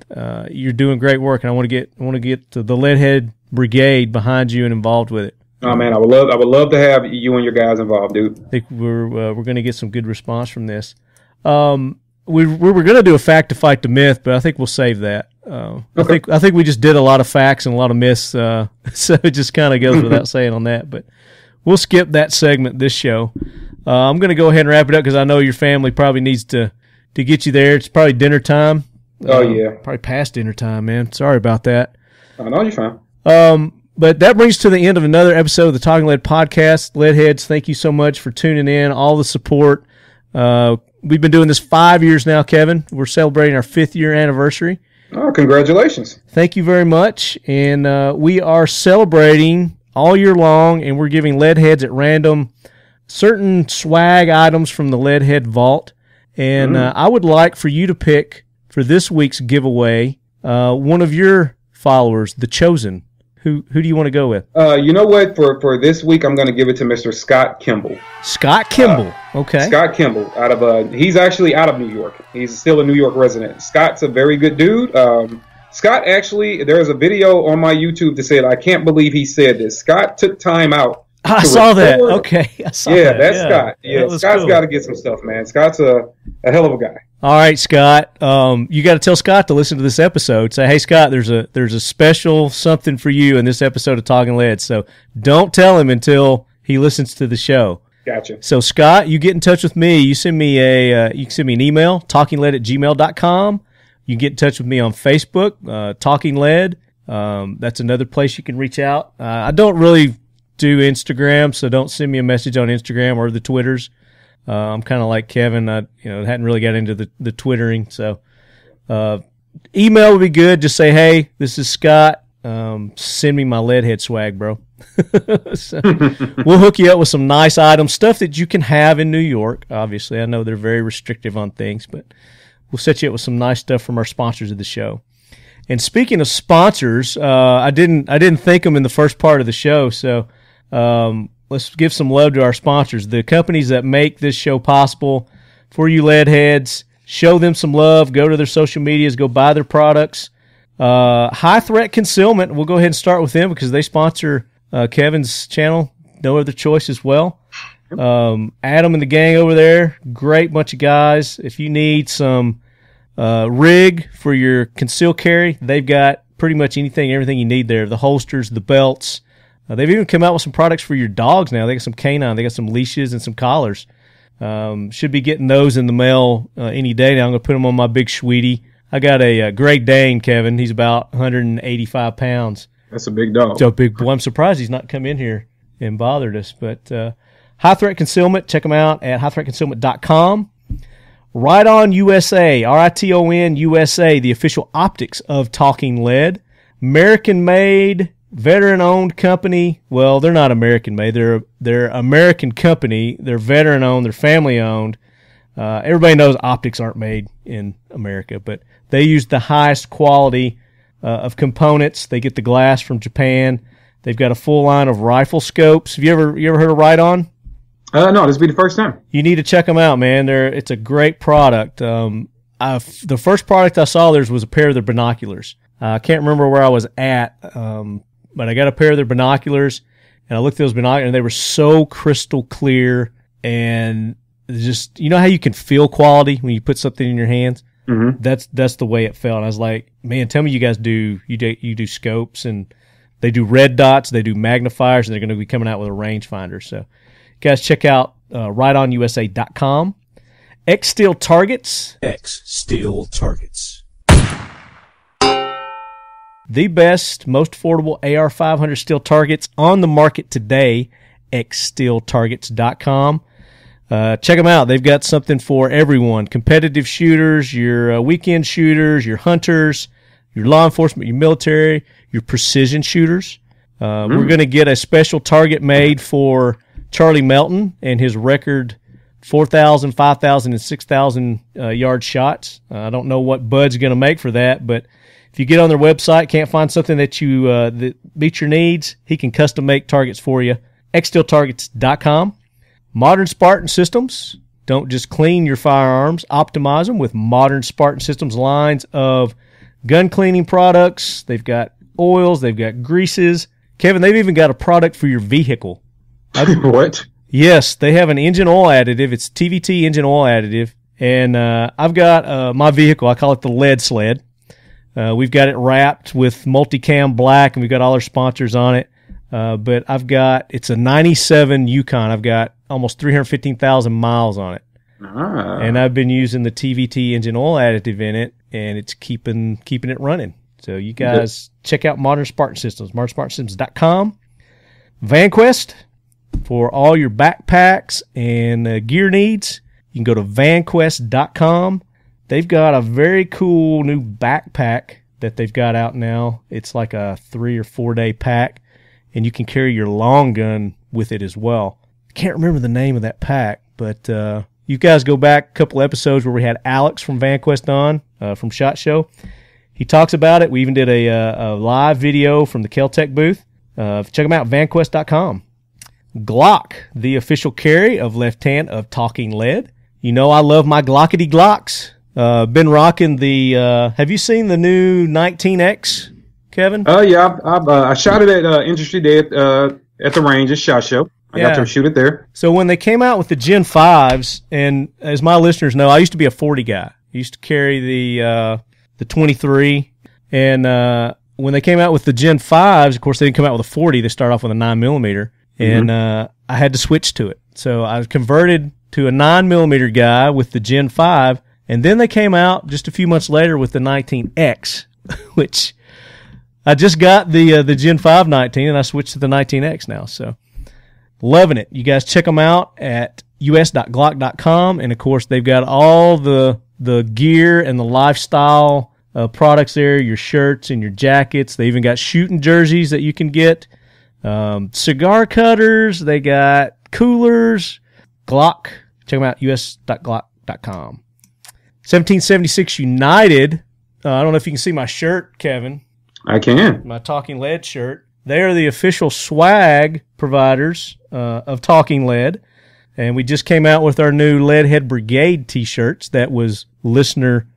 you're doing great work, and I want to get the Leadhead Brigade behind you and involved with it. Oh man, I would love to have you and your guys involved, dude. I think we're going to get some good response from this. We were going to do a fact to fight the myth, but I think we'll save that. Okay. I think we just did a lot of facts and a lot of myths, so it just kind of goes without saying on that. But we'll skip that segment this show. I'm going to go ahead and wrap it up because I know your family probably needs to get you there. It's probably dinner time. Oh yeah, probably past dinner time, man. Sorry about that. Oh no, you're fine. But that brings to the end of another episode of the Talking Lead podcast. Leadheads, thank you so much for tuning in, all the support. We've been doing this 5 years now, Kevin. We're celebrating our 5th year anniversary. Oh, congratulations. Thank you very much. And we are celebrating all year long, and we're giving Leadheads at random certain swag items from the Leadhead Vault. And I would like for you to pick for this week's giveaway one of your followers, The Chosen. Who do you want to go with? You know what? For this week, I'm going to give it to Mr. Scott Kimball. Scott Kimball. Okay. Scott Kimball. He's actually out of New York. He's still a New York resident. Scott's a very good dude. Scott actually, there's a video on my YouTube that said, I can't believe he said this. Scott took time out. I saw that. Okay. I saw that. That's Scott. Yeah, Scott's got to get some stuff, man. Scott's a hell of a guy. All right, Scott. You got to tell Scott to listen to this episode. Say, hey, Scott, there's a special something for you in this episode of Talking Lead. So don't tell him until he listens to the show. Gotcha. So, Scott, you get in touch with me. You send me you can send me an email, talkingled@gmail.com. You can get in touch with me on Facebook, Talking Lead. That's another place you can reach out. I don't really do Instagram, so don't send me a message on Instagram or the Twitters. I'm kind of like Kevin. I hadn't really got into the Twittering, so email would be good. Just say, hey, this is Scott. Send me my Leadhead swag, bro. So, we'll hook you up with some nice items, stuff that you can have in New York. Obviously, I know they're very restrictive on things, but we'll set you up with some nice stuff from our sponsors of the show. And speaking of sponsors, I didn't thank them in the first part of the show, so let's give some love to our sponsors, the companies that make this show possible for you Leadheads. Show them some love. Go to their social medias. Go buy their products. High Threat Concealment. We'll go ahead and start with them because they sponsor Kevin's channel. No Other Choice as well. Adam and the gang over there, great bunch of guys. If you need some rig for your concealed carry, they've got pretty much everything you need there. The holsters, the belts. They've even come out with some products for your dogs now. They got some canine. They got some leashes and some collars. Should be getting those in the mail any day now. I'm going to put them on my big sweetie. I got a Great Dane, Kevin. He's about 185 pounds. That's a big dog. So big boy. I'm surprised he's not come in here and bothered us. But High Threat Concealment, check them out at highthreatconcealment.com. Right On USA, RITON USA, the official optics of Talking Lead. American-made, veteran-owned company. Well, they're not American-made. They're American company. They're veteran-owned. They're family-owned. Everybody knows optics aren't made in America, but they use the highest quality of components. They get the glass from Japan. They've got a full line of rifle scopes. Have you ever heard of Right On? No, this will be the first time. You need to check them out, man. It's a great product. The first product I saw theirs was a pair of their binoculars. I can't remember where I was at, but I got a pair of their binoculars, and I looked at those binoculars, and they were so crystal clear, and just, you know how you can feel quality when you put something in your hands? Mm-hmm. That's the way it felt. And I was like, man, tell me you guys do scopes, and they do red dots, they do magnifiers, and they're going to be coming out with a rangefinder. So, guys, check out rightonusa.com. X-Steel Targets. X-Steel Targets. The best, most affordable AR-500 steel targets on the market today. xsteeltargets.com. Check them out. They've got something for everyone. Competitive shooters, your weekend shooters, your hunters, your law enforcement, your military, your precision shooters. We're going to get a special target made for Charlie Melton and his record 4,000, 5,000, and 6,000 yard shots. I don't know what Bud's going to make for that, but if you get on their website, can't find something that you that meets your needs, he can custom make targets for you. xsteeltargets.com. Modern Spartan Systems. Don't just clean your firearms, optimize them with Modern Spartan Systems lines of gun cleaning products. They've got oils, they've got greases. Kevin, they've even got a product for your vehicle. What? Yes, they have an engine oil additive. It's TVT engine oil additive. And I've got my vehicle, I call it the lead sled. We've got it wrapped with multicam black, and we've got all our sponsors on it. But it's a 97 Yukon. I've got almost 315,000 miles on it. Ah. And I've been using the TVT engine oil additive in it, and it's keeping it running. So you guys check out Modern Spartan Systems, modernspartansystems.com. VanQuest, for all your backpacks and gear needs, you can go to vanquest.com. They've got a very cool new backpack that they've got out now. It's like a 3 or 4 day pack, and you can carry your long gun with it as well. I can't remember the name of that pack, but you guys go back a couple episodes where we had Alex from VanQuest on, from SHOT Show. He talks about it. We even did a live video from the Kel-Tec booth. Check them out, vanquest.com. Glock, the official carry of Left Hand of Talking Lead. You know I love my Glockety Glocks. Been rocking the, have you seen the new 19X, Kevin? Yeah, I shot it at Industry Day at the range at SHOT Show. I got to shoot it there. So when they came out with the Gen 5s, and as my listeners know, I used to be a 40 guy. I used to carry the 23, and when they came out with the Gen 5s, of course they didn't come out with a 40. They started off with a 9mm, and I had to switch to it. So I was converted to a 9mm guy with the Gen 5, and then they came out just a few months later with the 19X, which I just got the Gen 5 19, and I switched to the 19X now. So loving it. You guys check them out at us.glock.com, and of course they've got all the gear and the lifestyle products there, your shirts and your jackets. They even got shooting jerseys that you can get, cigar cutters. They got coolers. Glock. Check them out, us.glock.com. 1776 United. I don't know if you can see my shirt, Kevin. I can. My Talking Lead shirt. They are the official swag providers of Talking Lead. And we just came out with our new Leadhead Brigade t-shirts that was listener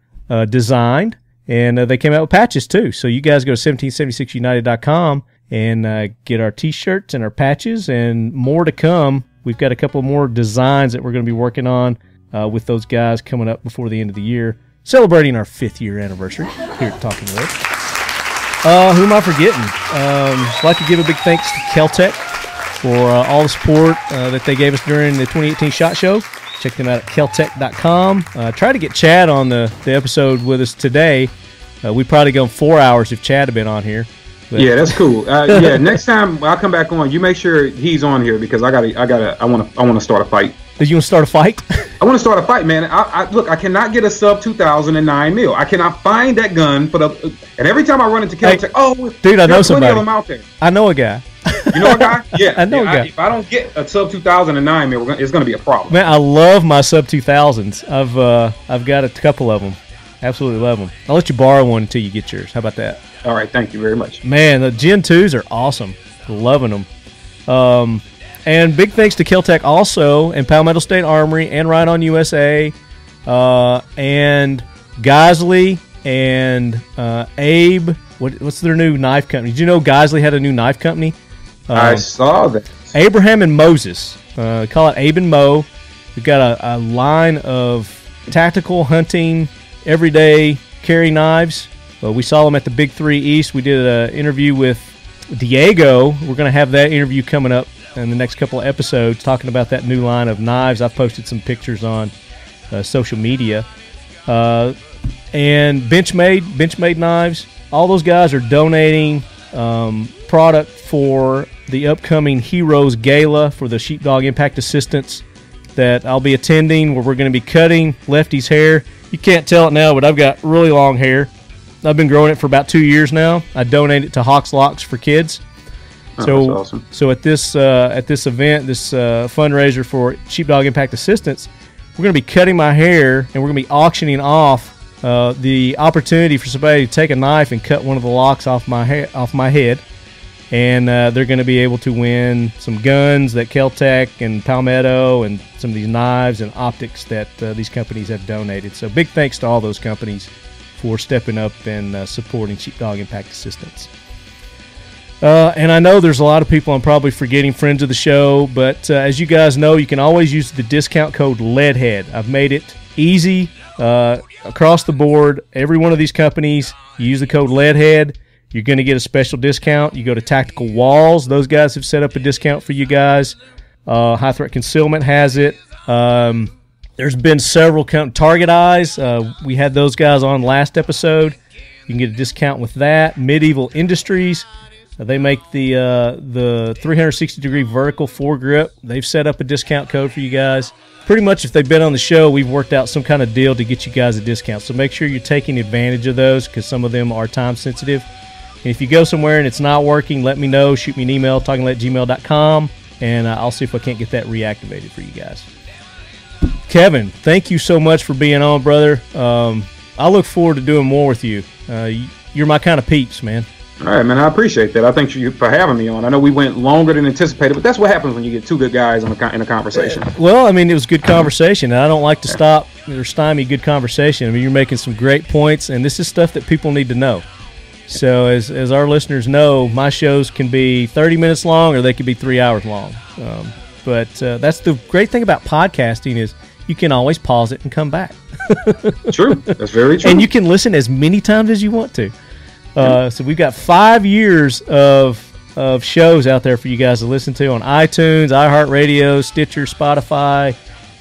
designed. And they came out with patches too. So you guys go to 1776united.com and get our t-shirts and our patches and more to come. We've got a couple more designs that we're going to be working on with those guys coming up before the end of the year, celebrating our 5th year anniversary here at Talking Lead. Who am I forgetting? I'd like to give a big thanks to Kel-Tec for all the support that they gave us during the 2018 SHOT Show. Check them out at keltec.com. Try to get Chad on the episode with us today. We'd probably go 4 hours if Chad had been on here. But. Yeah, that's cool. Yeah, next time I'll come back on. You make sure he's on here because I want to start a fight. Did you want to start a fight? I want to start a fight, man. Look, I cannot get a sub 2009 mil. I cannot find that gun and every time I run into Kel-Tec, dude, I know somebody. Of them out there. I know a guy. You know a guy? Yeah, I know a guy. If I don't get a sub 2009 mil, it's going to be a problem. Man, I love my sub 2000s. I've got a couple of them. Absolutely love them. I'll let you borrow one until you get yours. How about that? All right, thank you very much. Man, the Gen 2s are awesome. Loving them. And big thanks to Kel-Tec also, and Palmetto State Armory, and Right On USA, and Geisley, and Abe. What's their new knife company? Did you know Geisley had a new knife company? I saw that. Abraham and Moses. Call it Abe and Mo. We've got a line of tactical hunting, everyday carry knives. We saw them at the Big 3 East. We did an interview with Diego. We're going to have that interview coming up in the next couple of episodes talking about that new line of knives. I've posted some pictures on social media. And Benchmade knives. All those guys are donating product for the upcoming Heroes Gala for the Sheepdog Impact Assistance that I'll be attending, where we're going to be cutting Lefty's hair. You can't tell it now, but I've got really long hair. I've been growing it for about 2 years now. I donate it to Hawks Locks for Kids. Oh, that's awesome. So at this event, this fundraiser for Sheepdog Impact Assistance, we're going to be cutting my hair, and we're going to be auctioning off the opportunity for somebody to take a knife and cut one of the locks off my head, and they're going to be able to win some guns that Kel-Tec and Palmetto and some of these knives and optics that these companies have donated. So big thanks to all those companies for stepping up and supporting Sheepdog Impact Assistance. And I know there's a lot of people I'm probably forgetting, friends of the show, but as you guys know, you can always use the discount code LEADHEAD. I've made it easy across the board. Every one of these companies, you use the code LEADHEAD, you're going to get a special discount. You go to Tactical Walls. Those guys have set up a discount for you guys. High Threat Concealment has it. There's been several Target Eyes. We had those guys on last episode. You can get a discount with that. Medieval Industries. They make the 360-degree vertical foregrip. They've set up a discount code for you guys. Pretty much if they've been on the show, we've worked out some kind of deal to get you guys a discount. So make sure you're taking advantage of those because some of them are time sensitive. And if you go somewhere and it's not working, let me know. Shoot me an email, talkinglead@gmail.com, and I'll see if I can't get that reactivated for you guys. Kevin, thank you so much for being on, brother. I look forward to doing more with you. You're my kind of peeps, man. All right, man. I appreciate that. I thank you for having me on. I know we went longer than anticipated, but that's what happens when you get two good guys in a conversation. Well, I mean, it was good conversation, and I don't like to stop or stymie good conversation. I mean, you're making some great points, and this is stuff that people need to know. So as our listeners know, my shows can be 30 minutes long or they can be 3 hours long. But that's the great thing about podcasting is you can always pause it and come back. True. That's very true. And you can listen as many times as you want to. So we've got 5 years of shows out there for you guys to listen to on iTunes, iHeartRadio, Stitcher, Spotify,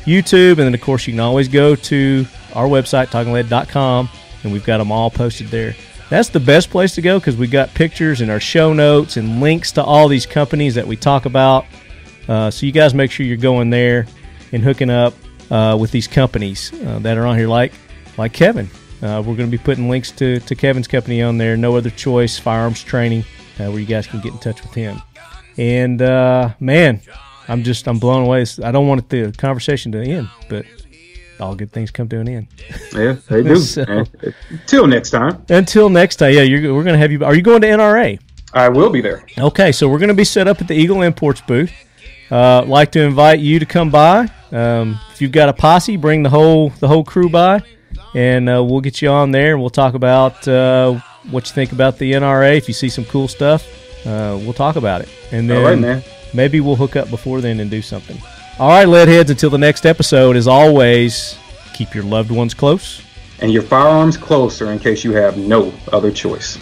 YouTube, and then, of course, you can always go to our website, talkinglead.com, and we've got them all posted there. That's the best place to go because we got pictures and our show notes and links to all these companies that we talk about. So you guys make sure you're going there and hooking up with these companies that are on here, like Kevin. We're going to be putting links to Kevin's company on there, No Other Choice, Firearms Training, where you guys can get in touch with him. And, man, I'm blown away. I don't want the conversation to end, but all good things come to an end. Yeah, they do. So, until next time. Until next time, yeah, we're going to have you. Are you going to NRA? I will be there. Okay, so we're going to be set up at the Eagle Imports booth. Like to invite you to come by. If you've got a posse, bring the whole crew by. And we'll get you on there, and we'll talk about what you think about the NRA. If you see some cool stuff, we'll talk about it. And then all right, man. Maybe we'll hook up before then and do something. All right, Leadheads, until the next episode, as always, keep your loved ones close. And your firearms closer in case you have no other choice.